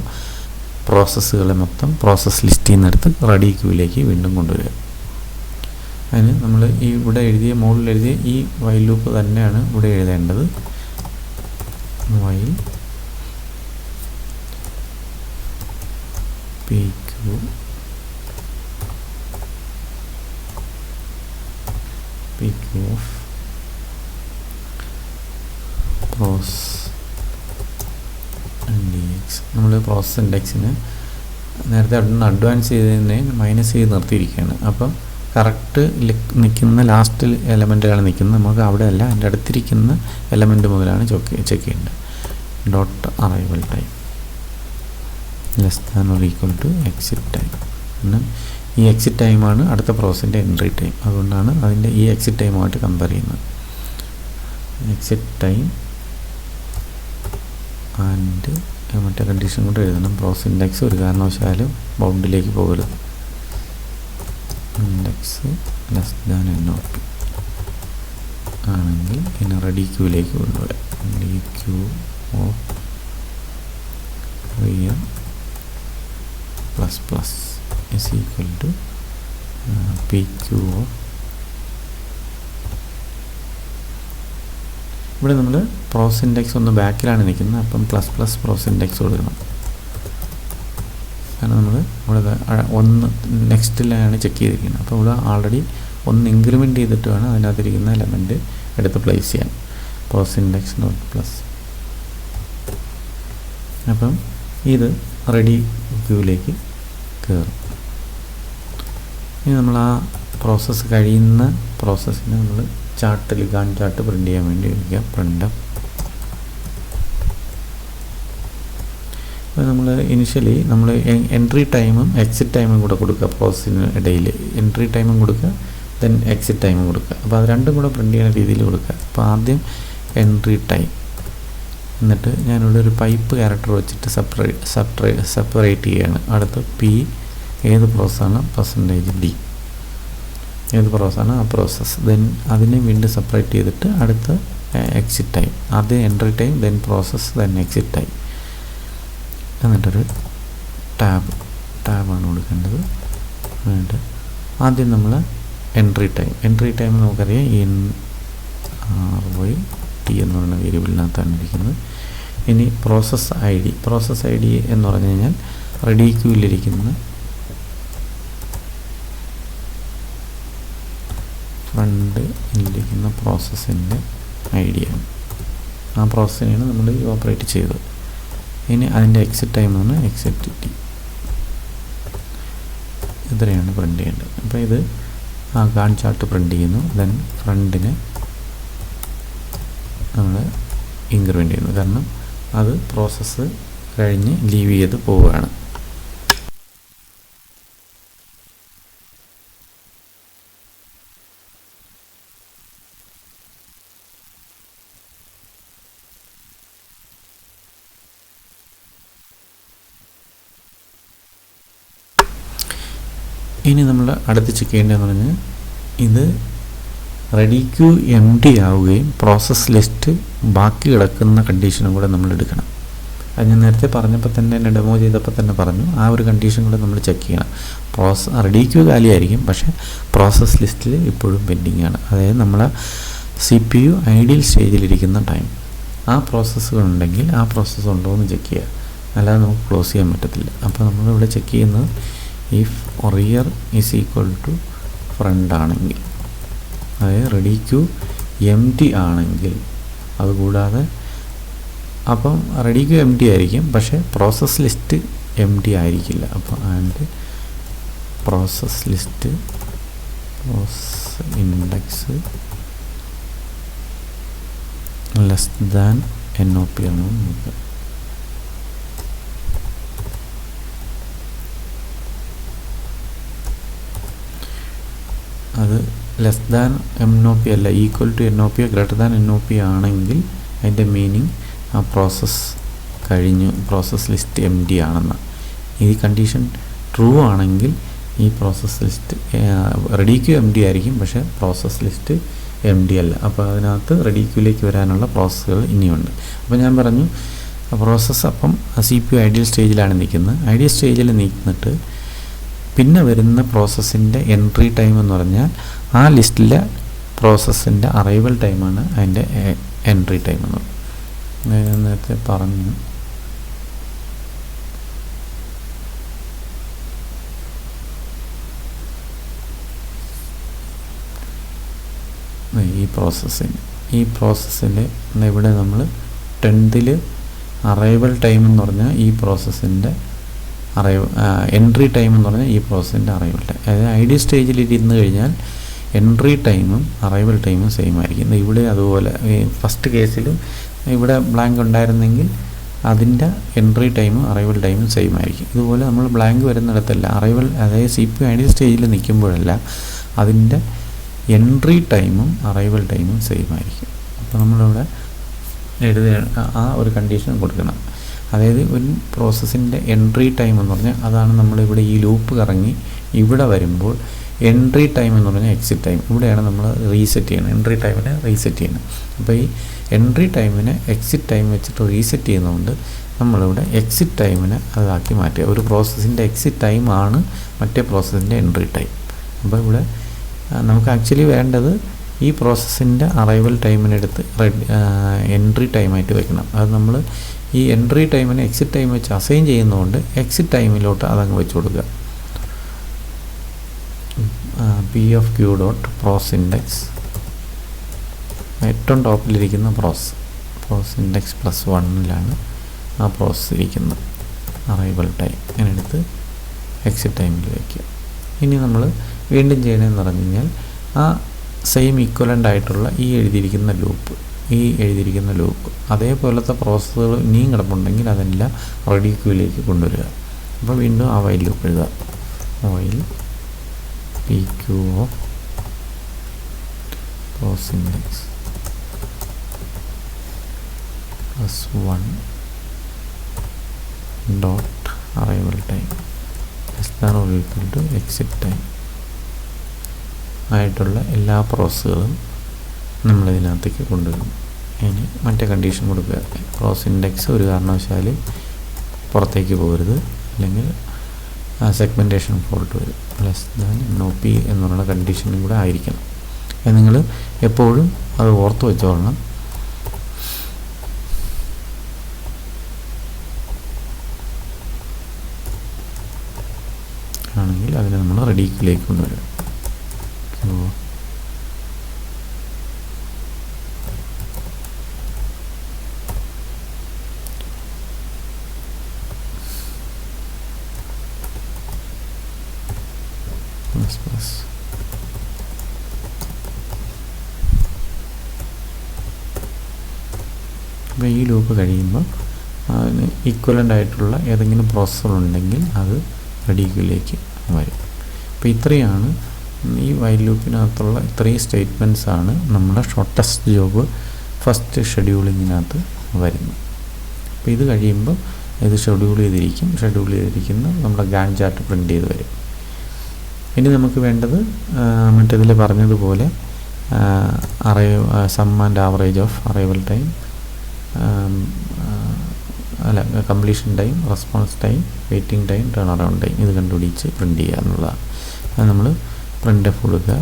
പ്രോസസ്സുകളെ മൊത്തം പ്രോസസ്സ് ലിസ്റ്റിൽ നിന്നെടുത്ത് റെഡി ക്യൂവിലേക്ക് വീണ്ടും കൊണ്ടുവരിക. അതിന് നമ്മൾ ഈ ഇവിടെ മുകളിൽ എഴുതിയ ഈ വൈൽ ലൂപ്പ് തന്നെയാണ് ഇവിടെ എഴുതേണ്ടത്. While P Q of process index. നമ്മൾ പ്രോസസ് ഇൻഡെക്സിന് നേരത്തെ അഡ്വാൻസ് ചെയ്തതിനെ മൈനസ് ചെയ്ത് നിർത്തിയിരിക്കുകയാണ്. അപ്പം കറക്റ്റ് നിൽക്കുന്ന ലാസ്റ്റ് എലമെൻറ്റാണ് നിൽക്കുന്നത്. നമുക്ക് അവിടെ അല്ല, അതിൻ്റെ അടുത്തിരിക്കുന്ന എലമെൻറ്റ് മുതലാണ് ചെക്ക് ചെയ്യേണ്ടത്. Dot arrival time less than or equal to exit time. പിന്നെ ഈ എക്സിറ്റ് ടൈമാണ് അടുത്ത പ്രോസസ്സിൻ്റെ എൻട്രി ടൈം. അതുകൊണ്ടാണ് അതിൻ്റെ ഈ എക്സിറ്റ് ടൈമുമായിട്ട് കമ്പയർ ചെയ്യുന്നത്. എക്സിറ്റ് ടൈം ആൻഡ് മറ്റേ കണ്ടീഷൻ കൊണ്ട് എഴുതണം. പ്രോസസ് ഇൻഡെക്സ് ഒരു കാരണവശാലും ബൗണ്ടിലേക്ക് പോകരുത്. ഇൻഡെക്സ് ലെസ് ദാൻ NOP ആണെങ്കിൽ പിന്നെ റെഡി ക്യൂവിലേക്ക് കൊണ്ടുവരാം. Ready queue of rear plus plus is equal to P Q of. ഇവിടെ നമ്മൾ പ്രോസസ് ഇൻഡെക്സ് ഒന്ന് ബാക്കിലാണ് നിൽക്കുന്നത്, അപ്പം പ്ലസ് പ്ലസ് പ്രോസസ് ഇൻഡെക്സ് കൊടുക്കണം. കാരണം നമ്മൾ ഇവിടെ 1 നെക്സ്റ്റിലാണ് ചെക്ക് ചെയ്തിരിക്കുന്നത്. അപ്പോൾ ഇവിടെ ആൾറെഡി 1 ഇൻക്രിമെൻറ്റ് ചെയ്തിട്ട് വേണം അതിനകത്തിരിക്കുന്ന എലമെൻറ്റ് എടുത്ത് പ്ലേസ് ചെയ്യാൻ. Process index dot plus. അപ്പം ഇത് റെഡി ക്യൂവിലേക്ക് കയറും. ഇനി നമ്മൾ ആ പ്രോസസ്സ് കഴിയുന്ന പ്രോസസ്സിനെ നമ്മൾ ചാർട്ടിൽ ചാർട്ട് പ്രിൻ്റ് ചെയ്യാൻ വേണ്ടി ഉപയോഗിക്കുക. പ്രിൻ്റ് നമ്മൾ ഇനിഷ്യലി നമ്മൾ എൻട്രി ടൈമും എക്സിറ്റ് ടൈമും കൂടെ കൊടുക്കുക. പ്രോസസ്സിന് ഇടയിൽ എൻട്രി ടൈമും കൊടുക്കുക, ദെൻ എക്സിറ്റ് ടൈമും കൊടുക്കുക. അപ്പോൾ അത് രണ്ടും കൂടെ പ്രിൻ്റ് ചെയ്യുന്ന രീതിയിൽ കൊടുക്കുക. അപ്പോൾ ആദ്യം എൻട്രി ടൈം, എന്നിട്ട് ഞാനിവിടെ ഒരു പൈപ്പ് ക്യാരക്ടർ വെച്ചിട്ട് സെപ്പറേറ്റ് ചെയ്യുകയാണ്. അടുത്ത് പി ഏത് പ്രോസസ്സാണ്, %d ഏത് പ്രോസസ്സാണ് ആ പ്രോസസ്സ്, ദെൻ അതിനെ വീണ്ടും സെപ്പറേറ്റ് ചെയ്തിട്ട് അടുത്ത എക്സിറ്റ് ടൈം, ആദ്യം entry time, then process, then exit time, എന്നിട്ടൊരു ടാബാണ് കൊടുക്കേണ്ടത്. എന്നിട്ട് ആദ്യം നമ്മൾ എൻട്രി ടൈം നമുക്കറിയാം RYT എന്ന് പറയുന്ന വേരിയബിളിനകത്താണ് ഇരിക്കുന്നത്. ഇനി പ്രോസസ്സ് ഐ ഡി എന്ന് പറഞ്ഞു കഴിഞ്ഞാൽ റെഡി ക്യൂവിലിരിക്കുന്ന ഫ്രണ്ടിലിരിക്കുന്ന പ്രോസസ്സിൻ്റെ ഐഡിയാണ്. ആ പ്രോസസ്സിനെയാണ് നമ്മൾ ഓപ്പറേറ്റ് ചെയ്തത്. ഇനി അതിൻ്റെ എക്സിറ്റ് ടൈം എന്ന് പറഞ്ഞാൽ എക്സിറ്റ് T. ഇത്രയാണ് പ്രിൻ്റ് ചെയ്യേണ്ടത്. അപ്പോൾ ഇത് ഗാൺ ചാർട്ട് പ്രിൻ്റ് ചെയ്യുന്നു. ദെൻ ഫ്രണ്ടിനെ നമ്മൾ ഇൻക്രിമെൻ്റ് ചെയ്യുന്നു, കാരണം അത് പ്രോസസ്സ് കഴിഞ്ഞ് ലീവ് ചെയ്ത് പോവുകയാണ്. ഇനി നമ്മൾ അടുത്ത് ചെക്ക് ചെയ്യേണ്ടതെന്ന് പറഞ്ഞാൽ ഇത് റെഡി ക്യൂ empty ആവുകയും പ്രോസസ് ലിസ്റ്റ് ബാക്കി കിടക്കുന്ന കണ്ടീഷനും കൂടെ നമ്മൾ എടുക്കണം. അത് ഞാൻ നേരത്തെ പറഞ്ഞപ്പോൾ തന്നെ എന്നെ ഡെമോ ചെയ്തപ്പോൾ തന്നെ പറഞ്ഞു, ആ ഒരു കണ്ടീഷൻ കൂടെ നമ്മൾ ചെക്ക് ചെയ്യണം. റെഡി ക്യൂ കാലിയായിരിക്കും, പക്ഷേ പ്രോസസ് ലിസ്റ്റിൽ ഇപ്പോഴും പെൻഡിങ് ആണ്. അതായത് നമ്മളെ CPU ഐഡിയൽ സ്റ്റേജിലിരിക്കുന്ന ടൈം ആ പ്രോസസ്സുകളുണ്ടെങ്കിൽ ആ പ്രോസസ്സ് ഉണ്ടോ എന്ന് ചെക്ക് ചെയ്യുക, അല്ലാതെ നമുക്ക് ക്ലോസ് ചെയ്യാൻ പറ്റത്തില്ല. അപ്പോൾ നമ്മളിവിടെ ചെക്ക് ചെയ്യുന്നത് if rear is equal to front ആണെങ്കിൽ, അതായത് റെഡി ക്യൂ empty ആണെങ്കിൽ, അതുകൂടാതെ അപ്പം റെഡി ക്യൂ empty ആയിരിക്കും, പക്ഷേ പ്രോസസ് ലിസ്റ്റ് empty ആയിരിക്കില്ല. അപ്പോൾ and process list index less than NOP ആണ് നോക്കുക. അത് ലെസ് ദാൻ NOP അല്ല, equal to NOP greater than NOP ആണെങ്കിൽ അതിൻ്റെ മീനിങ് ആ പ്രോസസ്സ് കഴിഞ്ഞു, പ്രോസസ് ലിസ്റ്റ് empty ആണെന്ന്. ഈ കണ്ടീഷൻ ട്രൂ ആണെങ്കിൽ ഈ process list ready queue empty ആയിരിക്കും, പക്ഷേ പ്രോസസ് ലിസ്റ്റ് empty അല്ല. അപ്പോൾ അതിനകത്ത് റെഡി ക്യൂയിലേക്ക് വരാനുള്ള പ്രോസസ്സുകൾ ഇനിയുണ്ട്. അപ്പോൾ ഞാൻ പറഞ്ഞു പ്രോസസ്സ് അപ്പം CPU ഐഡിയൽ സ്റ്റേജിലാണ് നിൽക്കുന്നത്. ഐഡിയൽ സ്റ്റേജിൽ നിന്നിട്ട് പിന്നെ വരുന്ന പ്രോസസ്സിൻ്റെ എൻട്രി ടൈം എന്ന് പറഞ്ഞാൽ ആ ലിസ്റ്റിലെ പ്രോസസ്സിൻ്റെ അറൈവൽ ടൈമാണ് അതിൻ്റെ എൻട്രി ടൈം എന്ന് പറയുന്നത്. ഞാൻ നേരത്തെ പറഞ്ഞു. ഈ പ്രോസസ്സിൽ ഇവിടെ നമ്മൾ 10th അറൈവൽ ടൈം എന്ന് പറഞ്ഞാൽ ഈ പ്രോസസ്സിൻ്റെ എൻട്രി ടൈം എന്ന് പറഞ്ഞാൽ ഈ പ്രോസസ്സിൻ്റെ അറൈവൽ ടൈം. അതായത് ഐഡിയൽ സ്റ്റേജിൽ ഇരുന്ന് കഴിഞ്ഞാൽ എൻട്രി ടൈമും അറൈവൽ ടൈമും സെയിം ആയിരിക്കും. ഇവിടെ അതുപോലെ ഫസ്റ്റ് കേസിലും ഇവിടെ ബ്ലാങ്ക് ഉണ്ടായിരുന്നെങ്കിൽ അതിൻ്റെ എൻട്രി ടൈമും അറൈവൽ ടൈമും സെയിം ആയിരിക്കും. ഇതുപോലെ നമ്മൾ ബ്ലാങ്ക് വരുന്നിടത്തല്ല അറൈവൽ, അതായത് CPU ഐഡിയൽ സ്റ്റേജിൽ നിൽക്കുമ്പോഴല്ല അതിൻ്റെ എൻട്രി ടൈമും അറൈവൽ ടൈമും സെയിം ആയിരിക്കും. അപ്പോൾ നമ്മളിവിടെ ആ ഒരു കണ്ടീഷൻ കൊടുക്കണം. അതായത് ഒരു പ്രോസസ്സിൻ്റെ എൻട്രി ടൈം എന്ന് പറഞ്ഞാൽ അതാണ് നമ്മളിവിടെ ഈ ലൂപ്പ് കറങ്ങി ഇവിടെ വരുമ്പോൾ എൻട്രി ടൈം എന്ന് പറഞ്ഞാൽ എക്സിറ്റ് ടൈം. ഇവിടെയാണ് നമ്മൾ റീസെറ്റ് ചെയ്യണം, എൻട്രി ടൈമിനെ റീസെറ്റ് ചെയ്യണം. അപ്പോൾ ഈ എൻട്രി ടൈമിനെ എക്സിറ്റ് ടൈം വെച്ചിട്ട് റീസെറ്റ് ചെയ്യുന്നതുകൊണ്ട് നമ്മളിവിടെ എക്സിറ്റ് ടൈമിനെ അതാക്കി മാറ്റുക. ഒരു പ്രോസസ്സിൻ്റെ എക്സിറ്റ് ടൈമാണ് മറ്റേ പ്രോസസ്സിൻ്റെ എൻട്രി ടൈം. അപ്പോൾ ഇവിടെ നമുക്ക് ആക്ച്വലി വേണ്ടത് ഈ പ്രോസസ്സിൻ്റെ അറൈവൽ ടൈമിനെടുത്ത് എൻട്രി ടൈമായിട്ട് വെക്കണം. അത് നമ്മൾ ഈ എൻട്രി ടൈമിനെ എക്സിറ്റ് ടൈം വെച്ച് അസൈൻ ചെയ്യുന്നതുകൊണ്ട് എക്സിറ്റ് ടൈമിലോട്ട് അതങ്ങ് വെച്ച് കൊടുക്കുക. POQ ഡോട്ട് പ്രോസ് ഇൻഡെക്സ് ഏറ്റവും ടോപ്പിലിരിക്കുന്ന പ്രോസ് ഇൻഡെക്സ് +1 ആ പ്രോസസ് ഇരിക്കുന്നത് അറൈവൽ ടൈം അതിനെടുത്ത് എക്സിറ്റ് ടൈമിൽ വയ്ക്കുക. ഇനി നമ്മൾ വീണ്ടും ചെയ്യണമെന്ന് പറഞ്ഞു കഴിഞ്ഞാൽ ആ സെയിം ഈക്വലൻ്റ് ആയിട്ടുള്ള ഈ എഴുതിയിരിക്കുന്ന ലൂപ്പ് അതേപോലത്തെ പ്രോസസ്സുകൾ ഇനിയും കിടപ്പുണ്ടെങ്കിൽ അതെല്ലാം റെഡി ക്യൂയിലേക്ക് കൊണ്ടുവരിക. അപ്പോൾ വീണ്ടും ആ വൈൽ ലൂപ്പ് എഴുതുക. While PQ of process index +1 dot arrival time exit time ആയിട്ടുള്ള എല്ലാ പ്രോസസ്സുകളും നമ്മളിതിനകത്തേക്ക് കൊണ്ടുവരും. ഇനി മറ്റേ കണ്ടീഷൻ കൊടുക്കുക. പ്രോസ് ഇൻഡെക്സ് ഒരു കാരണവശാലും പുറത്തേക്ക് പോകരുത്, അല്ലെങ്കിൽ സെഗ്മെൻറ്റേഷൻ ഫോൾട്ട് വരും. ലെസ് ദാൻ NOP എന്നുള്ള കണ്ടീഷനും കൂടെ ആയിരിക്കണം. നിങ്ങൾ എപ്പോഴും അത് ഓർത്ത് വെച്ചോളണം. ആണെങ്കിൽ അതിനെ നമ്മൾ റെഡി ക്യൂയിലേക്ക് കൊണ്ടുവരും. സോ അപ്പോൾ ഈ ലൂപ്പ് കഴിയുമ്പോൾ അതിന് ഈക്വലൻ്റ് ആയിട്ടുള്ള ഏതെങ്കിലും പ്രോസസ്സർ ഉണ്ടെങ്കിൽ അത് റെഡി ക്യൂയിലേക്ക് വരും. അപ്പോൾ ഇത്രയാണ് ഈ വൈൽ ലൂപ്പിനകത്തുള്ള ഇത്രയും സ്റ്റേറ്റ്മെൻറ്റ്സാണ് നമ്മുടെ ഷോർട്ടസ്റ്റ് ജോബ് ഫസ്റ്റ് ഷെഡ്യൂളിങ്ങിനകത്ത് വരുന്നത്. അപ്പോൾ ഇത് കഴിയുമ്പോൾ ഇത് ഷെഡ്യൂൾ ചെയ്തിരിക്കുന്ന നമ്മുടെ ഗാൻ ചാർട്ട് പ്രിൻ്റ് ചെയ്ത് വരും. ഇനി നമുക്ക് വേണ്ടത് മറ്റേതിൽ പറഞ്ഞതുപോലെ sum and average of arrival time, completion time, response time, waiting time, turn around time ഇത് കണ്ടുപിടിച്ച് പ്രിൻ്റ് ചെയ്യുക എന്നുള്ളതാണ്. അത് നമ്മൾ പ്രിൻ്റ് എഫ് കൊടുക്കുക.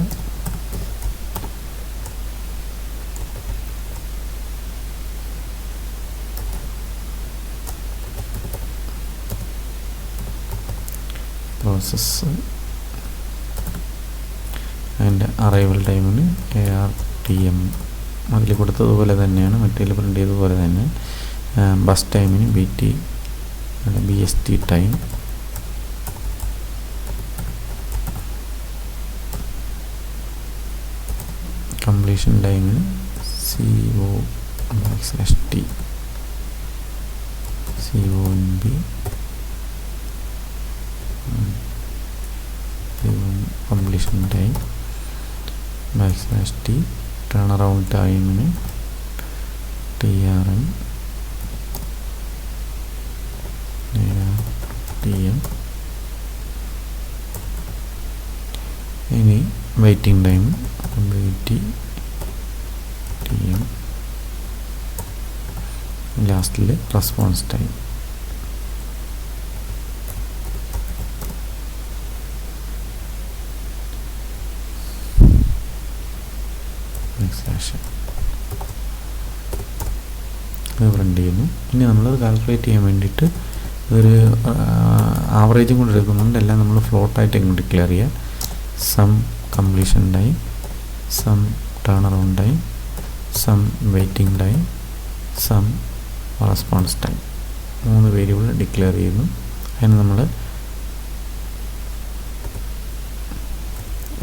പ്രോസസ്സ് അതിൻ്റെ അറൈവൽ ടൈമിന് ARTM അതിൽ കൊടുത്തതുപോലെ തന്നെയാണ് മറ്റേതിൽ പ്രിൻ്റ് ചെയ്തതുപോലെ തന്നെ. ബസ് ടൈമിന് BST ടൈം, കംപ്ലീഷൻ ടൈമിന് CO/T CONB completion time /T, turn around ടൈമിന് TRM ARTM. ഇനി വെയിറ്റിംഗ് ടൈം TM, ലാസ്റ്റിൽ റെസ്പോൺസ് ടൈം. അത് പ്രിൻ്റ് ചെയ്യുന്നു. ഇനി നമ്മളത് കാൽക്കുലേറ്റ് ചെയ്യാൻ വേണ്ടിയിട്ട് ഒരു ആവറേജും കൊണ്ട് എടുക്കുന്നുണ്ട്. എല്ലാം നമ്മൾ ഫ്ലോട്ടായിട്ട് എങ്ങനെ ഡിക്ലെയർ ചെയ്യുക. Sum completion time, sum turn around time, sum waiting time, sum response time 3 variable declare ചെയ്യുന്നു. അതിന് നമ്മൾ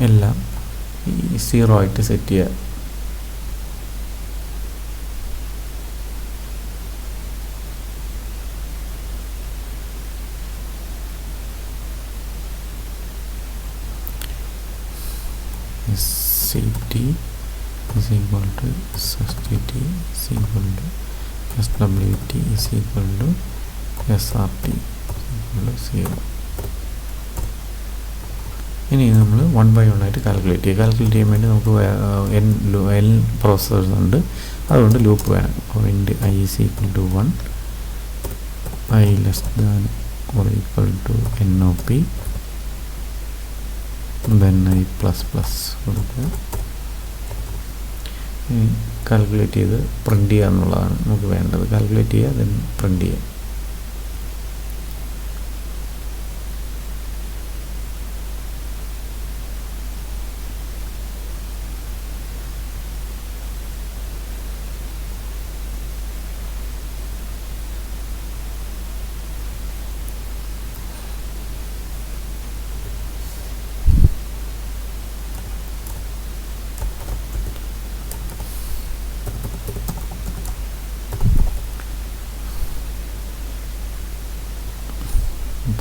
എല്ലാം 0 ആയിട്ട് സെറ്റ് ചെയ്യുക. SCT is equal to SSTT is equal to SWT is equal to SRT is equal to 0. ഇനി നമ്മൾ 1 by 1 ആയിട്ട് calculate ചെയ്യാൻ വേണ്ടി നമുക്ക് N പ്രോസസ്സേഴ്സ് ഉണ്ട്. അതുകൊണ്ട് ലൂപ്പ് വേണം. ഇൻഡ് I is equal to 1, I less than or equal to NOP, then I plus കൊടുക്കുക. കാൽക്കുലേറ്റ് ചെയ്ത് പ്രിൻ്റ് ചെയ്യുക എന്നുള്ളതാണ് നമുക്ക് വേണ്ടത്. കാൽക്കുലേറ്റ് ചെയ്യുക, ദെൻ പ്രിൻ്റ് ചെയ്യുക.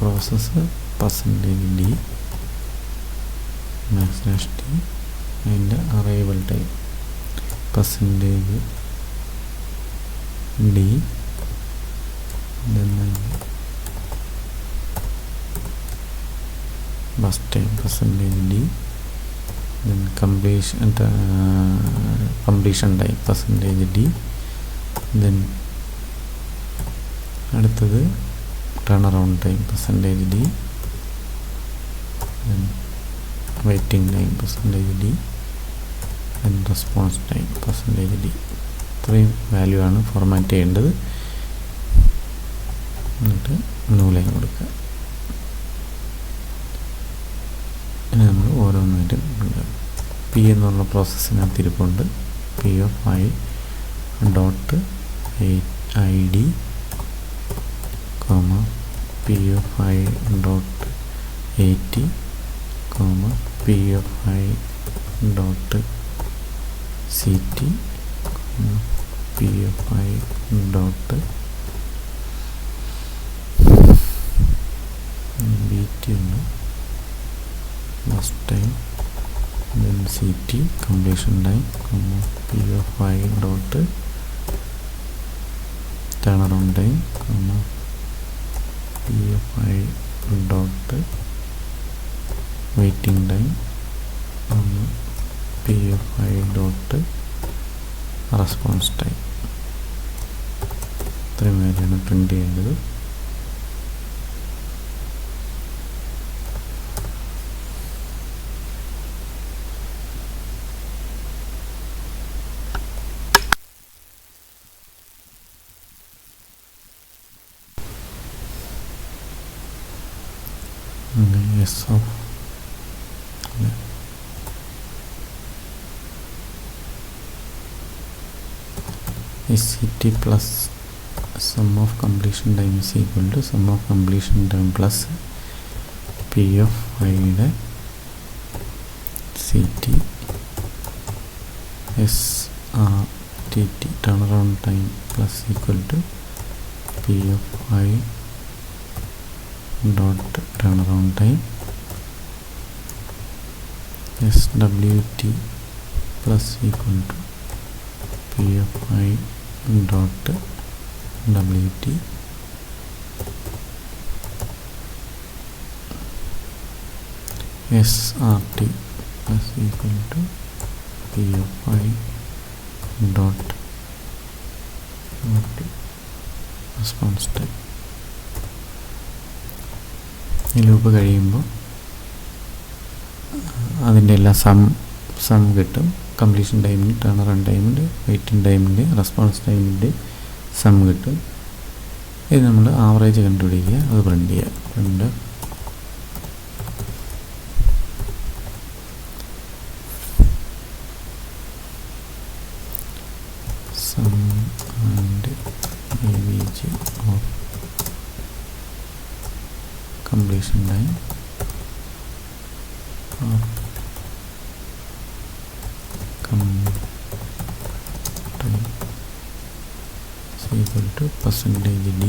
പ്രോസസ്സ് %D /T അതിൻ്റെ arrival time %D, bus time %D, then completion time %D, then അടുത്തത് turn around time %D, waiting time %d, then response time %d. ഇത്രയും വാല്യൂ ആണ് ഫോർമാറ്റ് ചെയ്യേണ്ടത്. എന്നിട്ട് ന്യൂ ലൈൻ കൊടുക്കുക. ഇനി നമ്മൾ ഓരോന്നായിട്ടും പി എന്നുള്ള പ്രോസസ്സിനകത്ത് ഇരിപ്പുണ്ട്. P of I dot I D comma P of I dot AT comma P of I dot CT comma P of I dot BT ഉണ്ട്. First time then CT completion time comma P of I dot turnaround time comma P of I dot waiting time comma P of I dot response time. ഇത്രയും വേറെയാണ് print ചെയ്യേണ്ടത്. S of SCT plus sum of completion time is equal to sum of completion time plus P of I യുടെ CT SRTT turnaround time plus equal to P of I dot turnaround time SWT plus equal to P of I dot WT SRT plus equal to P of I dot response time. ഈ loop കഴിയുമ്പോൾ അതിൻ്റെ എല്ലാ some കിട്ടും. Completion ടൈമിൻ്റെ, ടേണറൗണ്ട് ടൈമിൻ്റെ, waiting ടൈമിൻ്റെ, response ടൈമിൻ്റെ some കിട്ടും. ഇത് നമ്മൾ ആവറേജ് കണ്ടുപിടിക്കുക, അത് പ്രിൻ്റ് ചെയ്യുക. Print sum and AVG of completion time of time is equal to percentage D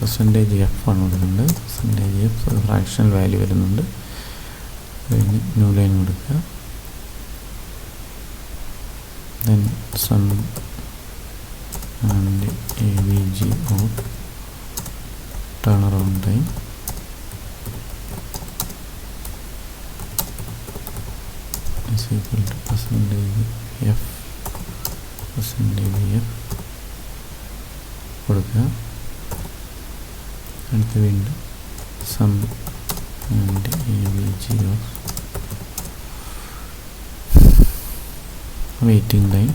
percentage F ആണ് കൊടുക്കുന്നത്. percentage F ഫ്രാക്ഷണൽ വാല്യൂ വരുന്നുണ്ട്. അതിന് ന്യൂ ലൈൻ കൊടുക്കുക. then sum and AVG of turnaround time is equal to percentage F കൊടുക്കുക. അടുത്ത വീണ്ടും sum and AVG of waiting time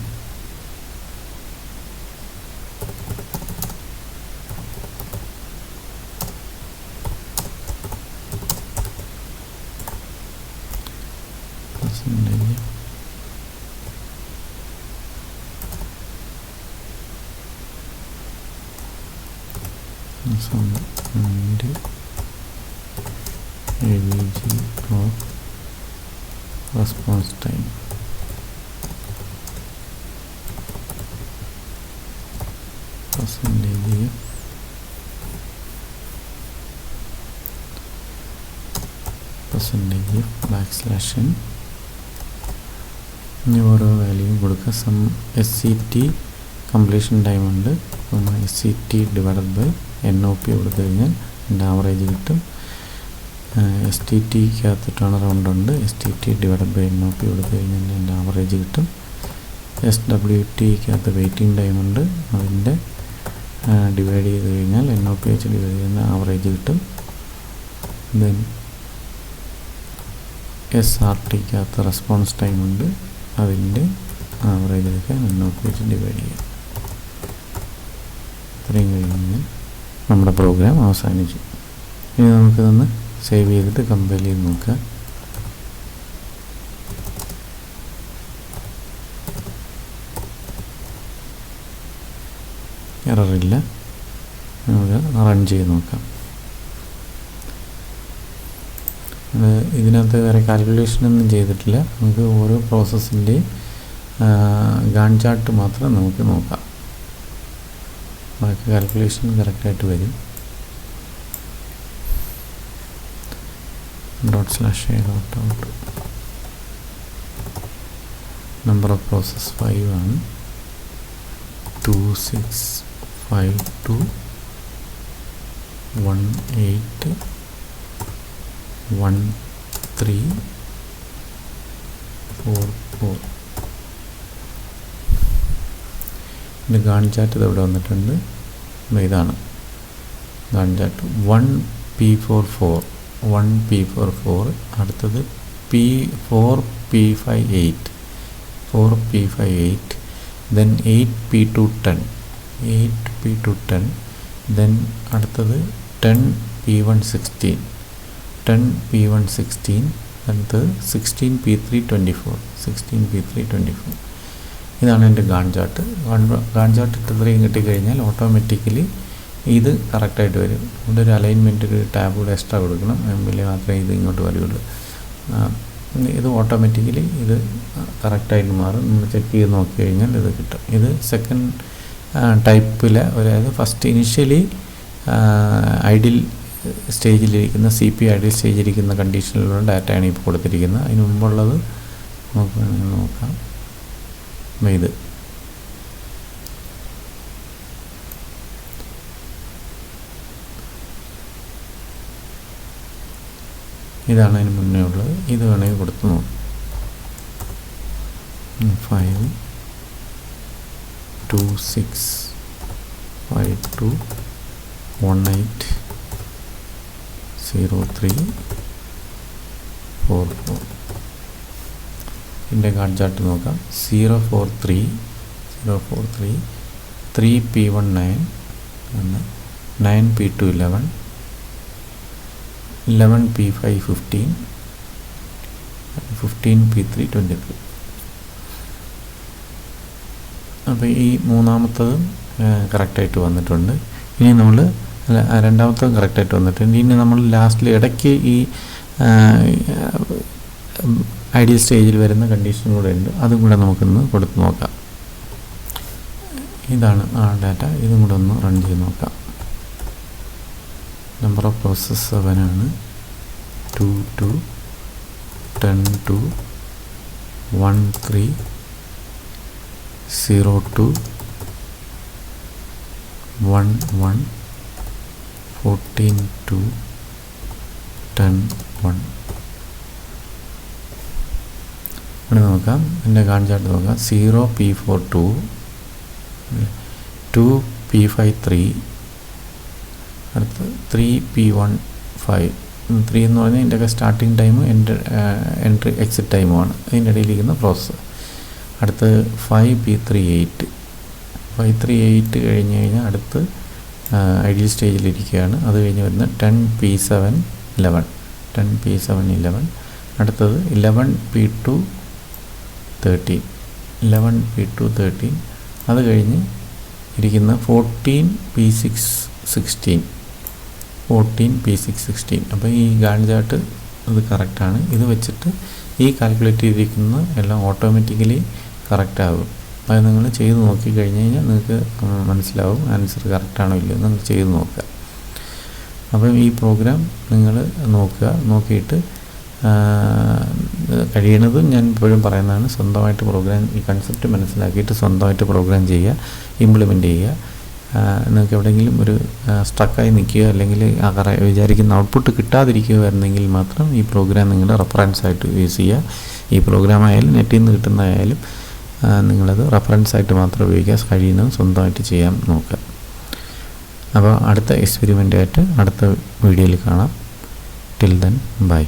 sum and AVG of response time percentage backslash n. ഇനി ഓരോ വാല്യൂയും കൊടുക്കുക. Some SCT completion time ഉണ്ട്. SCT divided by NOP കൊടുത്തു കഴിഞ്ഞാൽ എൻ്റെ ആവറേജ് കിട്ടും. STTക്കകത്ത് ടേണറൗണ്ട് ഉണ്ട്. STT ഡിവൈഡഡ് ബൈ NOP കൊടുത്തു കഴിഞ്ഞാൽ എൻ്റെ ആവറേജ് കിട്ടും. SWTക്കകത്ത് വെയിറ്റിംഗ് ടൈം ഉണ്ട്. അതിൻ്റെ ഡിവൈഡ് ചെയ്ത് കഴിഞ്ഞാൽ NOP വെച്ച് ഡിവൈഡ് ചെയ്യുന്ന ആവറേജ് കിട്ടും. ദെൻ SRTക്കകത്ത് റെസ്പോൺസ് ടൈം ഉണ്ട്, അതിൻ്റെ ആവറേജ് എടുക്കുക, മുന്നോട്ട് വെച്ച് ഡിവൈഡ് ചെയ്യുക. ഇത്രയും കഴിഞ്ഞാൽ നമ്മുടെ പ്രോഗ്രാം അവസാനിച്ചു. ഇനി നമുക്കിതൊന്ന് സേവ് ചെയ്തിട്ട് കമ്പൈൽ ചെയ്ത് നോക്കുക. എററില്ല. നമുക്ക് റൺ ചെയ്ത് നോക്കാം. ഇതിനകത്ത് വേറെ കാൽക്കുലേഷനൊന്നും ചെയ്തിട്ടില്ല. നമുക്ക് ഓരോ പ്രോസസ്സിൻ്റെയും ഗാൺ ചാർട്ട് മാത്രം നമുക്ക് നോക്കാം. ബാക്കി കാൽക്കുലേഷൻ കറക്റ്റായിട്ട് വരും. ./a.out നമ്പർ ഓഫ് പ്രോസസ് 5 ആണ്. 2652181344. ഇതിൻ്റെ ഗാൺ ചാർട്ട് ഇതവിടെ വന്നിട്ടുണ്ട്. ഇതാണ് ഗാൺ ചാർട്ട്. 1P44 അടുത്തത് P4P58 then 8P210 then അടുത്തത് 10P116 അടുത്തത് 16P324. ഇതാണ് എൻ്റെ ഗാൺ ചാർട്ട്. ഗാൺ ചാർട്ട് ഇത്രയും കിട്ടിക്കഴിഞ്ഞാൽ ഓട്ടോമാറ്റിക്കലി ഇത് കറക്റ്റായിട്ട് വരും. ഇവിടെ ഒരു അലൈൻമെൻറ്റ് ഒരു ടാബ് കൂടെ എക്സ്ട്രാ കൊടുക്കണം, എങ്കിൽ മാത്രമേ ഇത് ഇങ്ങോട്ട് വരുള്ളൂ. ഇത് ഓട്ടോമാറ്റിക്കലി ഇത് കറക്റ്റായിട്ട് മാറും. നമ്മൾ ചെക്ക് ചെയ്ത് നോക്കി കഴിഞ്ഞാൽ ഇത് കിട്ടും. ഇത് സെക്കൻഡ് ടൈപ്പിലെ, അതായത് ഫസ്റ്റ് ഇനിഷ്യലി ഐഡിൽ സ്റ്റേജിലിരിക്കുന്ന CPU ഐഡിൽ സ്റ്റേജിലിരിക്കുന്ന കണ്ടീഷനിലുള്ള ഡാറ്റയാണ് ഇപ്പോൾ കൊടുത്തിരിക്കുന്നത്. അതിന് മുമ്പുള്ളത് നോക്കാം. ഇത് ഇതാണ് അതിന് മുന്നേ ഉള്ളത്. ഇത് വേണമെങ്കിൽ കൊടുത്ത് നോക്കാം. 52652180344. ഇതിൻ്റെ ഗാൺ ചാർട്ട് നോക്കാം. 043 3P19 9P211 11P515 15P323. അപ്പോൾ ഈ മൂന്നാമത്തതും കറക്റ്റായിട്ട് വന്നിട്ടുണ്ട്. ഇനി നമ്മൾ രണ്ടാമത്തതും കറക്റ്റായിട്ട് വന്നിട്ടുണ്ട്. ഇനി നമ്മൾ ലാസ്റ്റിൽ ഇടയ്ക്ക് ഈ ഐഡിയൽ സ്റ്റേജിൽ വരുന്ന കണ്ടീഷനും കൂടെ ഉണ്ട്. അതും കൂടെ നമുക്കൊന്ന് കൊടുത്ത് നോക്കാം. ഇതാണ് ആ ഡാറ്റ. ഇതും കൂടെ ഒന്ന് റൺ ചെയ്ത് നോക്കാം. നമ്പർ ഓഫ് പ്രോസസ് 7 ആണ്. 22 10 13 02 11 14 2 10 1. ഇവിടെ നോക്കാം. എൻ്റെ ഗാൺ ചാർട്ട് നോക്കാം. 0P42 2P53 അടുത്ത് 3P15. 3 എന്ന് പറഞ്ഞാൽ ഇതിൻ്റെയൊക്കെ സ്റ്റാർട്ടിങ് ടൈമും എൻട്രി എക്സിറ്റ് ടൈമുമാണ്. അതിൻ്റെ ഇടയിലിരിക്കുന്ന പ്രോസസ്സ്. അടുത്ത് 5P38 കഴിഞ്ഞ് കഴിഞ്ഞാൽ അടുത്ത് ഐഡിയൽ സ്റ്റേജിലിരിക്കുകയാണ്. അത് കഴിഞ്ഞ് വരുന്ന 10P711 അടുത്തത് 11P213 അത് കഴിഞ്ഞ് ഇരിക്കുന്ന 14P616. അപ്പോൾ ഈ ഗാൺ ചാർട്ട് ഇത് കറക്റ്റാണ്. ഇത് വെച്ചിട്ട് ഈ കാൽക്കുലേറ്റ് ചെയ്തിരിക്കുന്ന എല്ലാം ഓട്ടോമാറ്റിക്കലി കറക്റ്റ് ആകും. അത് നിങ്ങൾ ചെയ്ത് നോക്കി കഴിഞ്ഞ് കഴിഞ്ഞാൽ നിങ്ങൾക്ക് മനസ്സിലാവും ആൻസർ കറക്റ്റാണോ ഇല്ലയോ. നിങ്ങൾ ചെയ്ത് നോക്കുക. അപ്പം ഈ പ്രോഗ്രാം നിങ്ങൾ നോക്കിയിട്ട് കഴിയുന്നതും ഞാൻ ഇപ്പോഴും പറയുന്നതാണ്, സ്വന്തമായിട്ട് പ്രോഗ്രാം ഈ കൺസെപ്റ്റ് മനസ്സിലാക്കിയിട്ട് സ്വന്തമായിട്ട് പ്രോഗ്രാം ചെയ്യുക, ഇംപ്ലിമെൻ്റ് ചെയ്യുക. നിങ്ങൾക്ക് എവിടെയെങ്കിലും ഒരു സ്ട്രക്കായി നിൽക്കുക അല്ലെങ്കിൽ വിചാരിക്കുന്ന ഔട്ട്പുട്ട് കിട്ടാതിരിക്കുകയായിരുന്നെങ്കിൽ മാത്രം ഈ പ്രോഗ്രാം നിങ്ങൾ റെഫറൻസായിട്ട് യൂസ് ചെയ്യുക. ഈ പ്രോഗ്രാം ആയാലും നെറ്റിൽ നിന്ന് കിട്ടുന്നതായാലും നിങ്ങളത് റെഫറൻസായിട്ട് മാത്രം ഉപയോഗിക്കുക. കഴിയുന്നതും സ്വന്തമായിട്ട് ചെയ്യാൻ നോക്കുക. അപ്പോൾ അടുത്ത എക്സ്പെരിമെൻ്റായിട്ട് അടുത്ത വീഡിയോയിൽ കാണാം. Till then bye.